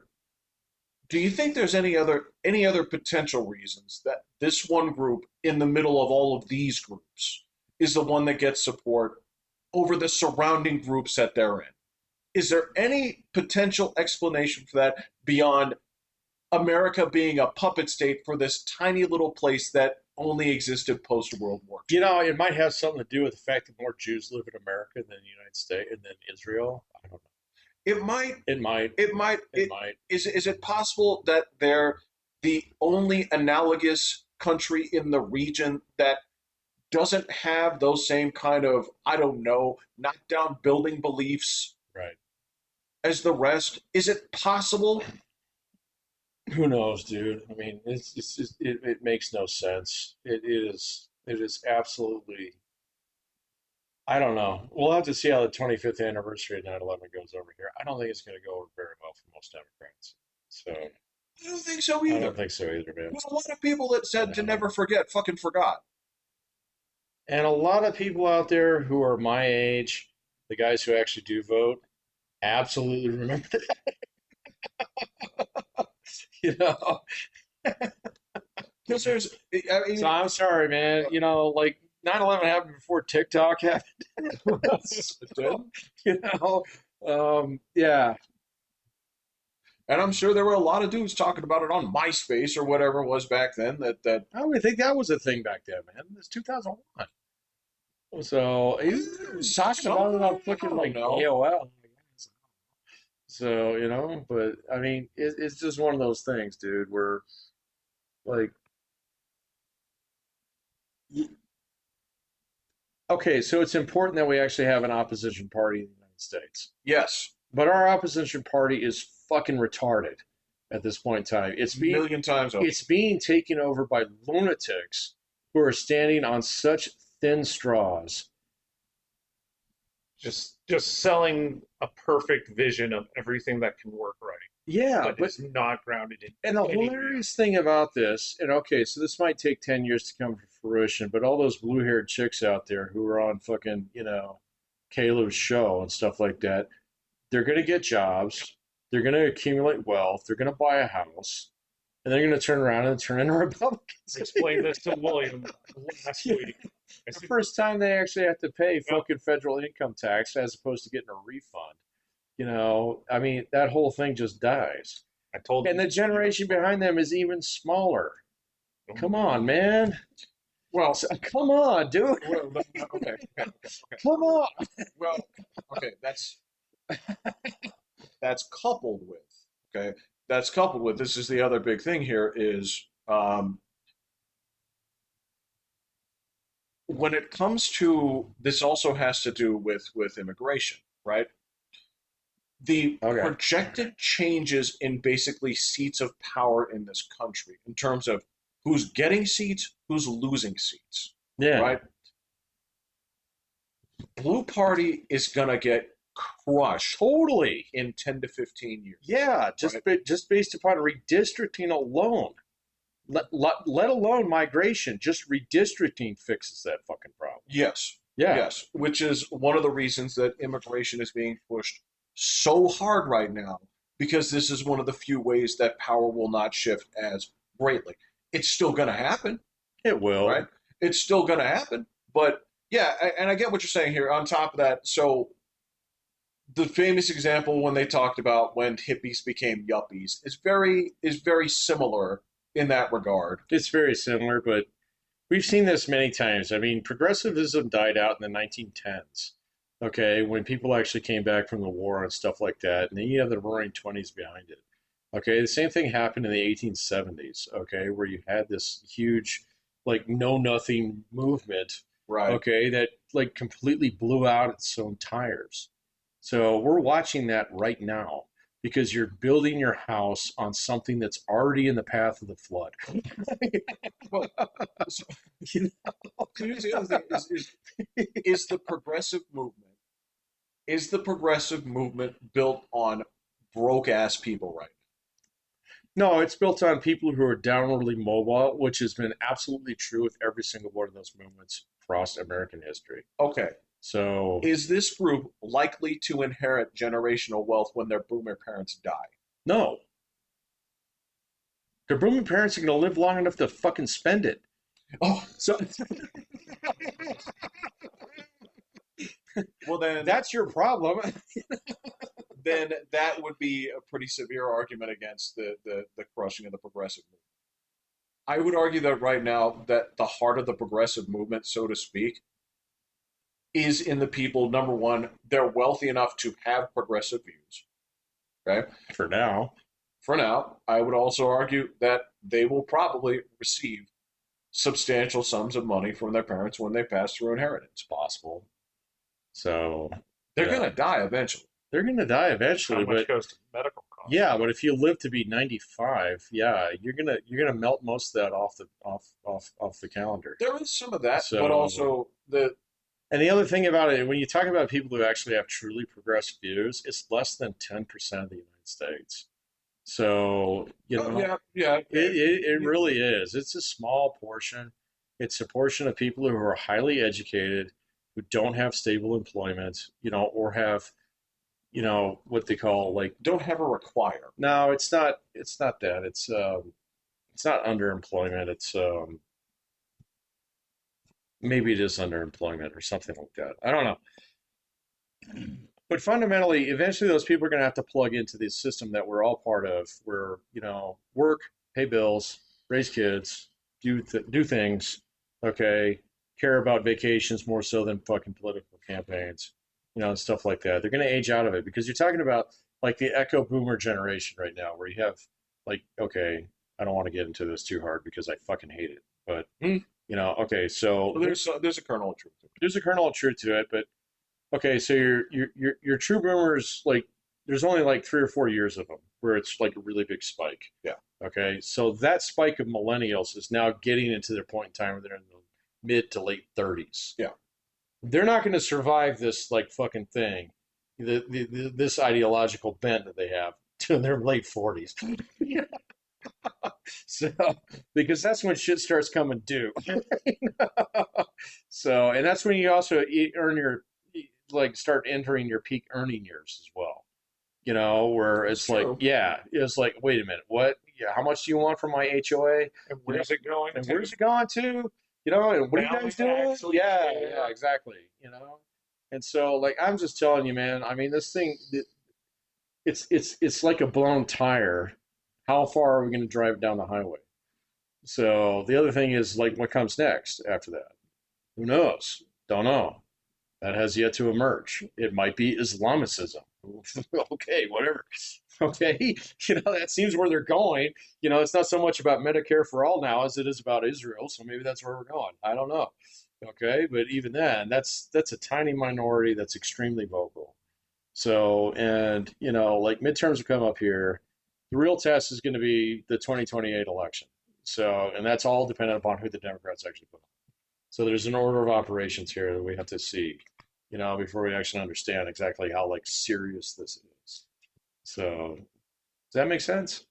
Do you think there's any other potential reasons that this one group in the middle of all of these groups is the one that gets support over the surrounding groups that they're in? Is there any potential explanation for that beyond America being a puppet state for this tiny little place that only existed post World War II? It might have something to do with the fact that more Jews live in America than the United States and then Israel. I don't know. It might. It might. It might. It might. Is it possible that they're the only analogous country in the region that doesn't have those same kind of, I don't know, knockdown building beliefs Right. as the rest? Is it possible? Who knows, dude? I mean, it makes no sense. It is absolutely. I don't know. We'll have to see how the 25th anniversary of 9/11 goes over here. I don't think it's going to go over very well for most Democrats. So I don't think so I either. don't think so either, man. There's a lot of people that said to never forget fucking forgot. And a lot of people out there who are my age, the guys who actually do vote, absolutely remember that. you know. Because there's, I mean, So I'm sorry, man. Like 9/11 happened before TikTok happened. So, yeah. and I'm sure there were a lot of dudes talking about it on MySpace or whatever it was back then. That I would think that was a thing back then, man. It's 2001. So he was talking about it on fucking like AOL. So, but I mean, it's just one of those things, dude, where like, okay, so it's important that we actually have an opposition party in the United States. yes, But our opposition party is fucking retarded at this point in time. a million times over. It's being taken over by lunatics who are standing on such thin straws. Just selling a perfect vision of everything that can work right, Yeah, but but it's not grounded in. and the any hilarious thing about this, and okay, so this might take 10 years to come to fruition, but all those blue-haired chicks out there who are on fucking, Caleb's show and stuff like that, they're going to get jobs, they're going to accumulate wealth, they're going to buy a house, and they're going to turn around and turn into Republicans. I explained this to William last Yeah. week. I The said, first time they actually have to pay fucking federal income tax as opposed to getting a refund. I mean, that whole thing just dies. I told And the generation behind them is even smaller. Come on, man. Well, So, come on, dude. okay. Come on. Well, okay. That's coupled with okay. That's coupled with this is the other big thing here is when it comes to this also has to do with immigration, right? The Okay. projected changes in basically seats of power in this country in terms of who's getting seats, who's losing seats, Yeah. right? Blue Party is gonna get crushed Totally. in 10 to 15 years, Yeah. right? Just based upon redistricting alone. Let alone migration. Just redistricting fixes that fucking problem. Yes, Yeah. yes, which is one of the reasons that immigration is being pushed so hard right now because this is one of the few ways that power will not shift as greatly. It's still going to happen, It right? will. It's still going to happen, but yeah, and I get what you're saying here. On top of that, so the famous example when they talked about when hippies became yuppies is very similar in that regard. It's very similar, but we've seen this many times. I mean, progressivism died out in the 1910s, okay, when people actually came back from the war and stuff like that. And then you have the roaring 20s behind it. Okay, the same thing happened in the 1870s, okay, where you had this huge, like, know nothing movement, Right. okay, that, like, completely blew out its own tires. So we're watching that right now because you're building your house on something that's already in the path of the flood. Well, so, so here's the other thing: is the progressive movement built on broke ass people right No, it's built on people who are downwardly mobile, which has been absolutely true with every single one of those movements across American history. now? Okay, So, is this group likely to inherit generational wealth when their boomer parents die? no. Their booming parents are going to live long enough to fucking spend it. Oh, So, well then that's your problem. that would be a pretty severe argument against the crushing of the progressive movement. I would argue that right now that the heart of the progressive movement, so to speak, is in the people. Number one, they're wealthy enough to have progressive views. Okay. For now, For now, I would also argue that they will probably receive substantial sums of money from their parents when they pass through inheritance. it's possible. So, They're yeah, going to die eventually. they're going to die How eventually, much but goes to medical costs? yeah, but if you live to be 95, yeah, you're gonna melt most of that off the calendar. There is some of that, but So, also the and the other thing about it, when you talk about people who actually have truly progressive views, it's less than 10% of the United States. So, oh yeah, yeah, it really is. It's a small portion. It's a portion of people who are highly educated, who don't have stable employment, or have, what they call like, don't have a require. no, it's not that. It's not underemployment. It's maybe it is underemployment or something like that. I don't know. But fundamentally, eventually those people are going to have to plug into the system that we're all part of, where, work, pay bills, raise kids, do things, okay, care about vacations more so than fucking political campaigns, and stuff like that. They're going to age out of it because you're talking about like the echo boomer generation right now, where you have like, okay, I don't want to get into this too hard because I fucking hate it, but Hmm. okay, so Well, there's a kernel of truth to it. there's a kernel of truth to it, but okay, so your true boomers, like, there's only like 3 or 4 years of them where it's like a really big spike. Yeah. Okay, so that spike of millennials is now getting into their point in time where they're in the mid to late 30s. Yeah. They're not going to survive this like fucking thing, this ideological bent that they have to their late 40s. So, because that's when shit starts coming due. So, and that's when you also earn your, like, start entering your peak earning years as well. Where That's it's like, true. yeah, it's like, wait a minute, what? Yeah, how much do you want from my HOA? And where's it going And to? where's it going to? And what are you Now guys we doing? actually Yeah, care. yeah, exactly. And so, like, I'm just telling you, man. I mean, this thing, it's like a blown tire. How far are we going to drive down the highway? So the other thing is like what comes next after that? Who knows? Don't know. That has yet to emerge. It might be Islamicism. Okay, whatever. Okay, that seems where they're going. It's not so much about Medicare for all now as it is about Israel. So maybe that's where we're going. I don't know. Okay, but even then, that's a tiny minority that's extremely vocal. So, and like midterms will come up here. The real test is going to be the 2028 election. So, and that's all dependent upon who the Democrats actually put on. So there's an order of operations here that we have to see, before we actually understand exactly how like serious this is. So does that make sense?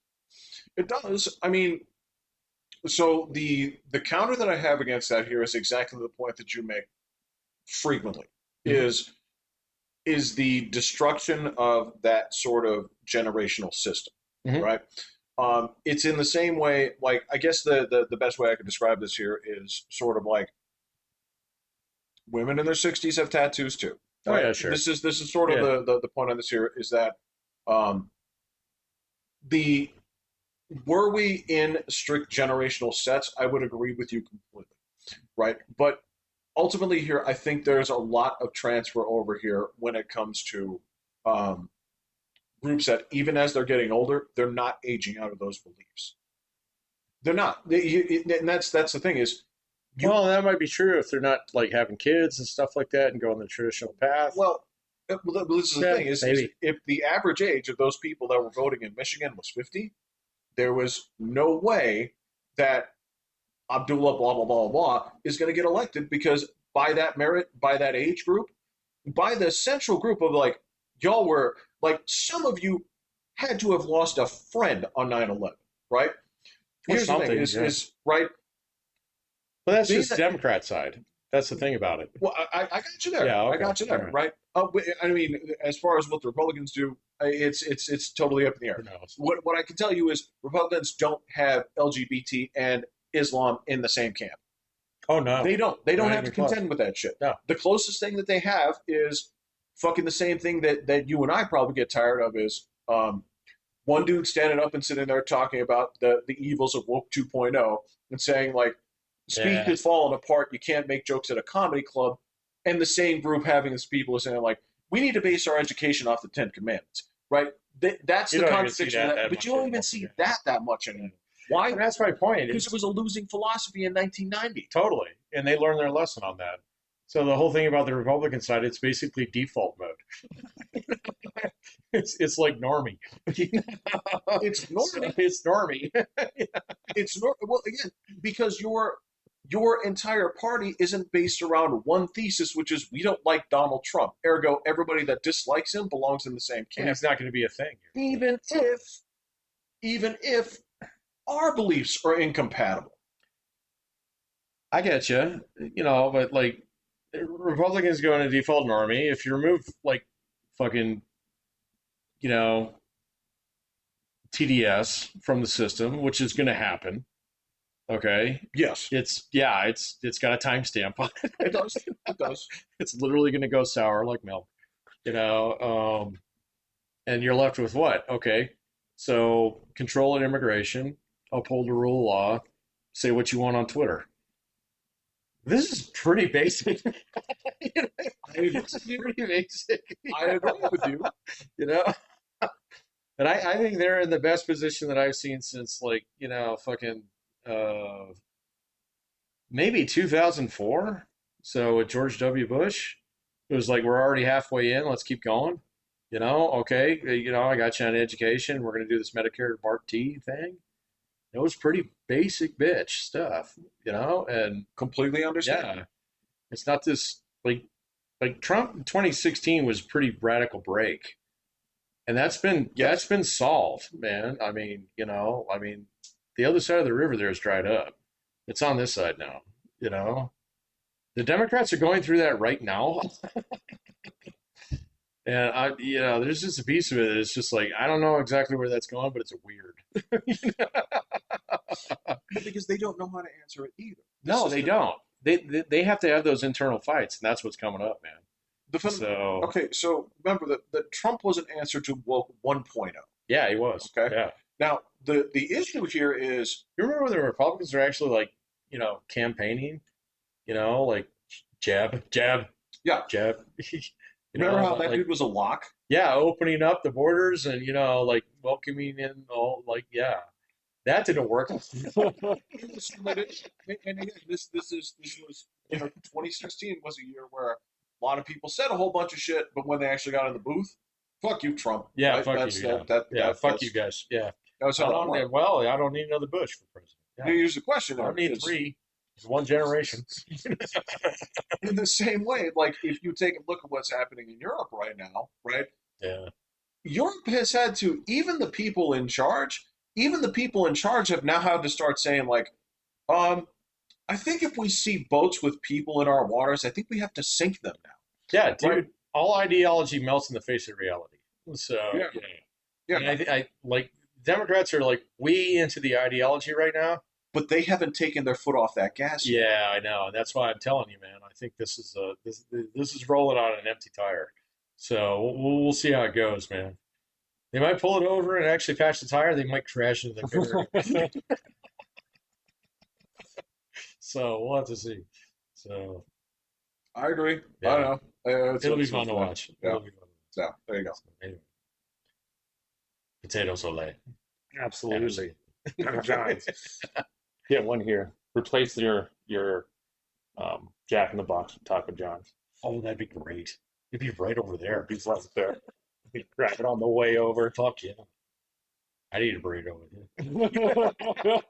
It does. I mean, so the counter that I have against that here is exactly the point that you make frequently. Mm-hmm. Is the destruction of that sort of generational system, Mm-hmm. right? It's in the same way, like I guess the best way I could describe this here is sort of like women in their 60s have tattoos too, Oh right? yeah, sure. This is sort of Yeah. the point on this here is that um, the were we in strict generational sets, I would agree with you completely, right? But ultimately here, I think there's a lot of transfer over here when it comes to um, groups that even as they're getting older, they're not aging out of those beliefs. They're not. And that's the thing is you Well, that might be true if they're not like having kids and stuff like that and going the traditional path. well. This is the Yeah, thing is maybe. if the average age of those people that were voting in Michigan was 50, there was no way that Abdullah blah blah blah blah is going to get elected because by that merit, by that age group, by the central group of like y'all were like some of you had to have lost a friend on 9/11, right? Or Here's the thing something, yeah. is right. But that's Being just that Democrat side. That's the thing about it. well, I got you there. Yeah, I okay. got you All there, right. right? I mean, as far as what the Republicans do, it's totally up in the Who air. knows? What I can tell you is Republicans don't have LGBT and Islam in the same camp. Oh no. They don't Not have to even close. contend with that shit. No. The closest thing that they have is fucking the same thing that you and I probably get tired of is one dude standing up and sitting there talking about the evils of woke 2.0 and saying like speech Yeah. is falling apart, you can't make jokes at a comedy club, and the same group having these people saying like we need to base our education off the 10 commandments, right? That's You the don't even see contradiction of that that, that but you much don't even anymore. see Yeah. that much anymore. Yeah. Why? And that's my point. Because it It's was a losing philosophy in 1990. totally. And they learned their lesson on that. So the whole thing about the Republican side, it's basically default mode. It's like normie. It's So normie. it's normie. Well again because your entire party isn't based around one thesis, which is we don't like Donald Trump. Ergo, everybody that dislikes him belongs in the same And camp. it's not going to be a thing. Even if our beliefs are incompatible. I get you, but like Republicans go into default normie. If you remove like fucking, you know, TDS from the system, which is going to happen, okay, Yes, it's got a timestamp on it. it does. It does. It's literally going to go sour like milk, you know. And you're left with what? Okay, so control and immigration, uphold the rule of law, say what you want on Twitter. This is pretty basic. I agree It's with you. pretty basic, I agree with you. you know. And I think they're in the best position that I've seen since like fucking uh, maybe 2004. So with George W. Bush, it was like we're already halfway in. Let's keep going. Okay. I got you on education. We're gonna do this Medicare Part T thing. It was pretty basic bitch stuff, and Completely understand. yeah, it's not this like Trump in 2016 was a pretty radical break, and that's Yes. been solved, man. I mean, the other side of the river there is dried up. It's on this side now. You know, the Democrats are going through that right now, and there's just a piece of it. It's just like I don't know exactly where that's going, but it's weird. Well, because they don't know how to answer it either. No, they don't. They have to have those internal fights, and that's what's coming up, man. So Okay, so remember that Trump was an answer to woke 1.0. yeah, he was. Okay, Yeah, Now, the issue here is, You remember when the Republicans were actually like, campaigning, like jab, jab, yeah, jab. remember how that Like dude was a lock? yeah, opening up the borders and like welcoming in all like yeah, that didn't work. And again, this was 2016 was a year where a lot of people said a whole bunch of shit, but when they actually got in the booth, fuck you, Trump. Yeah, Right? fuck you. That's Yeah, yeah, fuck you guys. Yeah, that was I how that don't. worked. Well, I don't need another Bush for president. Yeah, Here's the question I though, don't need is three. It's one generation. in the same way, like if you take a look at what's happening in Europe right now, right? Yeah, Europe has had to, even the people in charge have now had to start saying like, um, I think if we see boats with people in our waters, I think we have to sink them now. yeah, Right? dude. All ideology melts in the face of reality. So Yeah. yeah, Yeah. and I like Democrats are like way into the ideology right now. But they haven't taken their foot off that gas yet. Yeah, I know. That's why I'm telling you, man. I think this is rolling on an empty tire. So we'll see how it goes, man. They might pull it over and actually patch the tire. They might crash into the barrier. So we'll have to see. So I agree. I yeah, don't know. it'll be fun to watch. Yeah. It'll be fun. So there you go. So, anyway, potato soleil. Absolutely. Giants. Get one here. Replace your Jack in the Box with Taco John's. Oh, that'd be great. It'd be right over there. He's left there. Grab it on the way over. Fuck yeah. I'd eat a burrito with you.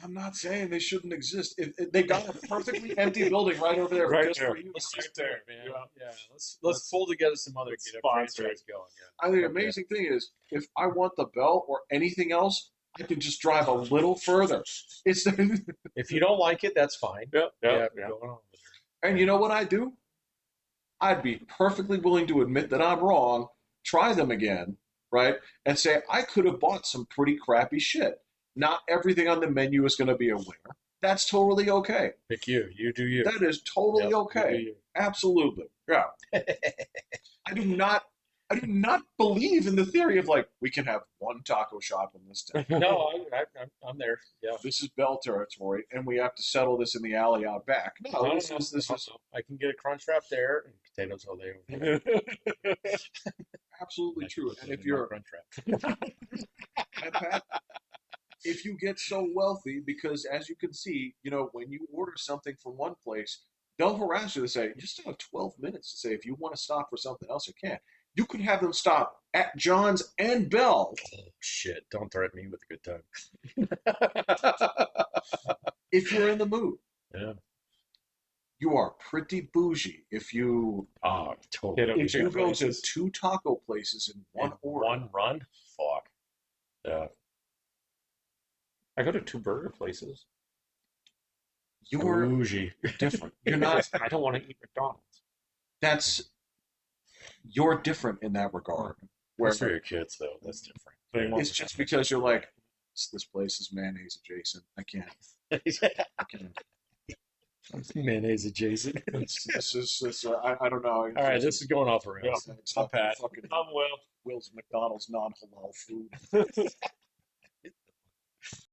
I'm not saying they shouldn't exist. If they got a perfectly empty building right over there, Right just there. for you. Let's Right just do there, it, man. yeah. Yeah, let's pull together some other Let's get a sponsor franchise going. Yeah. I think the amazing thing is, if I want the bell or anything else, I can just drive a little further. It's If you don't like it, that's fine. Yep. Yeah, Yep. going on with and you know what I do? I'd be perfectly willing to admit that I'm wrong, try them again, right? And say, I could have bought some pretty crappy shit. Not everything on the menu is going to be a winner. That's totally okay. Pick you. You do you. That is totally Yep, okay. you do you. Absolutely. Yeah. I do not believe in the theory of like we can have one taco shop in this town. No, I'm there. Yeah. This is Bell territory, and we have to settle this in the alley out back. No, No, this no, is this no, is no. I can get a crunch wrap there and potatoes all day over there. absolutely I can true. put And it if in my you're crunch wrap. and Pat, if you get so wealthy, because as you can see, when you order something from one place, they'll harass you to say, you still have 12 minutes to say if you want to stop for something else, you can. You can have them stop at John's and Bell Oh shit! Don't threaten me with a good time. if you're in the mood. Yeah. You are pretty bougie if you Oh, totally. Hit 'em if you two go to places. 2 taco places in one In order. one run. Fuck. Yeah. I go to 2 burger places. You're Bougie. different. You're not. I don't want to eat McDonald's. That's you're different in that regard. Where That's for your kids, though. That's different. They want- it's just because you're like, this place is mayonnaise adjacent. I can't. I can't. Mayonnaise adjacent. I don't know. All right, this is going off the rails. It's I'm not Pat. fucking I'm Will. Will's McDonald's non-halal food.